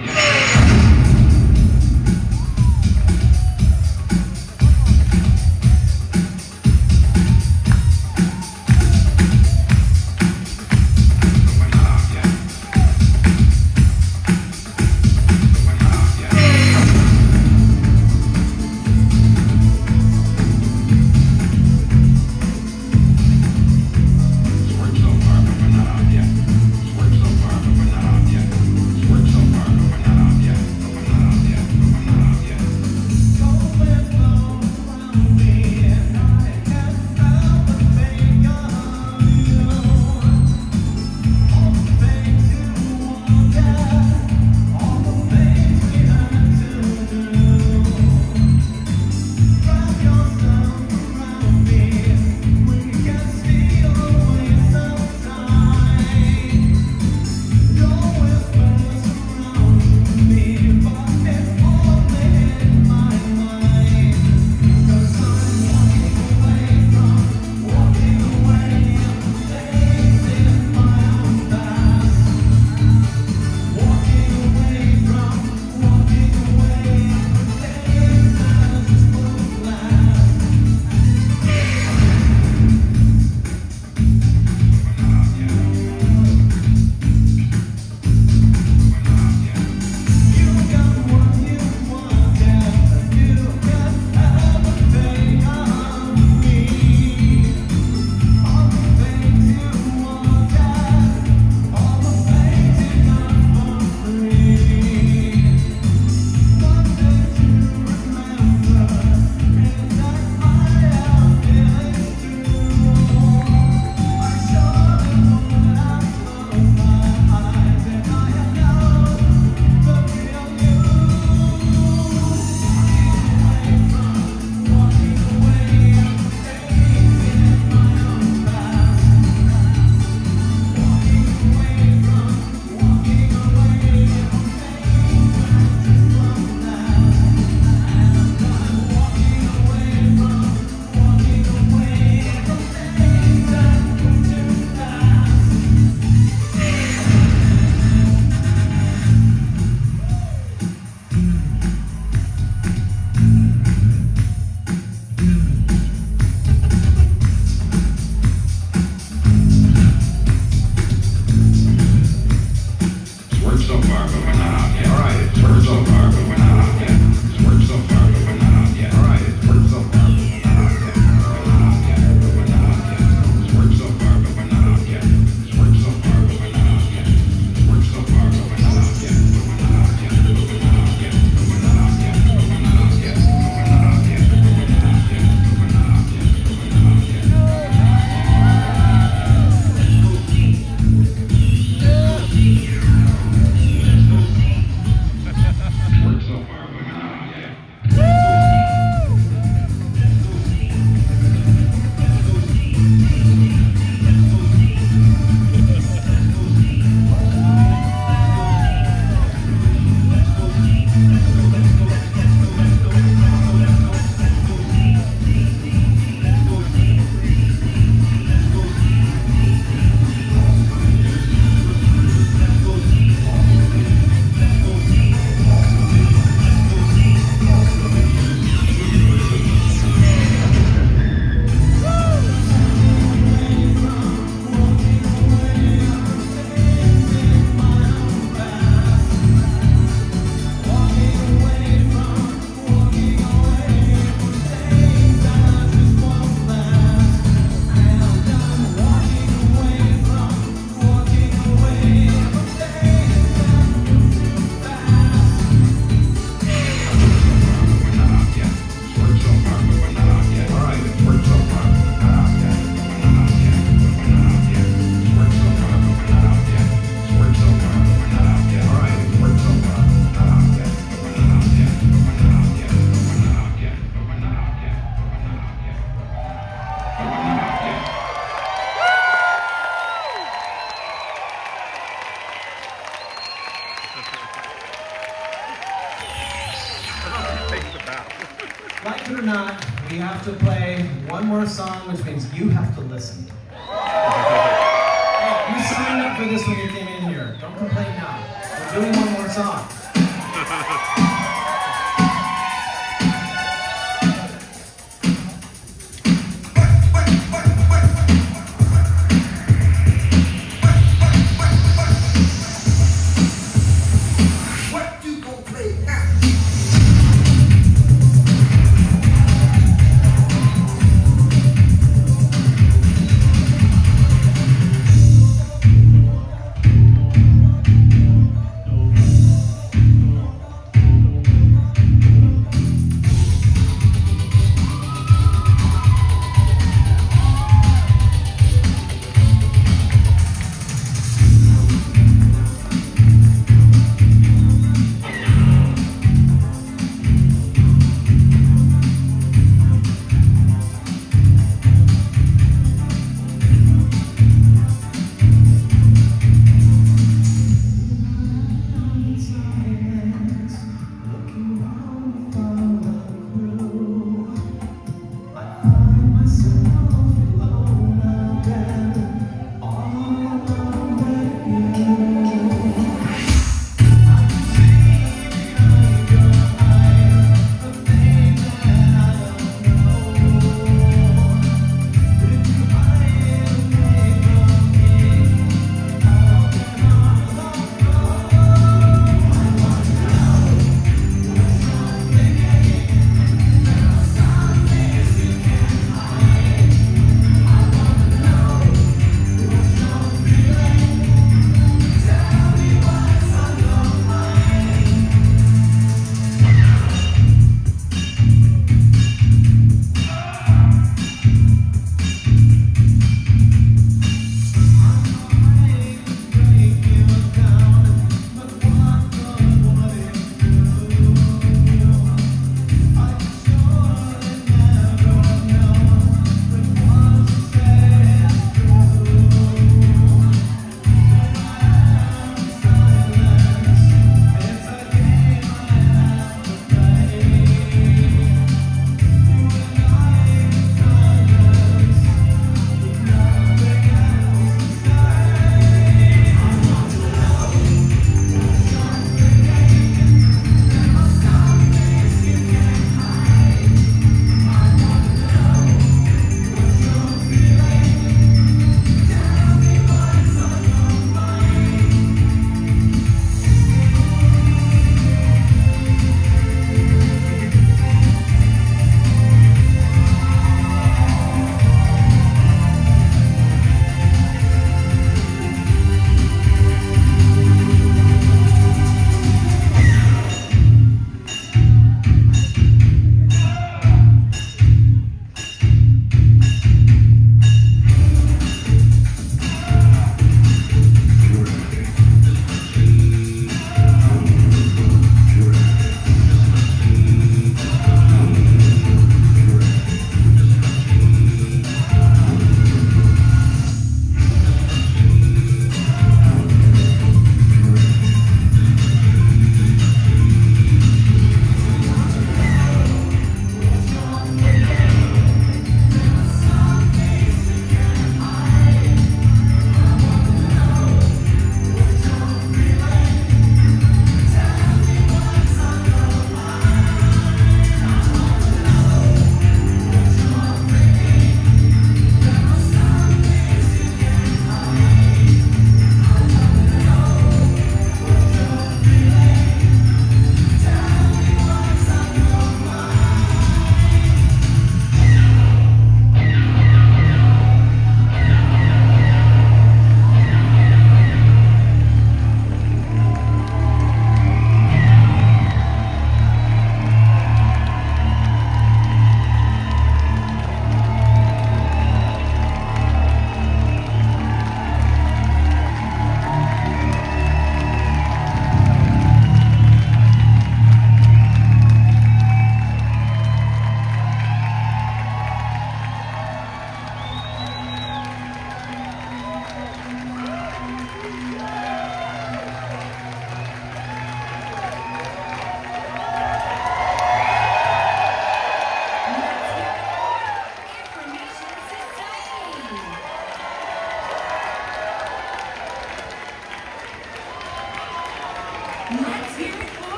Like it or not, we have to play one more song, which means you have to listen. Hey, you signed up for this when you came in here. Don't complain now. We're doing one more song. song. What you gon' play now?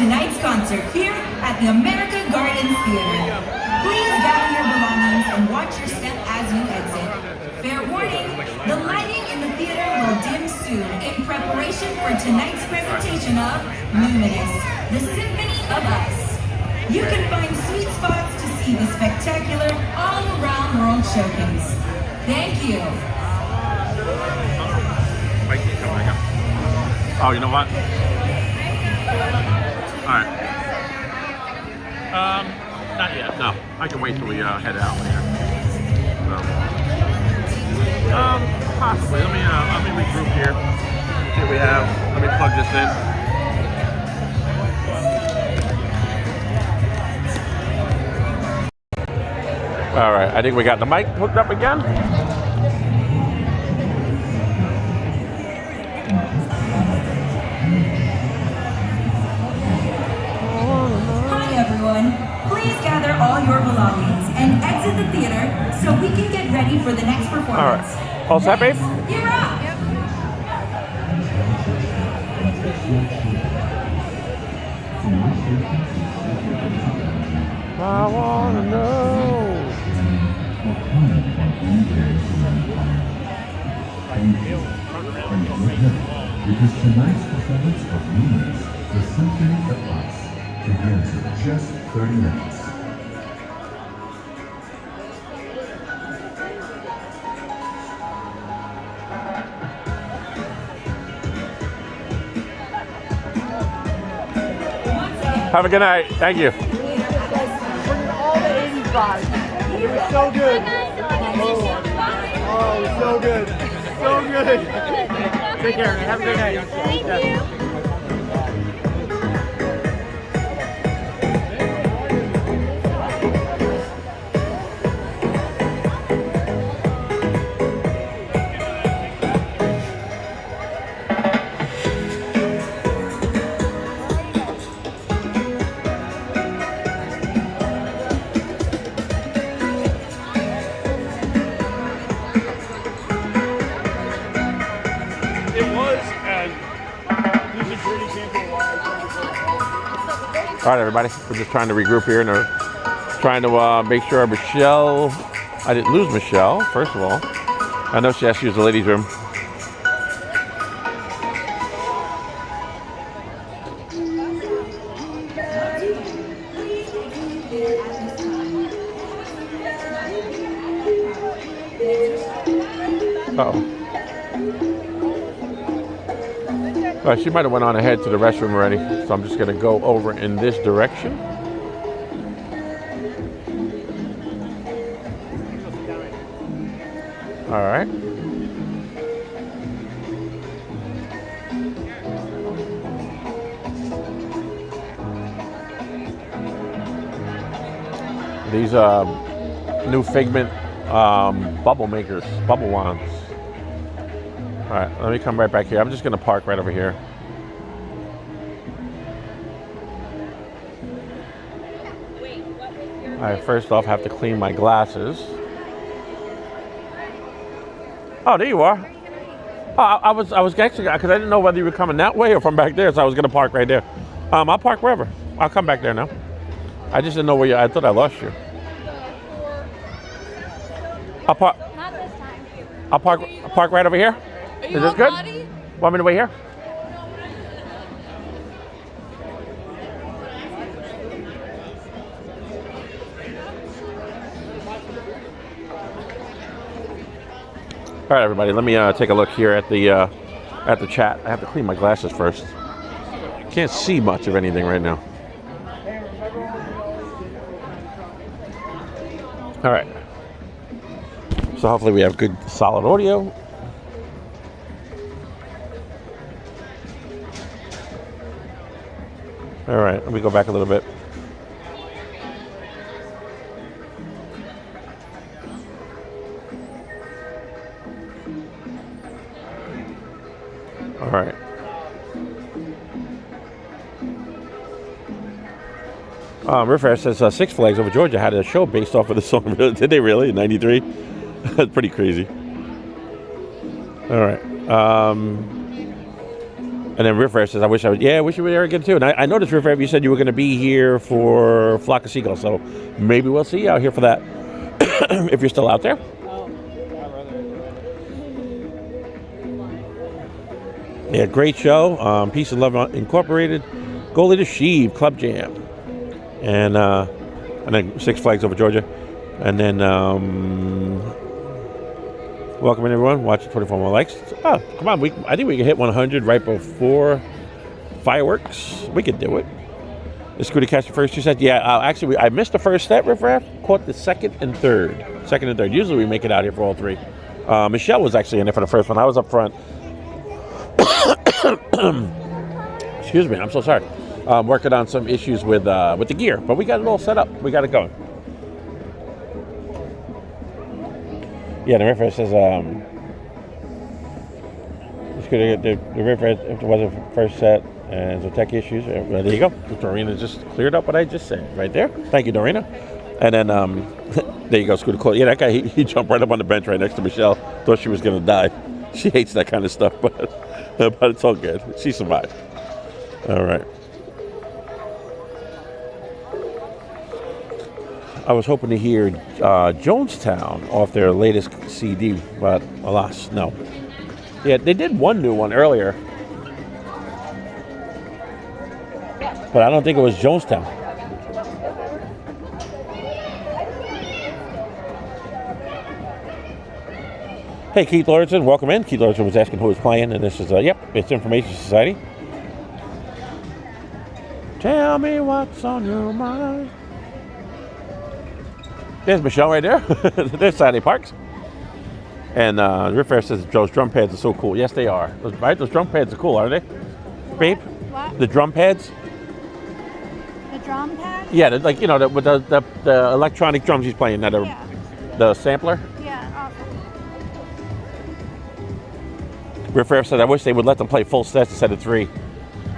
tonight's concert here at the America Gardens Theater. Please gather your belongings and watch your step as you exit. Fair warning, the lighting in the theater will dim soon in preparation for tonight's presentation of Luminous, the Symphony of Us. You can find sweet spots to see the spectacular all-around world showcase. Thank you. Oh, you know what? All right. Not yet. No, I can wait till we head out here. So, possibly. Let me regroup here. See what we have. Let me plug this in. All right. I think we got the mic hooked up again. Please gather all your belongings and exit the theater so we can get ready for the next performance. All right. All set, babe? You're up. I wanna know. Because tonight's performance of Luminous, the Symphony of Us, begins in just 30 minutes. Have a good night. Thank you. Bringing all the 80s vibes. It was so good. Oh, it was so good. So good. Take care, man. Have a good night. Thank you. All right, everybody. We're just trying to regroup here and trying to make sure Michelle. I didn't lose Michelle, first of all. I know she has to use the ladies' room. Uh-oh. All right, she might have went on ahead to the restroom already, so I'm just going to go over in this direction. All right. These new Figment bubble makers, bubble wands. All right, let me come right back here. I'm just going to park right over here. All right, first off, I have to clean my glasses. Oh, there you are. Oh, I was actually, because I didn't know whether you were coming that way or from back there, so I was going to park right there. I'll park wherever. I'll come back there now. I just didn't know where you. I thought I lost you. I'll park. Not this time. I'll park right over here. Is this good? Want me to wait here? All right, everybody. Let me take a look here at the chat. I have to clean my glasses first. Can't see much of anything right now. All right. So hopefully we have good, solid audio. All right, let me go back a little bit. All right. Riffraff says Six Flags over Georgia had a show based off of the song. Did they really? In '93? That's pretty crazy. All right. And then Riff Raff says, I wish you were there again too. And I noticed, Riff Raff, you said you were going to be here for Flock of Seagulls, so maybe we'll see you out here for that if you're still out there. Yeah, great show. Peace and Love Incorporated, Goalie to Sheev, Club Jam, and then Six Flags Over Georgia, and then welcome everyone. Watching 24 more likes. Oh, come on! I think we can hit 100 right before fireworks. We could do it. Is Scooter catch the first two sets? Yeah. Actually, I missed the first set. Riff Raff caught the second and third. Usually we make it out here for all three. Michelle was actually in there for the first one. I was up front. Excuse me. I'm so sorry. Working on some issues with the gear, but we got it all set up. We got it going. Yeah, the Riff Raff says it's good to get the Riff Raff if it wasn't the first set and some tech issues. There you go. Dorina just cleared up what I just said right there. Thank you, Dorina. And then there you go, Scooter Cole. Yeah, that guy he jumped right up on the bench right next to Michelle. Thought she was gonna die. She hates that kind of stuff, but it's all good. She survived. All right. I was hoping to hear Jonestown off their latest CD, but alas, no. Yeah, they did one new one earlier, but I don't think it was Jonestown. Hey, Keith Lawrenson, welcome in. Keith Lawrenson was asking who was playing, and this is, it's Information Society. Tell me what's on your mind. There's Michelle right there. There's Saturday Parks. And Riff Raff says Joe's drum pads are so cool. Yes, they are. Right? Those drum pads are cool, aren't they? Babe? What? The drum pads? The drum pads? Yeah, like, with the electronic drums he's playing. The sampler? Yeah, awesome. Riff Raff said, I wish they would let them play full sets instead of 3.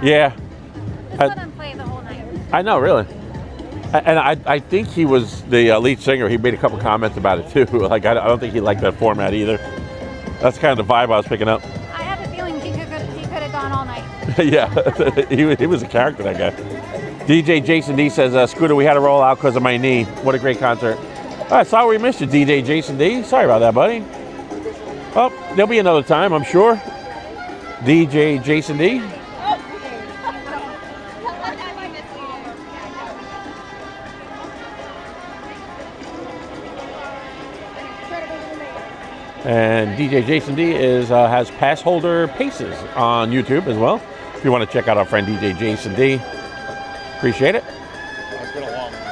Yeah. Just let them play the whole night. I know, really. And I think he was the lead singer. He made a couple comments about it, too. Like, I don't think he liked that format either. That's kind of the vibe I was picking up. I have a feeling he could have gone all night. Yeah, he was a character, that guy. DJ Jason D says, Scooter, we had to roll out because of my knee. What a great concert. All right, sorry we missed you, DJ Jason D. Sorry about that, buddy. Oh, there'll be another time, I'm sure. DJ Jason D. And DJ Jason D has pass holder paces on YouTube as well. If you want to check out our friend DJ Jason D, appreciate it. It's been a long one.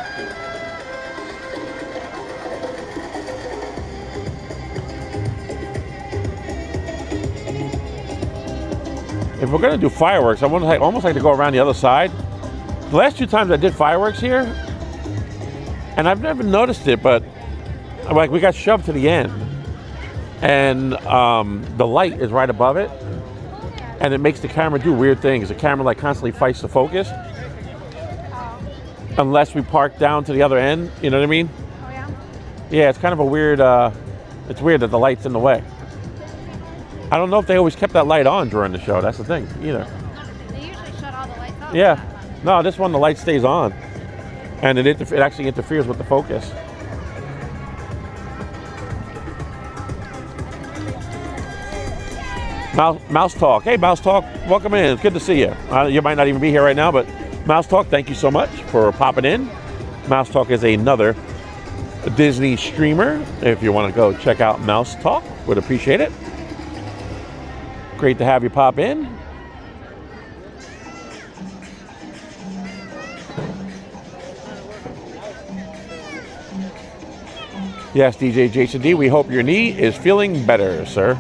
If we're going to do fireworks, I would almost like to go around the other side. The last 2 times I did fireworks here, and I've never noticed it, but like we got shoved to the end. And the light is right above it, and it makes the camera do weird things. The camera like constantly fights the focus, unless we park down to the other end. You know what I mean? Oh yeah. Yeah, it's kind of a weird. It's weird that the light's in the way. I don't know if they always kept that light on during the show. That's the thing, either. They usually shut all the lights off. Yeah. No, this one the light stays on, and it actually interferes with the focus. Mouse Talk. Hey, Mouse Talk. Welcome in. It's good to see you. You might not even be here right now, but Mouse Talk, thank you so much for popping in. Mouse Talk is another Disney streamer. If you want to go check out Mouse Talk, would appreciate it. Great to have you pop in. Yes, DJ Jason D, we hope your knee is feeling better, sir.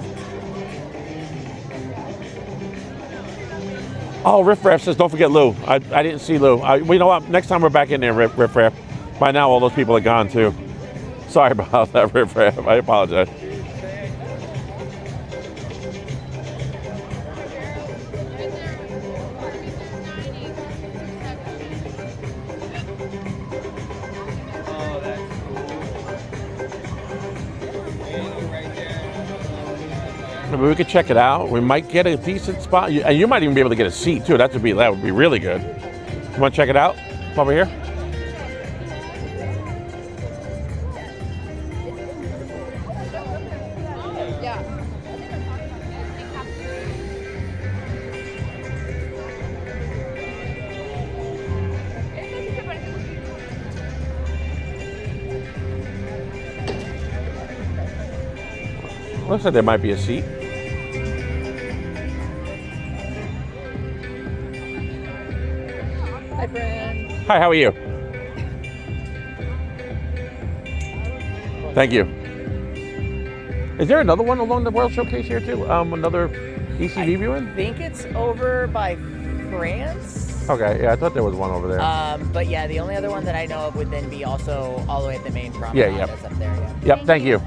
Oh, Riff Raff says, don't forget Lou. I didn't see Lou. You know what? Next time we're back in there, Riff Raff. By now, all those people are gone, too. Sorry about that, Riff Raff. I apologize. Maybe we could check it out. We might get a decent spot. And you might even be able to get a seat too. That would be really good. You want to check it out? Over here? Looks like there might be a seat. Hi, friend. Hi, how are you? Thank you. Is there another one along the World Showcase here too? Another ECV viewing? I think it's over by France. Okay, yeah, I thought there was one over there. But yeah, the only other one that I know of would then be also all the way at the main promenade. Yeah, yep. That's up there. Yeah. Yep, thank you.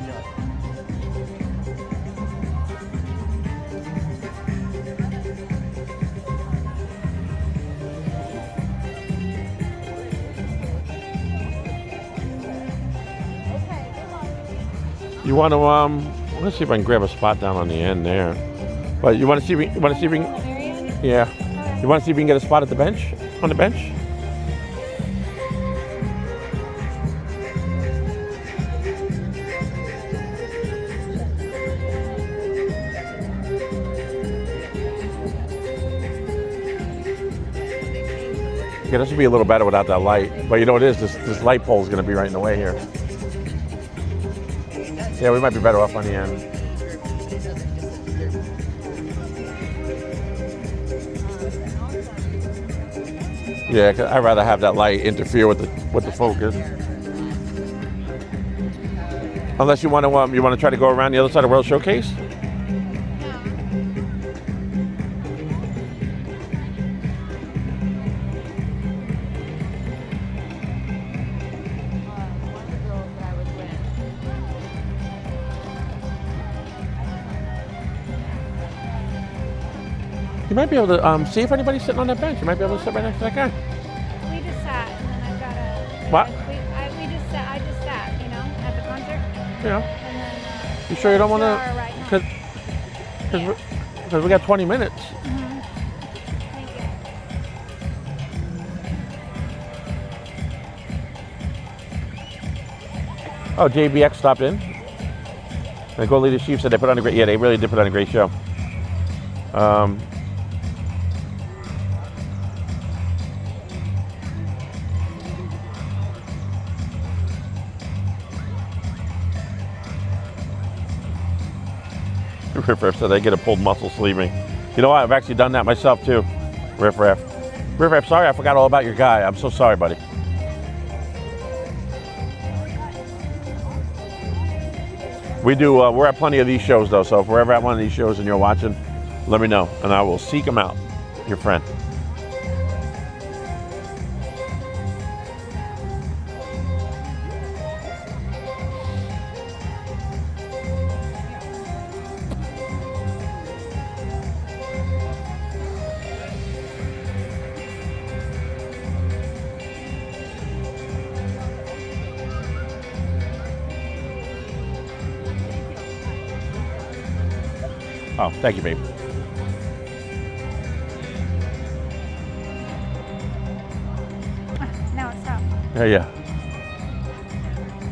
You want to let's see if I can grab a spot down on the end there. But you want to see if we can, yeah. You want to see if we can get a spot at the bench, on the bench? Yeah, this would be a little better without that light. But you know what it is? This light pole is going to be right in the way here. Yeah, we might be better off on the end. Yeah, 'cause I'd rather have that light interfere with the focus. Unless you want to try to go around the other side of World Showcase. You might be able to see if anybody's sitting on that bench. You might be able to sit right next to that guy. We just sat, and then I've got a. What? We just sat. I just sat, at the concert. Yeah. And then. You sure you don't want to? Because we got 20 minutes. Mm-hmm. Thank you. Oh, JBX stopped in. And Gold Leader Chief said they put on a great. Yeah, they really did put on a great show. Riff Raff said I get a pulled muscle sleeving. You know what? I've actually done that myself too. Riff Raff. Riff Raff, sorry I forgot all about your guy. I'm so sorry, buddy. We do, we're at plenty of these shows though, so if we're ever at one of these shows and you're watching, let me know and I will seek him out, your friend. Oh, thank you, babe. Now it stopped. Yeah.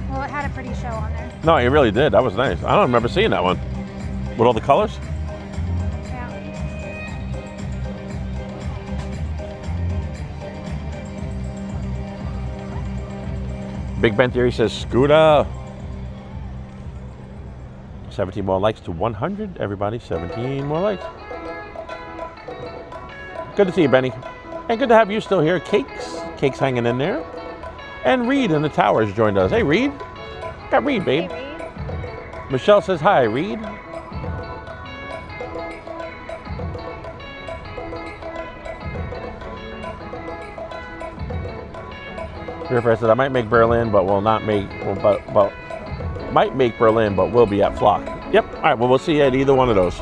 Well, it had a pretty show on there. No, it really did. That was nice. I don't remember seeing that one. With all the colors? Yeah. Big Ben Theory says, Scooter. 17 more likes to 100, everybody. 17 more likes. Good to see you, Benny. And good to have you still here. Cake's hanging in there. And Reed in the towers joined us. Hey, Reed. Got Reed, babe. Hey, Reed. Michelle says hi, Reed. River said I might make Berlin, but will not make. But might make Berlin, but will be at Flock. Yep. All right. Well, we'll see you at either one of those.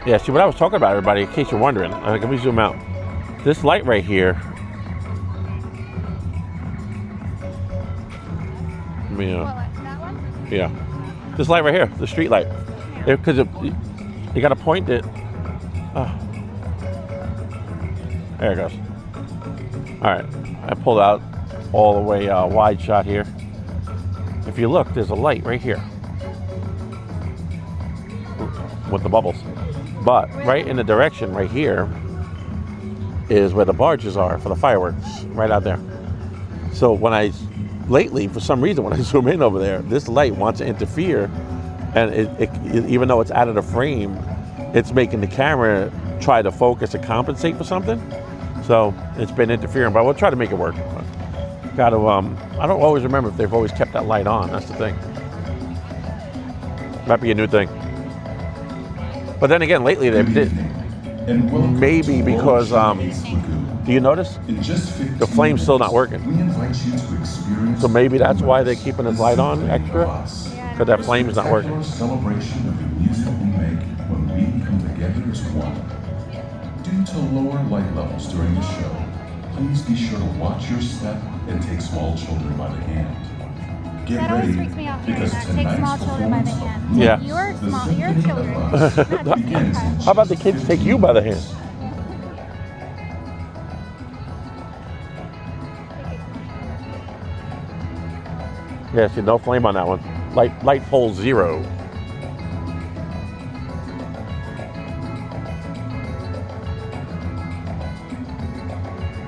Yeah. See what I was talking about, everybody. In case you're wondering, let me zoom out. This light right here. Let me, Well, Yeah. This light right here, the street light. Because you got to point it. There it goes. All right. I pulled out all the way wide shot here. If you look, there's a light right here with the bubbles. But right in the direction right here is where the barges are for the fireworks, right out there. So lately, for some reason, when I zoom in over there, this light wants to interfere, and it even though it's out of the frame, it's making the camera try to focus and compensate for something. So it's been interfering, but we'll try to make it work. Got to, I don't always remember if they've always kept that light on. That's the thing. Might be a new thing. But then again, lately they did. Maybe because, do you notice? The flame's still not working. So maybe that's why they're keeping this light on extra, because that flame is not working. Celebration of the music we make when we come together as one. Due to lower light levels during the show, please be sure to watch your step and take small children by the hand. Get That always ready, freaks me out hearing because that. Take tonight's small children by the performance hand. Yeah. You're children. How about the kids take you by the hand? Yeah, see, no flame on that one. Light pole 0.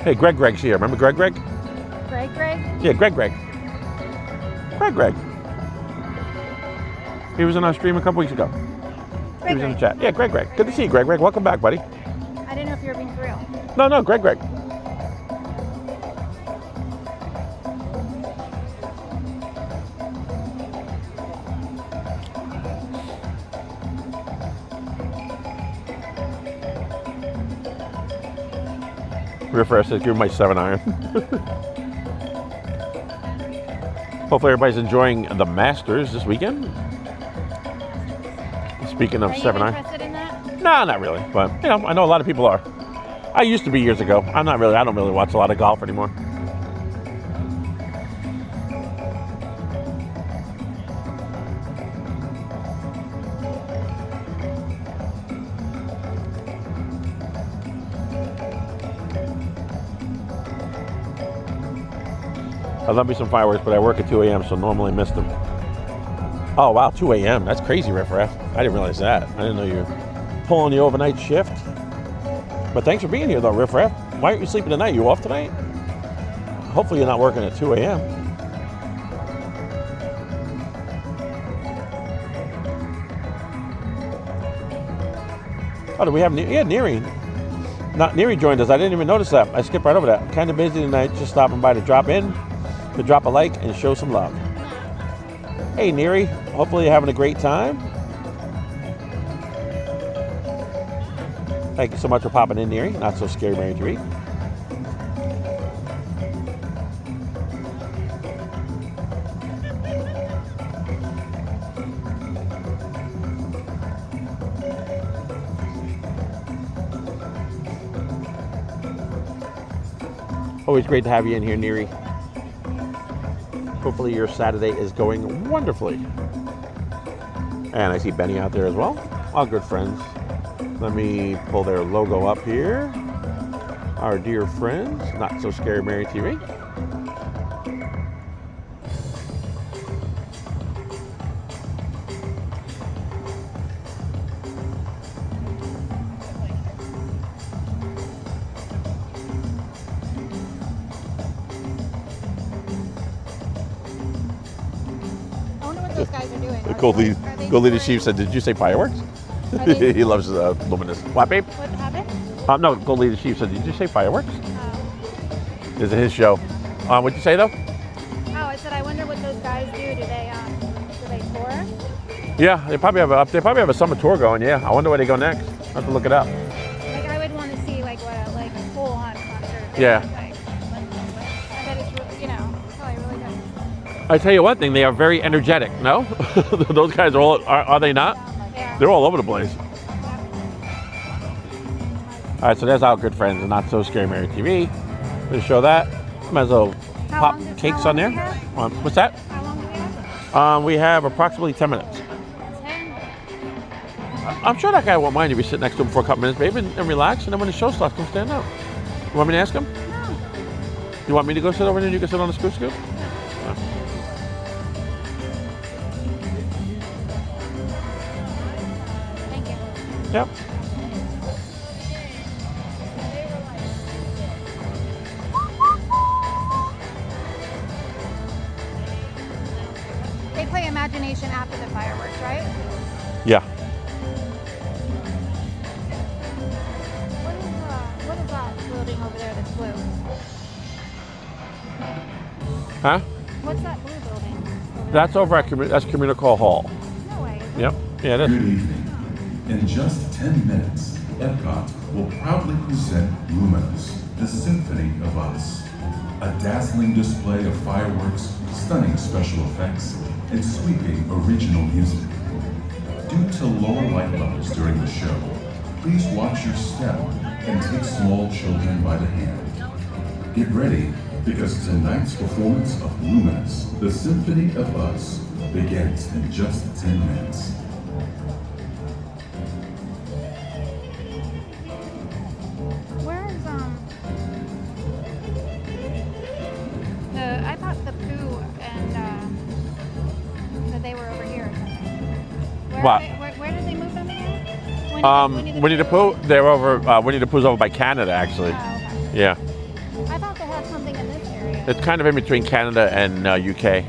Hey, Greg's here. Remember Greg? Greg? Yeah, Greg. He was in our stream a couple weeks ago. He was in the chat. Yeah, Greg. Good to see you, Greg. Welcome back, buddy. I didn't know if you were being for real. No, Greg. Refresh says, give me my 7-iron. Hopefully everybody's enjoying the Masters this weekend. Speaking of 7-iron. Interested in that? No, not really. But, I know a lot of people are. I used to be years ago. I don't really watch a lot of golf anymore. I love me some fireworks, but I work at 2 a.m., so normally miss them. Oh, wow, 2 a.m. That's crazy, Riff Raff. I didn't realize that. I didn't know you were pulling the overnight shift. But thanks for being here, though, Riff Raff. Why aren't you sleeping tonight? You off tonight? Hopefully you're not working at 2 a.m. Oh, do we have... Yeah, Neary. Neary joined us. I didn't even notice that. I skipped right over that. Kind of busy tonight, just stopping by to drop in, to drop a like and show some love. Hey, Neary. Hopefully you're having a great time. Thank you so much for popping in, Neary. Not So Scary Mary TV. Always great to have you in here, Neary. Hopefully your Saturday is going wonderfully. And I see Benny out there as well. All good friends. Let me pull their logo up here. Our dear friends, Not So Scary Mary TV. Those guys are doing. Gold Leader Chief said, did you say fireworks? He loves Luminous. What, babe? What happened? No, Gold Leader Chief said, did you say fireworks? This is his show. What'd you say, though? Oh, I said, I wonder what those guys do. Do they tour? Yeah, they probably have a summer tour going, yeah. I wonder where they go next. I have to look it up. Like, I would want to see, like, what a full-on concert. Yeah. Like, I bet it's, probably really good. I tell you one thing, they are very energetic, no? Those guys are they not? Yeah. They're all over the place. All right, so there's our good friends, Not So Scary Mary TV. Let's show that. Might as well pop cakes on there. What's that? How long do we have? We have approximately 10 minutes. 10? I'm sure that guy won't mind if you sit next to him for a couple minutes, babe, and relax, and then when the show starts, come stand up. You want me to ask him? No. You want me to go sit over there and you can sit on the scoop? Yeah. Thank you. Yep. They play Imagination after the fireworks, right? Yeah. What is that building over there that's blue? Huh? What's that blue building? That's over at that's Communical Hall. No way. Yep. Yeah, it Good is. evening. In just 10 minutes, Epcot will proudly present Luminous, the Symphony of Us. A dazzling display of fireworks, stunning special effects, and sweeping original music. Due to lower light levels during the show, please watch your step and take small children by the hand. Get ready, because tonight's performance of Luminous, the Symphony of Us, begins in just 10 minutes. Where is I thought the Pooh and that they were over here or something. What? Where did they move them again? Winnie the Pooh, they're over, Winnie the Pooh's over by Canada, actually. Oh, okay. Yeah. I thought they had something in this area. It's kind of in between Canada and UK.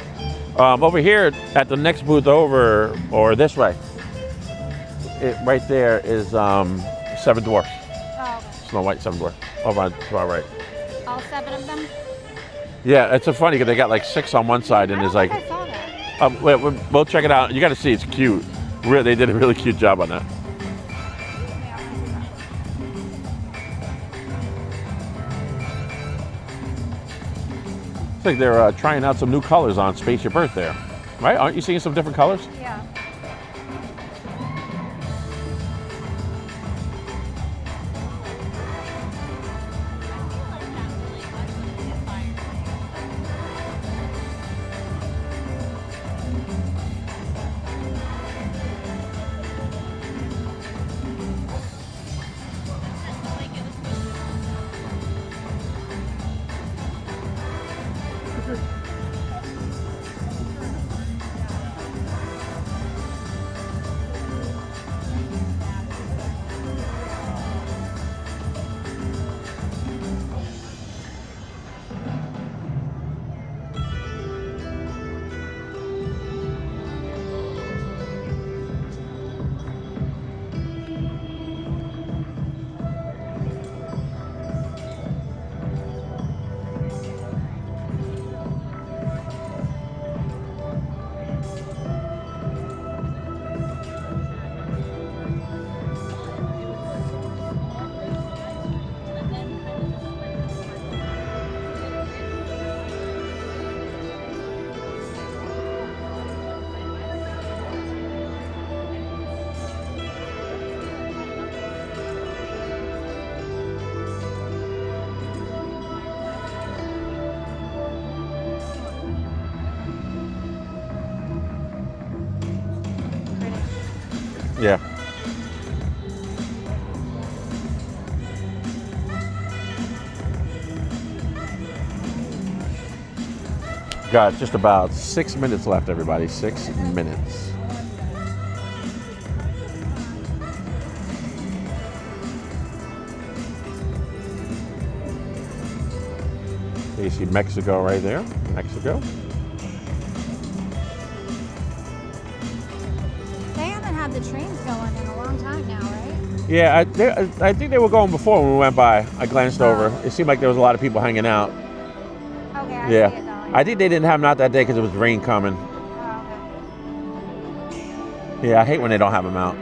Over here at the next booth over, or this way, right there is Seven Dwarfs. Oh, okay. Snow White, Seven Dwarfs. Over to our right. All 7 of them? Yeah, it's so funny because they got like 6 on one side, and there's like. I saw that. We'll check it out. You got to see, it's cute. Really, they did a really cute job on that. It's like they're trying out some new colors on Spaceship Earth there, right? Aren't you seeing some different colors? Yeah. Yeah. Got just about 6 minutes left, everybody. 6 minutes. You see Mexico right there. Mexico. They haven't had the trains going in a long time now, right? Yeah, I think they were going before when we went by. I glanced over. It seemed like there was a lot of people hanging out. Okay, I Yeah. see it going. I think they didn't have them out that day because it was rain coming. Oh, okay. Yeah, I hate when they don't have them out.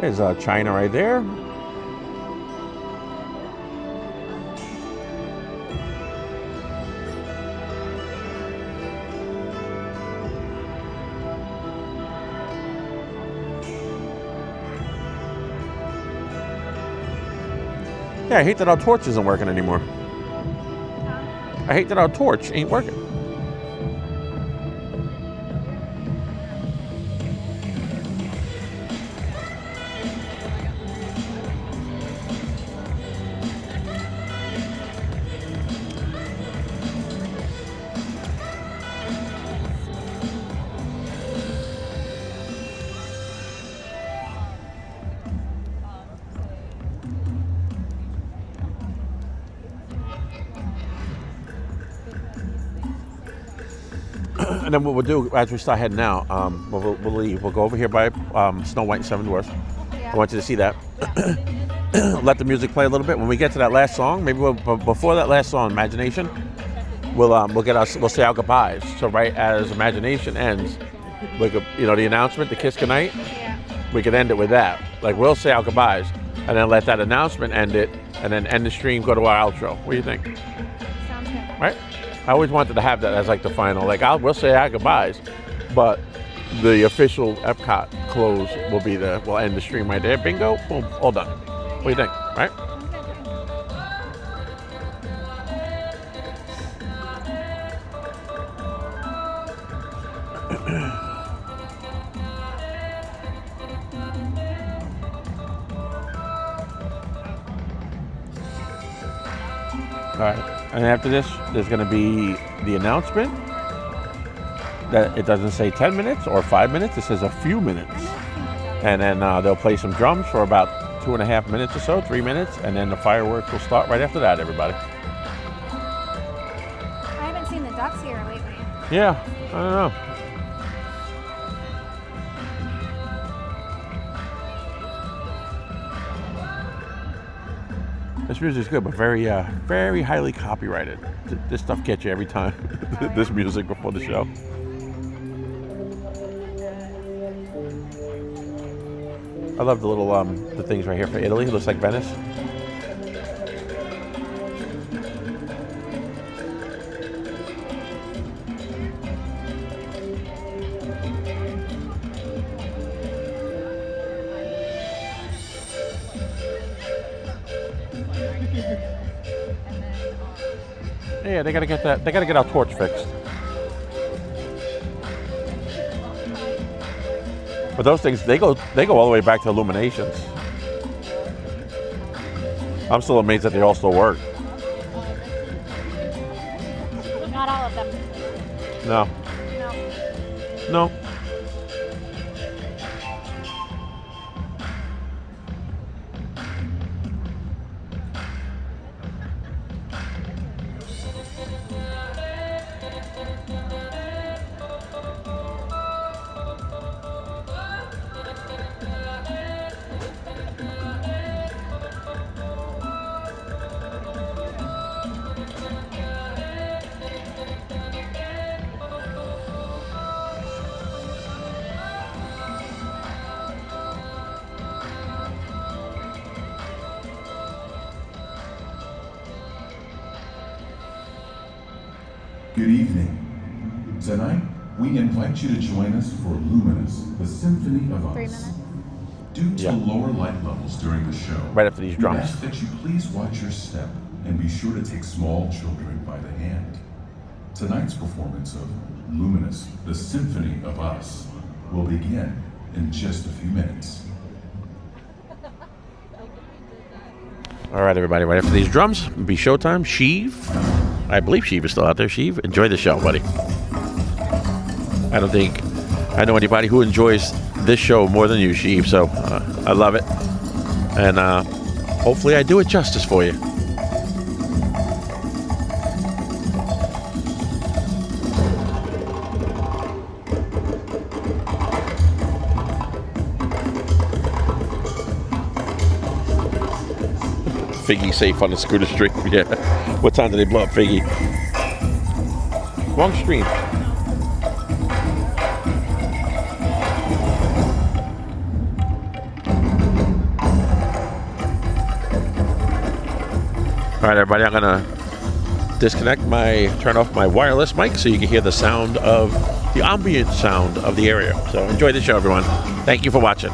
Yeah. There's China right there. Yeah, I hate that our torch isn't working anymore. I hate that our torch ain't working. And then what we'll do as we start heading out, we'll leave. We'll go over here by Snow White and Seven Dwarfs. I want you to see that. Let the music play a little bit. When we get to that last song, maybe before that last song, Imagination, we'll say our goodbyes. So right as Imagination ends, we could, the announcement, the kiss goodnight, we could end it with that. Like, we'll say our goodbyes and then let that announcement end it, and then end the stream, go to our outro. What do you think? Sounds good. Right? I always wanted to have that as like the final. Like, we'll say our goodbyes, but the official Epcot close will be we'll end the stream right there. Bingo, boom, all done. What do you think? Right? All right, and after this, there's going to be the announcement that it doesn't say 10 minutes or 5 minutes, it says a few minutes. And then they'll play some drums for about 2.5 minutes or so, 3 minutes, and then the fireworks will start right after that, everybody. I haven't seen the ducks here lately. Yeah, I don't know. This music's good, but very, very highly copyrighted. This stuff gets you every time. This music before the show. I love the little the things right here for Italy. It looks like Venice. Yeah, they gotta get that. They gotta get our torch fixed. But those things, they go all the way back to Illuminations. I'm still amazed that they all still work. Not all of them. No. No. Good evening. Tonight, we invite you to join us for Luminous, the Symphony of 3 Us. minutes. Due to lower light levels during the show, Right after these drums. we ask that you please watch your step and be sure to take small children by the hand. Tonight's performance of Luminous, the Symphony of Us, will begin in just a few minutes. All right, everybody. Right after these drums, it'll be showtime. Sheev. I believe Sheev is still out there. Sheev, enjoy the show, buddy. I don't think I know anybody who enjoys this show more than you, Sheev. So I love it. And hopefully I do it justice for you. Figgy safe on the scooter stream. Yeah. What time did they blow up Figgy? Wrong stream. All right, everybody. I'm gonna turn off my wireless mic so you can hear the sound of the ambient sound of the area. So enjoy the show, everyone. Thank you for watching.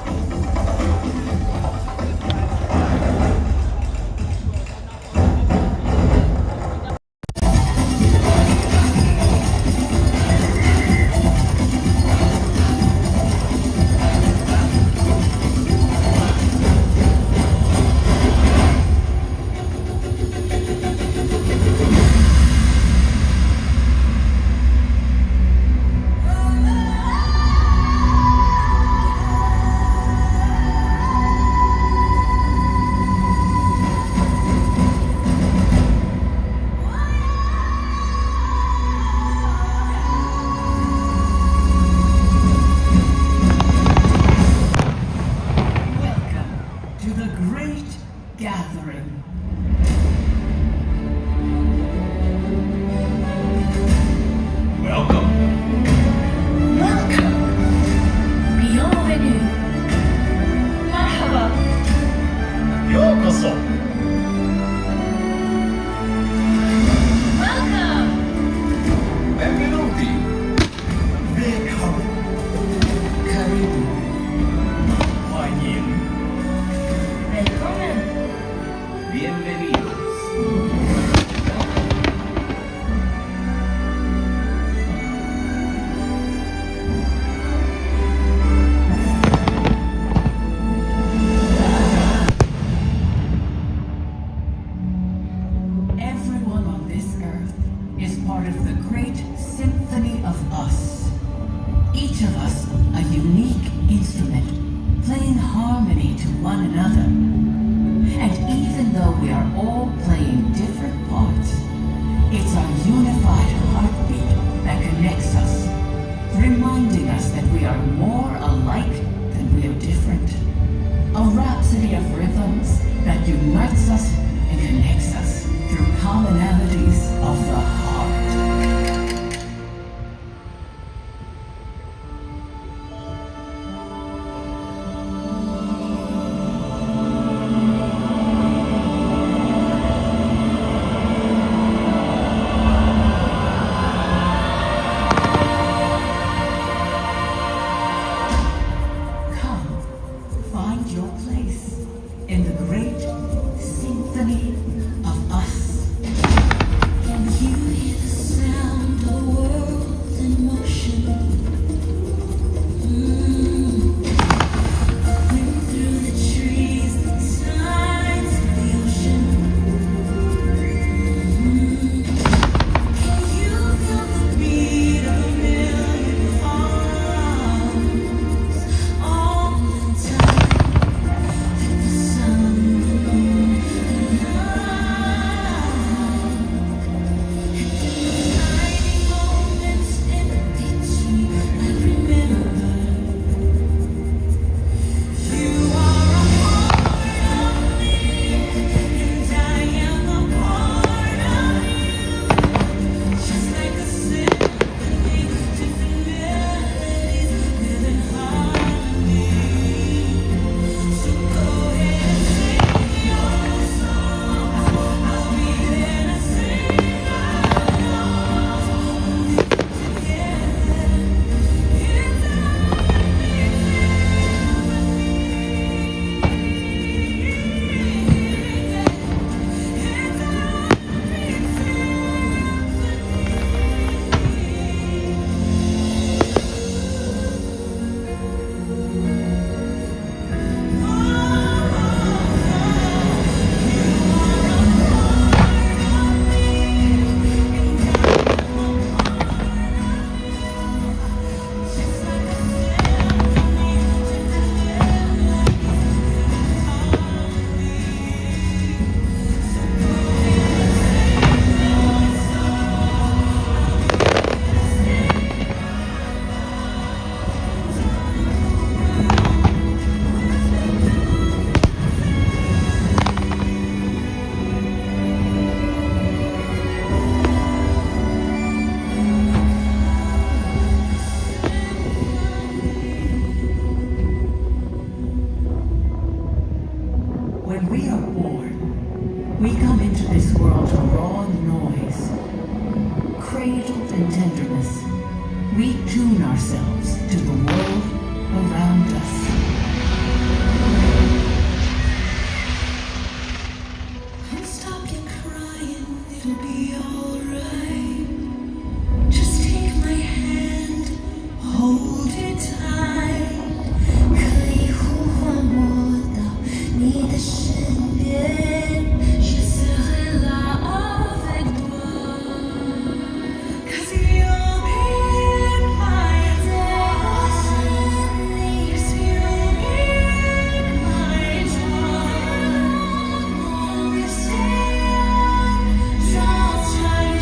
part of the great symphony of us. Each of us a unique instrument, playing harmony to one another. And even though we are all playing different parts, it's our unified heartbeat that connects us, reminding us that we are more alike than we are different. A rhapsody of rhythms that unites us and connects us through commonalities of the heart. Try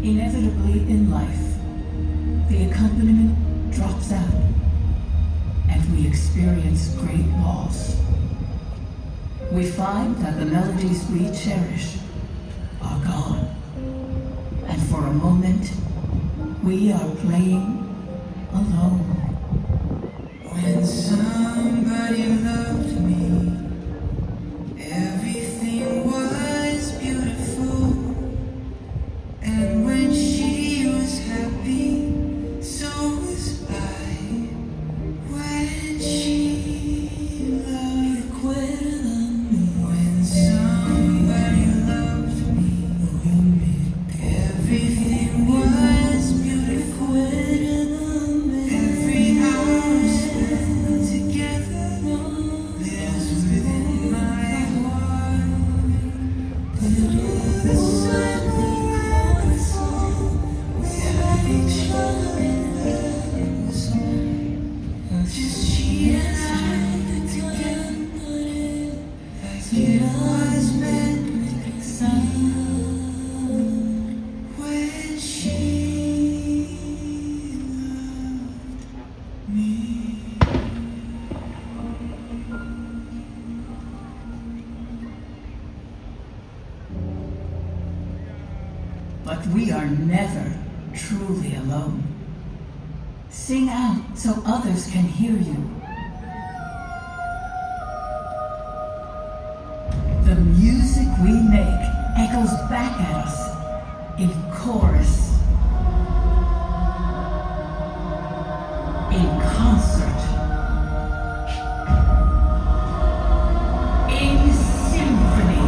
Inevitably in life, the accompaniment drops out, and we experience great loss. We find that the melodies we cherish are gone, and for a moment, we are playing alone. When somebody loved me, everything was beautiful. And when she was happy, so was I. When she loved me, when somebody loved me, everything was beautiful. Every hour spent together lives within my heart. Through the sun. Just she and I together, like it was meant to be. When she loved me. But we are never truly alone. Sing out so others can hear you. The music we make echoes back at us in chorus, in concert, in symphony.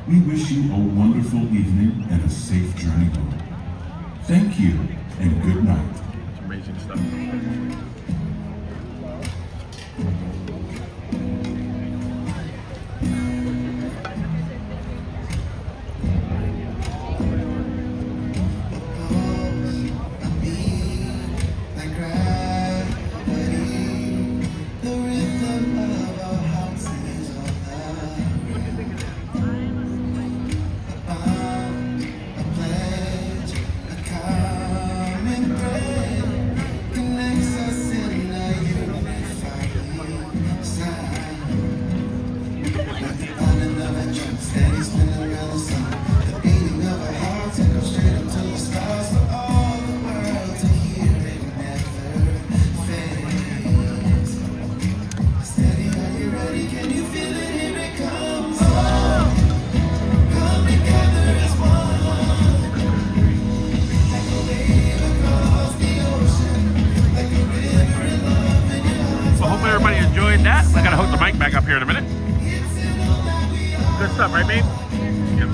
we wish you a wonderful evening and a safe journey home. Thank you and good night. It's amazing stuff. That. I gotta hook the mic back up here in a minute. Good stuff, right, babe? Yep.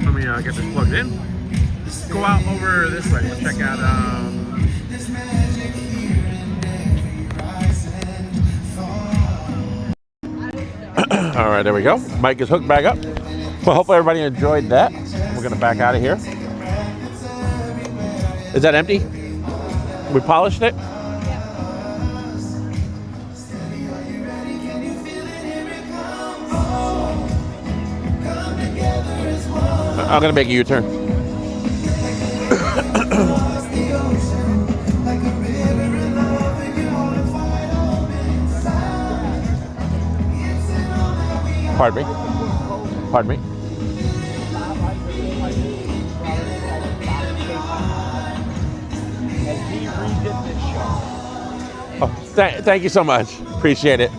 Let me get this plugged in. Go out over this way. Check out. All right, there we go. Mic is hooked back up. Well, hopefully everybody enjoyed that. We're gonna back out of here. Is that empty? We polished it? I'm gonna make a U-turn. Pardon me. Pardon me. Oh, thank you so much. Appreciate it.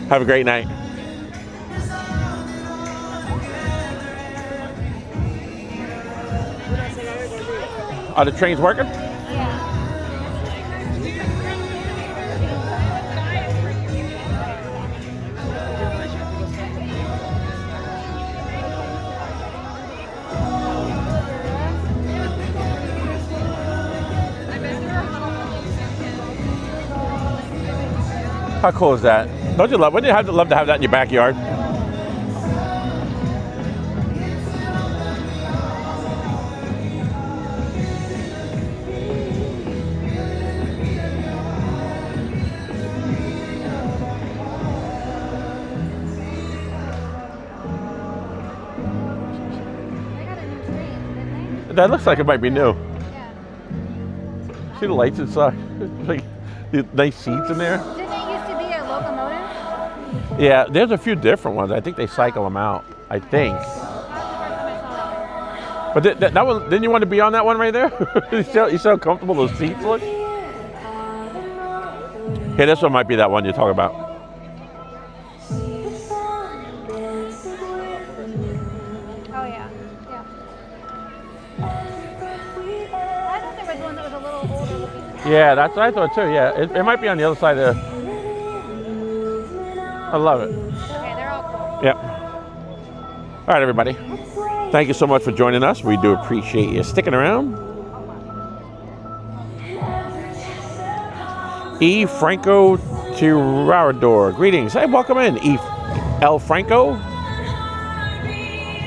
Have a great night. Are the trains working? How cool is that? Don't you love? Wouldn't you love to have that in your backyard? That looks like it might be new. Yeah. See the lights inside? Like the nice seats in there. Didn't it used to be a locomotive? Yeah, there's a few different ones. I think they cycle them out. I think. But that one, didn't you want to be on that one right there? You so comfortable those seats look. Yeah, this one might be that one you're talking about. Oh yeah, yeah. I thought there was one that was a little older looking. Yeah, that's what I thought too. Yeah, it might be on the other side of. I love it. Okay, they're all cool. Yep. All right, everybody. Thank you so much for joining us. We do appreciate you sticking around. E. Franco Tirador. Greetings. Hey, welcome in, E. L. Franco.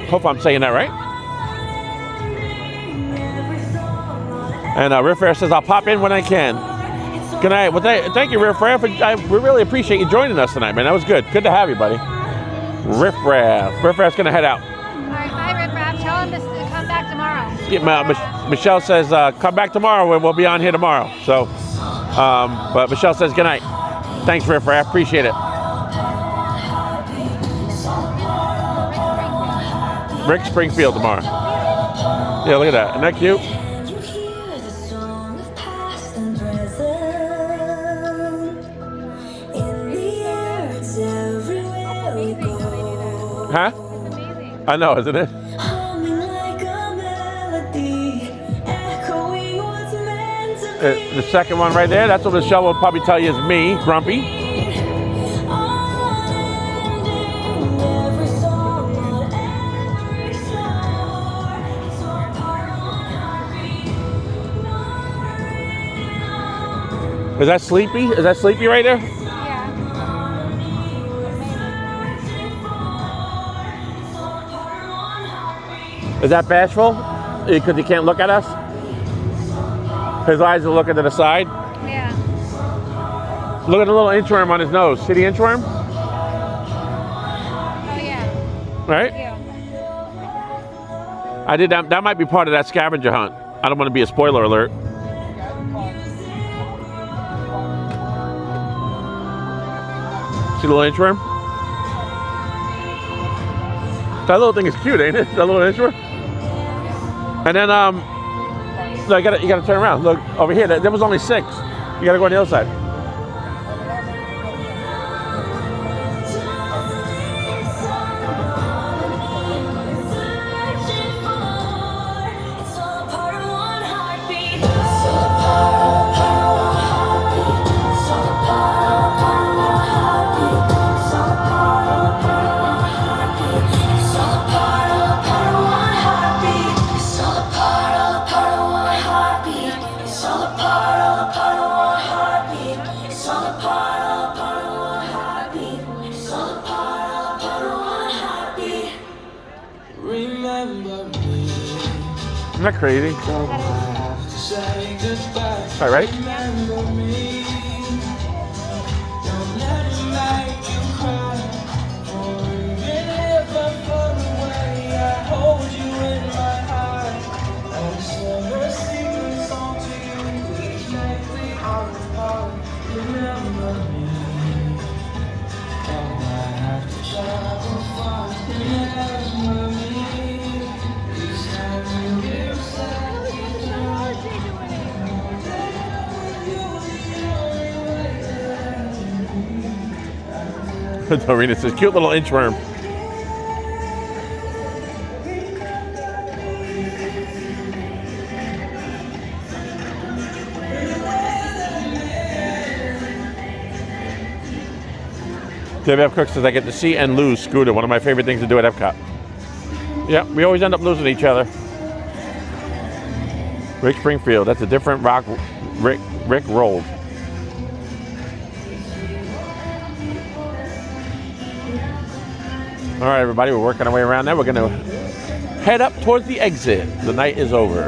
Hope I'm saying that right. And Riff Raff says, I'll pop in when I can. Good night. Well, thank you, Riff Raff. We really appreciate you joining us tonight, man. That was good. Good to have you, buddy. Riff Raff. Riff Raff's going to head out. All right, bye, Riff Raff. Tell him to come back tomorrow. Yeah, Michelle says, come back tomorrow and we'll be on here tomorrow. So, but Michelle says, good night. Thanks, Riff Raff. Appreciate it. Rick Springfield tomorrow. Yeah, look at that. Isn't that cute? Huh? I know, isn't it? The second one right there, that's what Michelle will probably tell you is me, Grumpy. Is that Sleepy? Is that Sleepy right there? Is that Bashful? Because he can't look at us? His eyes are looking to the side? Yeah. Look at the little inchworm on his nose. See the inchworm? Oh, yeah. Right? Thank you. I did that. That might be part of that scavenger hunt. I don't want to be a spoiler alert. See the little inchworm? That little thing is cute, ain't it? That little inchworm? And then, no, you gotta turn around. Look, over here, there was only 6. You gotta go on the other side. Isn't that crazy? All right, Dorina says, cute little inchworm. JBF Cook says, I get to see and lose Scooter, one of my favorite things to do at Epcot. Yeah, we always end up losing each other. Rick Springfield, that's a different rock Rick rolled. All right, everybody, we're working our way around now. We're going to head up towards the exit. The night is over.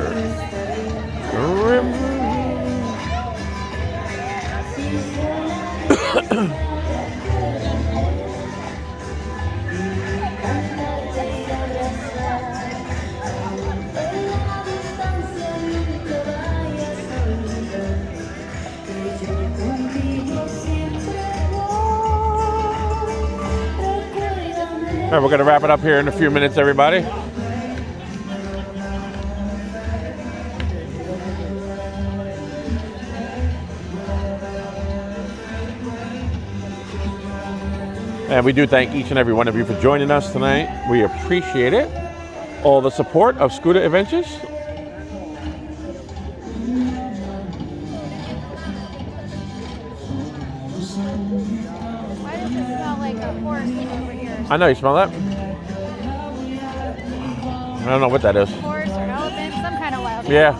All right, we're going to wrap it up here in a few minutes, everybody. And we do thank each and every one of you for joining us tonight. We appreciate it. All the support of Scooter Adventures. Why does it smell like a horse over here? I know, you smell that? I don't know what that is. Horse or elephant, some kind of wild Yeah.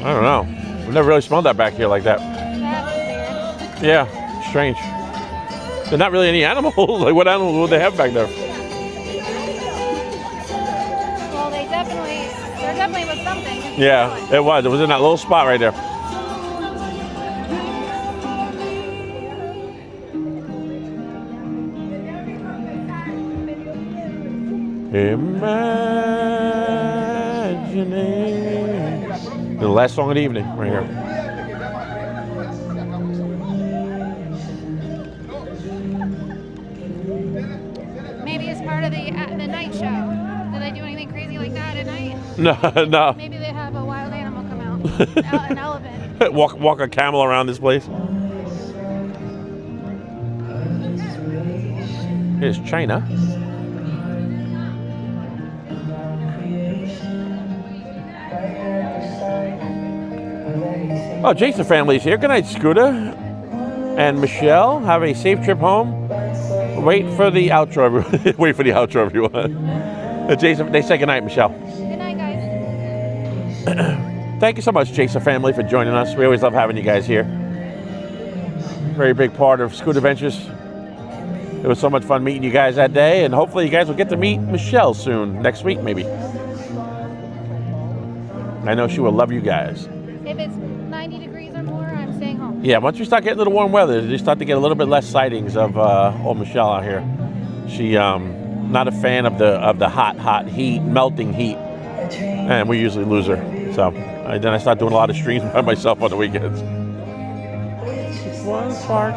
I don't know. We've never really smelled that back here like that. That was weird. Yeah, strange. They're not really any animals. Like, what animals would they have back there? Well, there definitely was something. Yeah, it was. It was in that little spot right there. Imagining. The last song of the evening, right here. Maybe it's part of the night show. Do they do anything crazy like that at night? No, no. Maybe they have a wild animal come out, an elephant. walk a camel around this place. Here's China. Oh, Jason family's here. Good night, Scooter and Michelle. Have a safe trip home. Wait for the outro, everyone. Wait for the outro, everyone. Jason, they say good night, Michelle. Good night, guys. Thank you so much, Jason family, for joining us. We always love having you guys here. Very big part of Scoot Adventures. It was so much fun meeting you guys that day, and hopefully you guys will get to meet Michelle soon, next week maybe. I know she will love you guys. If it's 90 degrees or more, I'm staying home. Yeah, once we start getting a little warm weather, you start to get a little bit less sightings of old Michelle out here. She not a fan of the hot heat, melting heat, and we usually lose her. So then I start doing a lot of streams by myself on the weekends. One spark.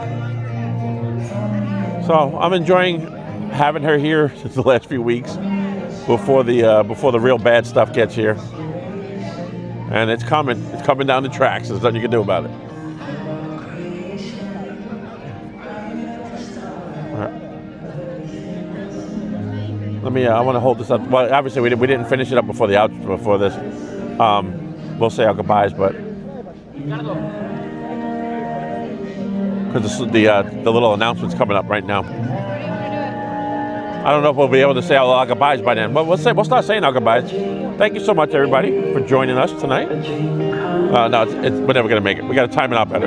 So I'm enjoying having her here since the last few weeks before the real bad stuff gets here. And it's coming down the tracks. There's nothing you can do about it. All right. Let me. I want to hold this up. Well, obviously we didn't finish it up before this. We'll say our goodbyes, but because the little announcement's coming up right now. I don't know if we'll be able to say our goodbyes by then, but we'll start saying our goodbyes. Thank you so much, everybody, for joining us tonight. No, we're never gonna make it. We got to time it out better.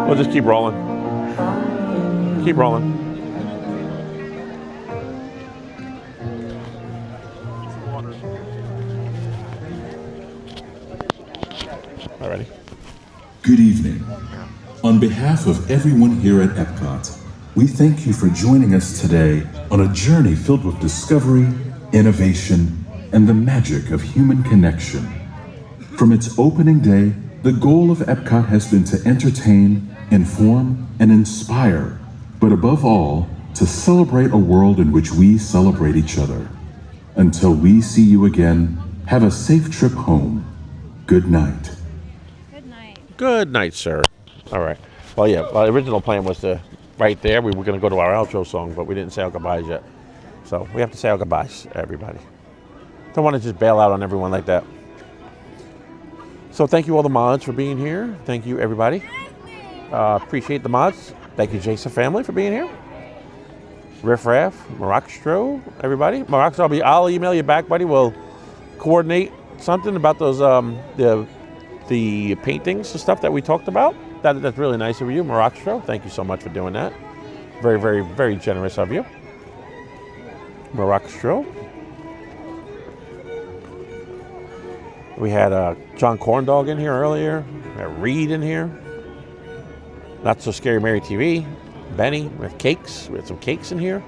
We'll just keep rolling. Keep rolling. Alrighty. Good evening. On behalf of everyone here at Epcot, we thank you for joining us today on a journey filled with discovery, innovation, and the magic of human connection. From its opening day, the goal of Epcot has been to entertain, inform, and inspire, but above all, to celebrate a world in which we celebrate each other. Until we see you again, have a safe trip home. Good night. Good night, sir. All right. Well, yeah, the original plan was to, right there, we were going to go to our outro song, but we didn't say our goodbyes yet. So we have to say our goodbyes, everybody. Don't want to just bail out on everyone like that. So thank you all the mods for being here. Thank you, everybody. Appreciate the mods. Thank you, Jason family, for being here. Riff Raff, Marokstro, everybody. Marokstro, I'll email you back, buddy. We'll coordinate something about those the paintings and stuff that we talked about. That's really nice of you, Marokstro. Thank you so much for doing that. Very, very, very generous of you. Marokstro. We had John Corndog in here earlier. We had Reed in here. NotSoScaryMaryTV. Benny with cakes. We had some cakes in here.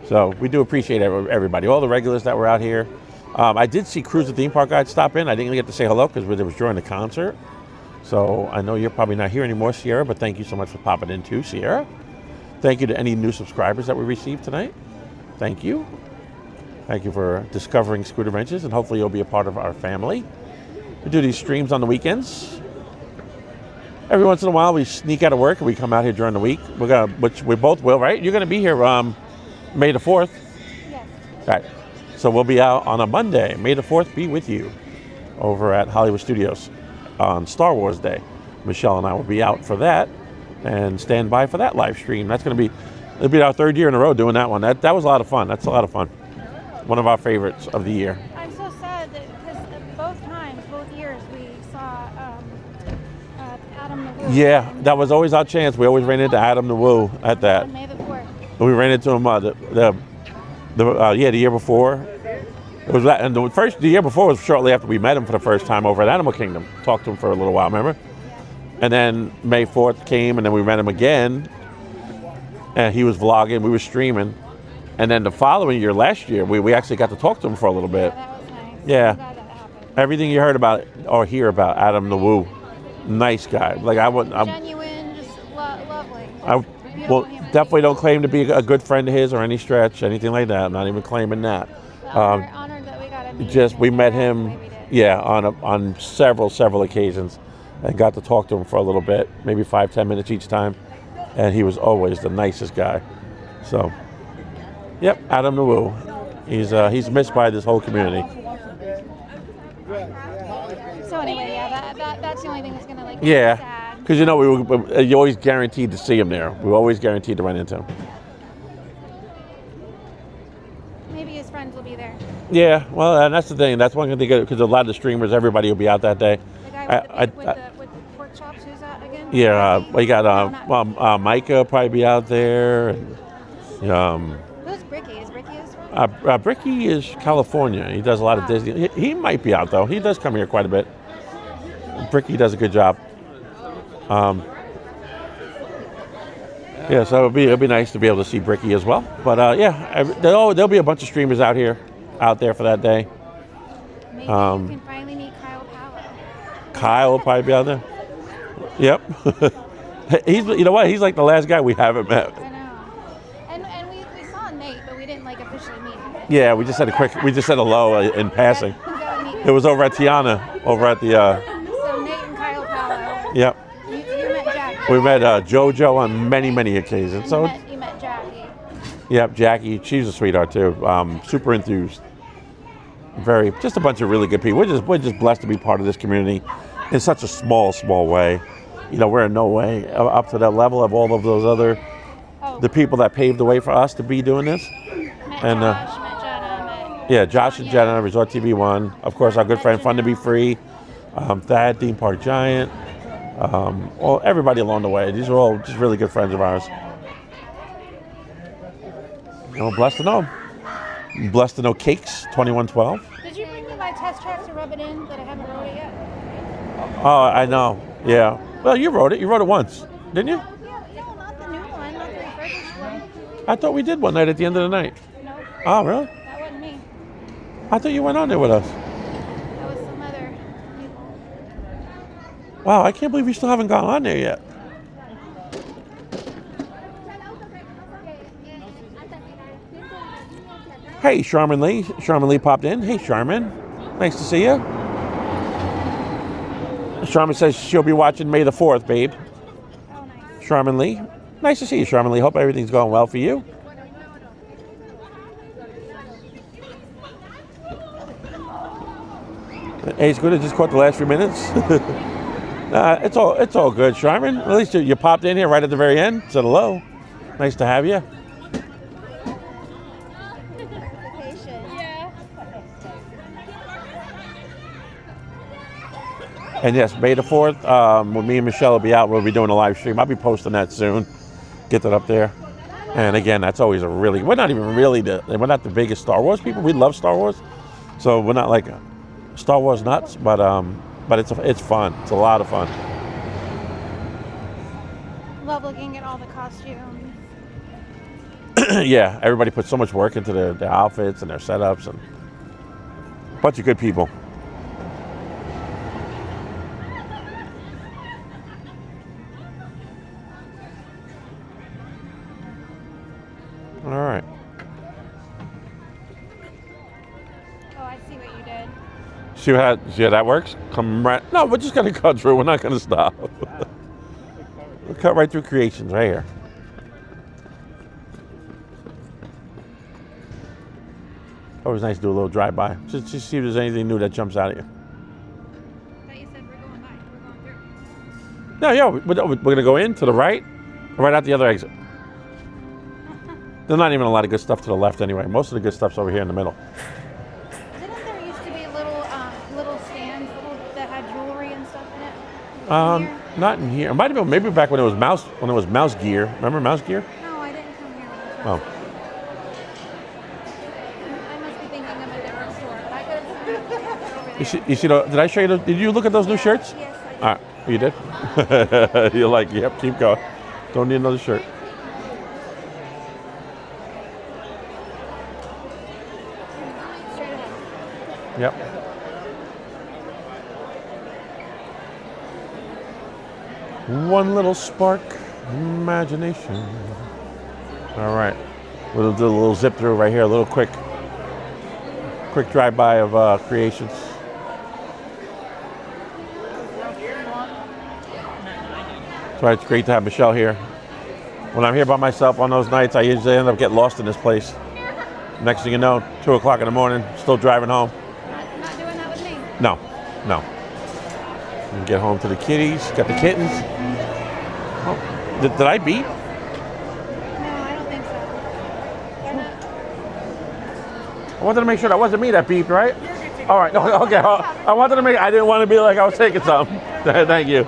So we do appreciate everybody, all the regulars that were out here. I did see Cruise the Theme Park Guide stop in. I didn't get to say hello because it was during the concert. So I know you're probably not here anymore, Sierra, but thank you so much for popping in too, Sierra. Thank you to any new subscribers that we received tonight. Thank you. Thank you for discovering Scoot Adventures, and hopefully you'll be a part of our family. We do these streams on the weekends. Every once in a while we sneak out of work and we come out here during the week. Which we both will, right? You're gonna be here May the 4th. Yes. Right. So we'll be out on a Monday. May the 4th be with you over at Hollywood Studios on Star Wars Day. Michelle and I will be out for that and stand by for that live stream. It'll be our 3rd year in a row doing that one. That was a lot of fun. That's a lot of fun. One of our favorites of the year. I'm so sad that because both years, we saw Adam the Woo. Yeah, that was always our chance. We always ran into Adam the Woo at that. On May the 4th. We ran into him the year before. It was that, and the year before was shortly after we met him for the first time over at Animal Kingdom. Talked to him for a little while, remember? And then May 4th came, and then we met him again, and he was vlogging, we were streaming, and then the following year, last year, we actually got to talk to him for a little bit. Yeah, that was nice. Yeah. Everything you heard about or hear about Adam the Woo, nice guy. Like Genuine, just lovely. Definitely don't claim to be a good friend of his or any stretch, anything like that. I'm not even claiming that. Honored that we got to meet We met him, on several occasions, and got to talk to him for a little bit, maybe 5-10 minutes each time, and he was always the nicest guy. So, yep, Adam the Woo. He's missed by this whole community. So anyway, yeah, that's the only thing that's gonna like. Make me Yeah, sad. because you always guaranteed to see him there. We always guaranteed to run into him. Maybe his friends will be there. Yeah, well, and that's the thing. That's one thing because a lot of the streamers, everybody will be out that day. The guy with the pork chops, who's that again? Yeah, we got Micah will probably be out there. And, who's Bricky? Is Bricky his friend? Bricky is California. He does a lot of Disney. He might be out though. He does come here quite a bit. Bricky does a good job. Yeah, so it'll be nice to be able to see Bricky as well. But yeah, there'll be a bunch of streamers out there for that day. Maybe you can finally meet Kyle Powell. Kyle will probably be out there. Yep. You know what? He's like the last guy we haven't met. I know. And we saw Nate, but we didn't like officially meet him. Yeah, we just said a hello in passing. It was over at Tiana, over at the. So Nate and Kyle Powell. Yep. You met Jackie. We met JoJo on many occasions. So. You met Jackie. Yep, Jackie. She's a sweetheart too. Super enthused. Just a bunch of really good people. We're just blessed to be part of this community in such a small way. We're in no way up to that level of all of those other the people that paved the way for us to be doing this. Met And Josh, yeah, Josh and Jenna, Resort TV 1. Of course, our good friend Fun to Be Free, Thad, Theme Park Giant, everybody along the way. These are all just really good friends of ours. Blessed to know. Blessed to know Cakes 2112. Did you bring me my test track to rub it in that I haven't wrote it yet? Oh, I know. Yeah. Well, you wrote it. You wrote it once, didn't you? No, not the new one, not the refurbished one. I thought we did one night at the end of the night. No. Oh, really? That wasn't me. I thought you went on there with us. That was some other people. Wow, I can't believe we still haven't gone on there yet. Hey, Charmin Lee. Charmin Lee popped in. Hey, Charmin. Nice to see you. Charmin says she'll be watching May the 4th, babe. Oh, nice. Charmin Lee. Nice to see you, Charmin Lee. Hope everything's going well for you. Hey, it's good. I just caught the last few minutes. It's all good, Charmin. At least you popped in here right at the very end. Said hello. Nice to have you. And yes, May the 4th, when me and Michelle will be out, we'll be doing a live stream. I'll be posting that soon. Get that up there. And again, that's always we're not even really we're not the biggest Star Wars people. We love Star Wars. So we're not like Star Wars nuts, but it's fun. It's a lot of fun. Love looking at all the costumes. Yeah, everybody puts so much work into their outfits and their setups, and a bunch of good people. All right. Oh, I see what you did. See how that works? Come right. No, we're just gonna cut through. We're not gonna stop. We'll cut right through creations right here. Always nice to do a little drive-by. Just see if there's anything new that jumps out at you. I thought you said we're going by. We're going through. No, yeah, we're gonna go in to the right, right out the other exit. There's not even a lot of good stuff to the left anyway. Most of the good stuff's over here in the middle. Didn't there used to be little stands that had jewelry and stuff in it? Not in here. It might have been maybe back when it was mouse gear. Remember mouse gear? No, I didn't come here when I was Oh. I must be thinking of a different store, but I could have seen it over there. You see did I show you did you look at those new shirts? Yes, I did. All right. You did? You're like, yep, keep going. Don't need another shirt. Straight ahead. Yep. One little spark, imagination. All right. We'll do a little zip through right here, a little quick drive-by of creations. That's why it's great to have Michelle here. When I'm here by myself on those nights, I usually end up getting lost in this place. Next thing you know, 2 o'clock in the morning, still driving home. Not doing that with me. No. No. And get home to the kitties. Got the kittens. Oh, did I beep? No, I don't think so. I wanted to make sure that wasn't me that beeped, right? All right. Okay. I wanted to make. I didn't want to be like I was taking something. Thank you.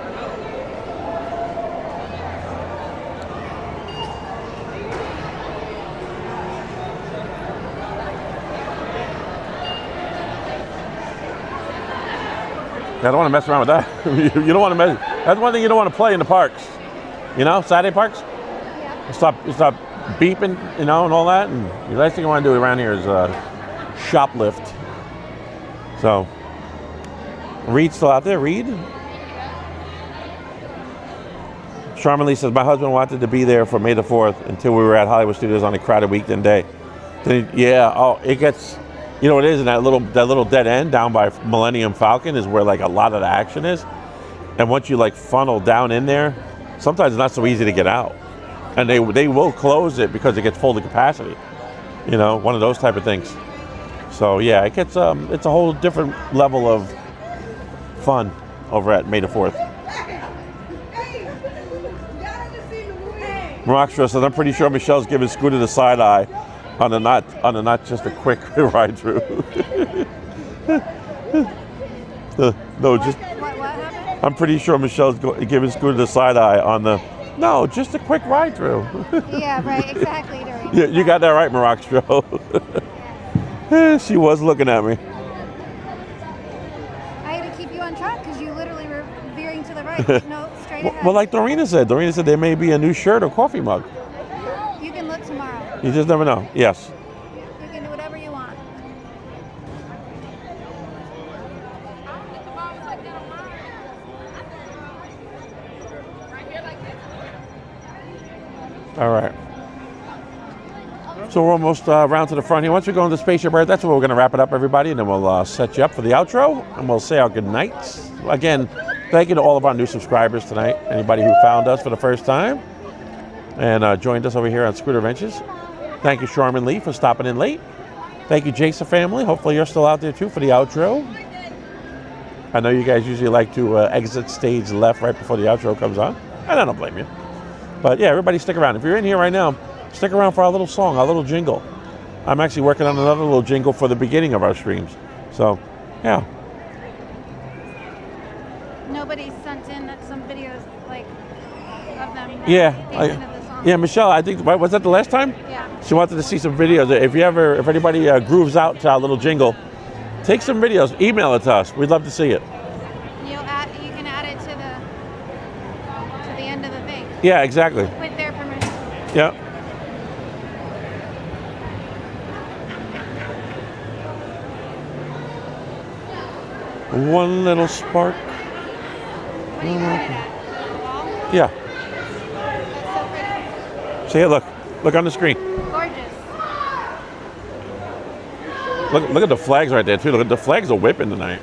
I don't want to mess around with that. You don't want to mess. That's one thing you don't want to play in the parks. You know, Saturday parks. Yeah. Stop beeping, you know, and all that. And the last thing you want to do around here is shoplift. So, Reed's still out there. Reed. Charmin says, my husband wanted to be there for May the 4th until we were at Hollywood Studios on a crowded weekend day. Then, yeah, oh, it gets. You know what it is, in that little dead end down by Millennium Falcon is where like a lot of the action is. And once you like funnel down in there, sometimes it's not so easy to get out. And they will close it because it gets full to capacity. You know, one of those type of things. So yeah, it gets it's a whole different level of fun over at May the 4th. Rockstra says, I'm pretty sure Michelle's giving Scooter the side eye on a not just a quick ride through. No, just. What happened? I'm pretty sure Michelle's giving Scooter the side eye on the. No, just a quick ride through. Yeah, right, exactly. Yeah, you got that right, Marokstro. She was looking at me. I had to keep you on track because you literally were veering to the right. No, straight ahead. Well, like Dorina said there may be a new shirt or coffee mug. You can look tomorrow. You just never know. Yes. You can do whatever you want. All right. So we're almost around to the front here. Once we go into Spaceship Earth, that's where we're going to wrap it up, everybody, and then we'll set you up for the outro, and we'll say our good nights. Again, thank you to all of our new subscribers tonight. Anybody who found us for the first time and joined us over here on Scooter Adventures. Thank you, Charmin Lee, for stopping in late. Thank you, Jason family. Hopefully you're still out there, too, for the outro. I know you guys usually like to exit stage left right before the outro comes on, and I don't blame you. But, yeah, everybody stick around. If you're in here right now, stick around for our little song, our little jingle. I'm actually working on another little jingle for the beginning of our streams. So, yeah. Nobody sent in some videos like of them. Yeah, Michelle, I think, was that the last time? Yeah. She wanted to see some videos. If anybody grooves out to our little jingle, take some videos, email it to us. We'd love to see it. You can add it to the end of the thing. Yeah, exactly. With their permission. Yeah. One little spark. What are you at? Yeah. See it? Look on the screen. Gorgeous. Look at the flags right there too. Look at the flags are whipping tonight.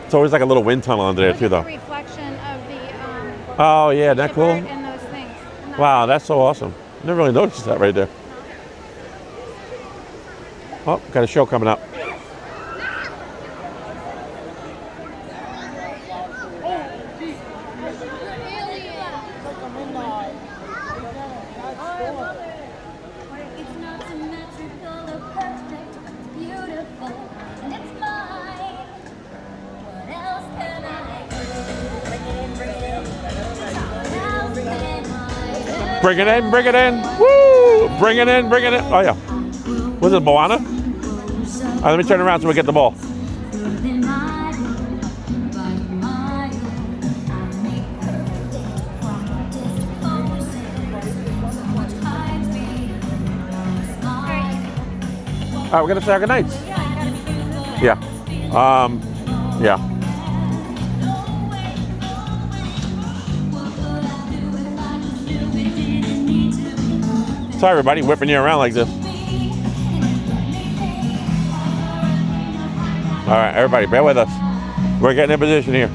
It's always like a little wind tunnel under there too, though. The reflection of the. Oh yeah, isn't that cool? And those things. Wow, that's so awesome. Never really noticed that right there. Oh, got a show coming up. Bring it in, bring it in. Woo! Bring it in, bring it in. Oh, yeah. Was it Moana? All right, let me turn around so we get the ball. All right, we're going to say our good nights. Yeah. Yeah. Sorry, everybody, whipping you around like this. All right, everybody, bear with us. We're getting in position here.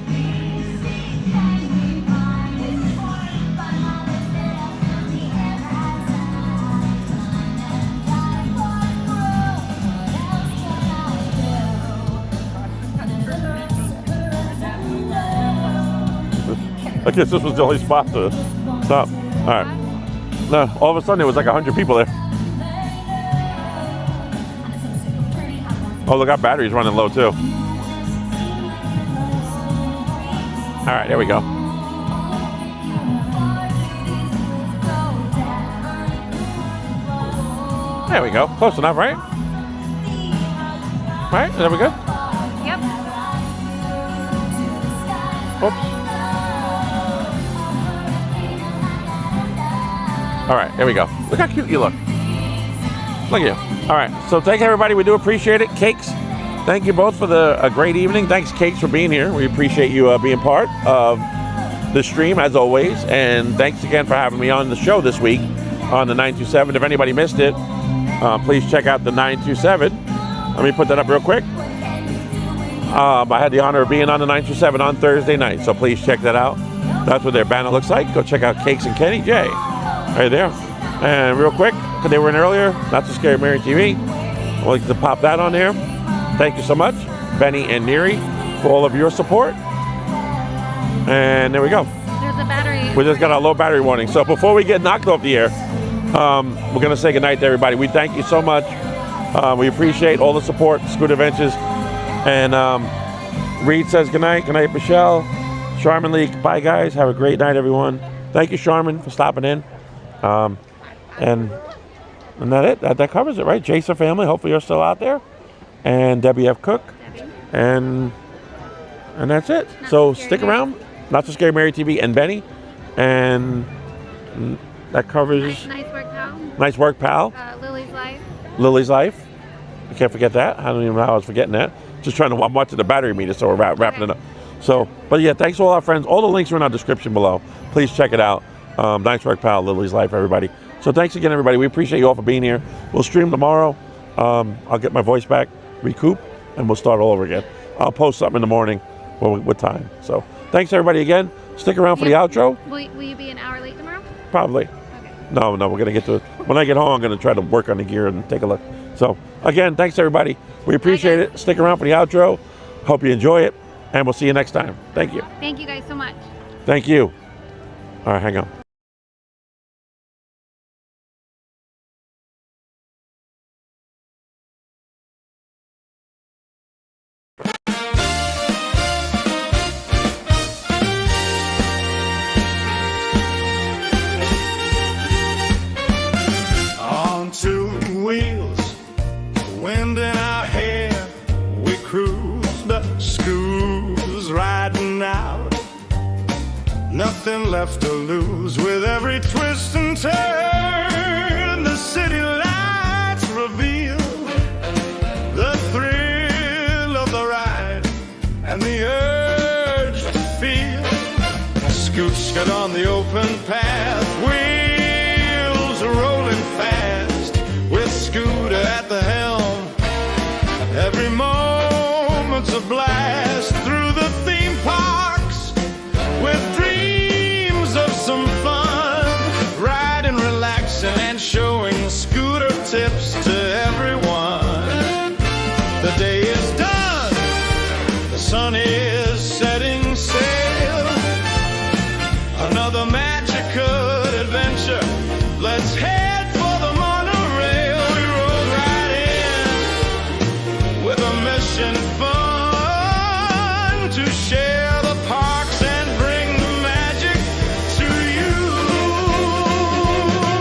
I guess this was the only spot to stop. All right. No, all of a sudden there was like 100 people there. Oh, look, our battery's running low too. All right, there we go. There we go. Close enough, right? Right? Is that we good? Yep. Oops. All right, there we go. Look how cute you look. Look at you. All right, so thank everybody. We do appreciate it. Cakes, thank you both for a great evening. Thanks, Cakes, for being here. We appreciate you being part of the stream, as always. And thanks again for having me on the show this week on the 927. If anybody missed it, please check out the 927. Let me put that up real quick. I had the honor of being on the 927 on Thursday night, so please check that out. That's what their banner looks like. Go check out Cakes and Kenny J. Right there. And real quick, because they were in earlier, NotSoScaryMaryTV. I'd like to pop that on there. Thank you so much, Benny and Neri, for all of your support. And there we go. There's a battery. We just got a low battery warning. So before we get knocked off the air, we're going to say goodnight to everybody. We thank you so much. We appreciate all the support, Scooter Ventures. And Reed says goodnight. Goodnight, Michelle. Charmin League. Bye, guys. Have a great night, everyone. Thank you, Charmin, for stopping in. And that that covers it, right? Jason family, hopefully you're still out there. And Debbie F. Cook. And that's it. So stick around. NotSoScaryMaryTV and Benny. And that covers... Nice work, pal. Nice work, pal. Lily's Life. Lily's Life. I can't forget that. I don't even know how I was forgetting that. Just I'm watching the battery meter, so we're wrapping it up. So, but yeah, thanks to all our friends. All the links are in our description below. Please check it out. Nice work, pal. Lily's Life, everybody. So thanks again, everybody. We appreciate you all for being here. We'll stream tomorrow. I'll get my voice back, recoup, and we'll start all over again. I'll post something in the morning with time. So thanks, everybody, again. Stick around for the outro. Will you be an hour late tomorrow? Probably. Okay. No, we're going to get to it. When I get home, I'm going to try to work on the gear and take a look. So again, thanks, everybody. We appreciate it. Stick around for the outro. Hope you enjoy it. And we'll see you next time. Thank you. Thank you guys so much. Thank you. All right, hang on. On two wheels, wind in our hair, we cruise the schools riding out. Nothing left to lose with every twist and turn. The city lights reveal the thrill of the ride and the urge to feel. Scoots get on the open path, wheels rolling fast, with Scooter at the helm. Every moment's a blast through the theme parks with dreams of some fun, riding, relaxing, and showing Scooter tips to everyone. The day is done, the sun is setting sail. Another magical adventure. Let's head for the monorail. We rode right in with a mission fun to share the parks and bring the magic to you.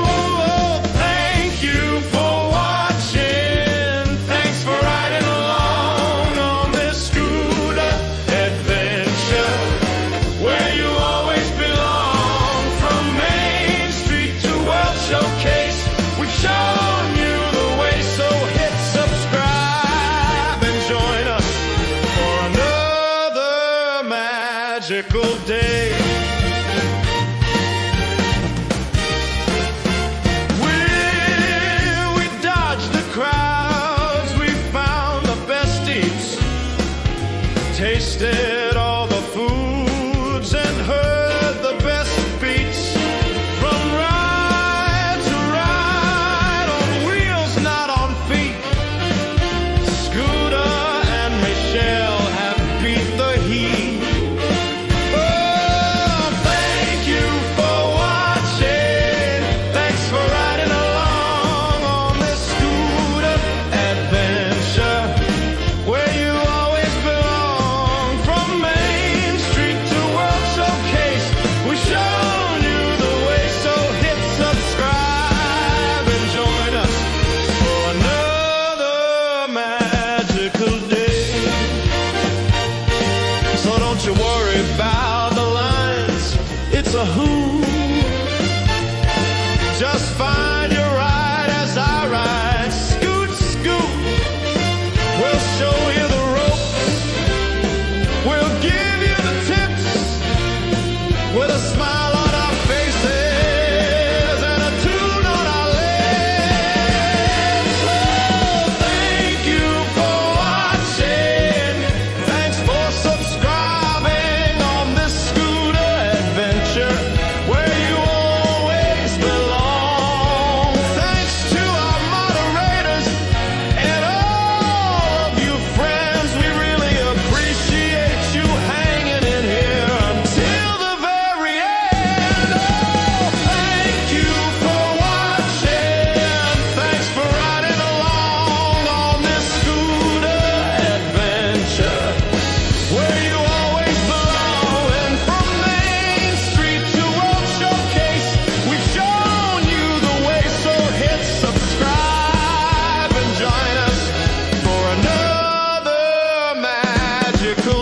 Oh, thank you for watching. Thanks for riding along on this scooter adventure, where you always belong. From Main Street to World Showcase, we've shown you the way. So hit subscribe and join us for another magical day. We dodged the crowds, we found the best eats, tasted all the foods and heard the best beats. From ride to ride, on wheels, not on feet, Scooter and Michelle have beat the heat. Oh, the who. Just find your ride as I ride. Scoot, scoot. We'll show you the ropes. We'll give you the tips with a smile on our faces and a tune on our lips. Oh, thank you for watching. Thanks for subscribing on this scooter adventure where you always belong. Thanks to our moderators and all of you friends. We really appreciate you hanging in here until the very end. Oh, thank you for watching. Thanks for riding along on this scooter adventure where you always belong. And from Main Street to World Showcase, we've shown you the way. So hit subscribe and join us for another magical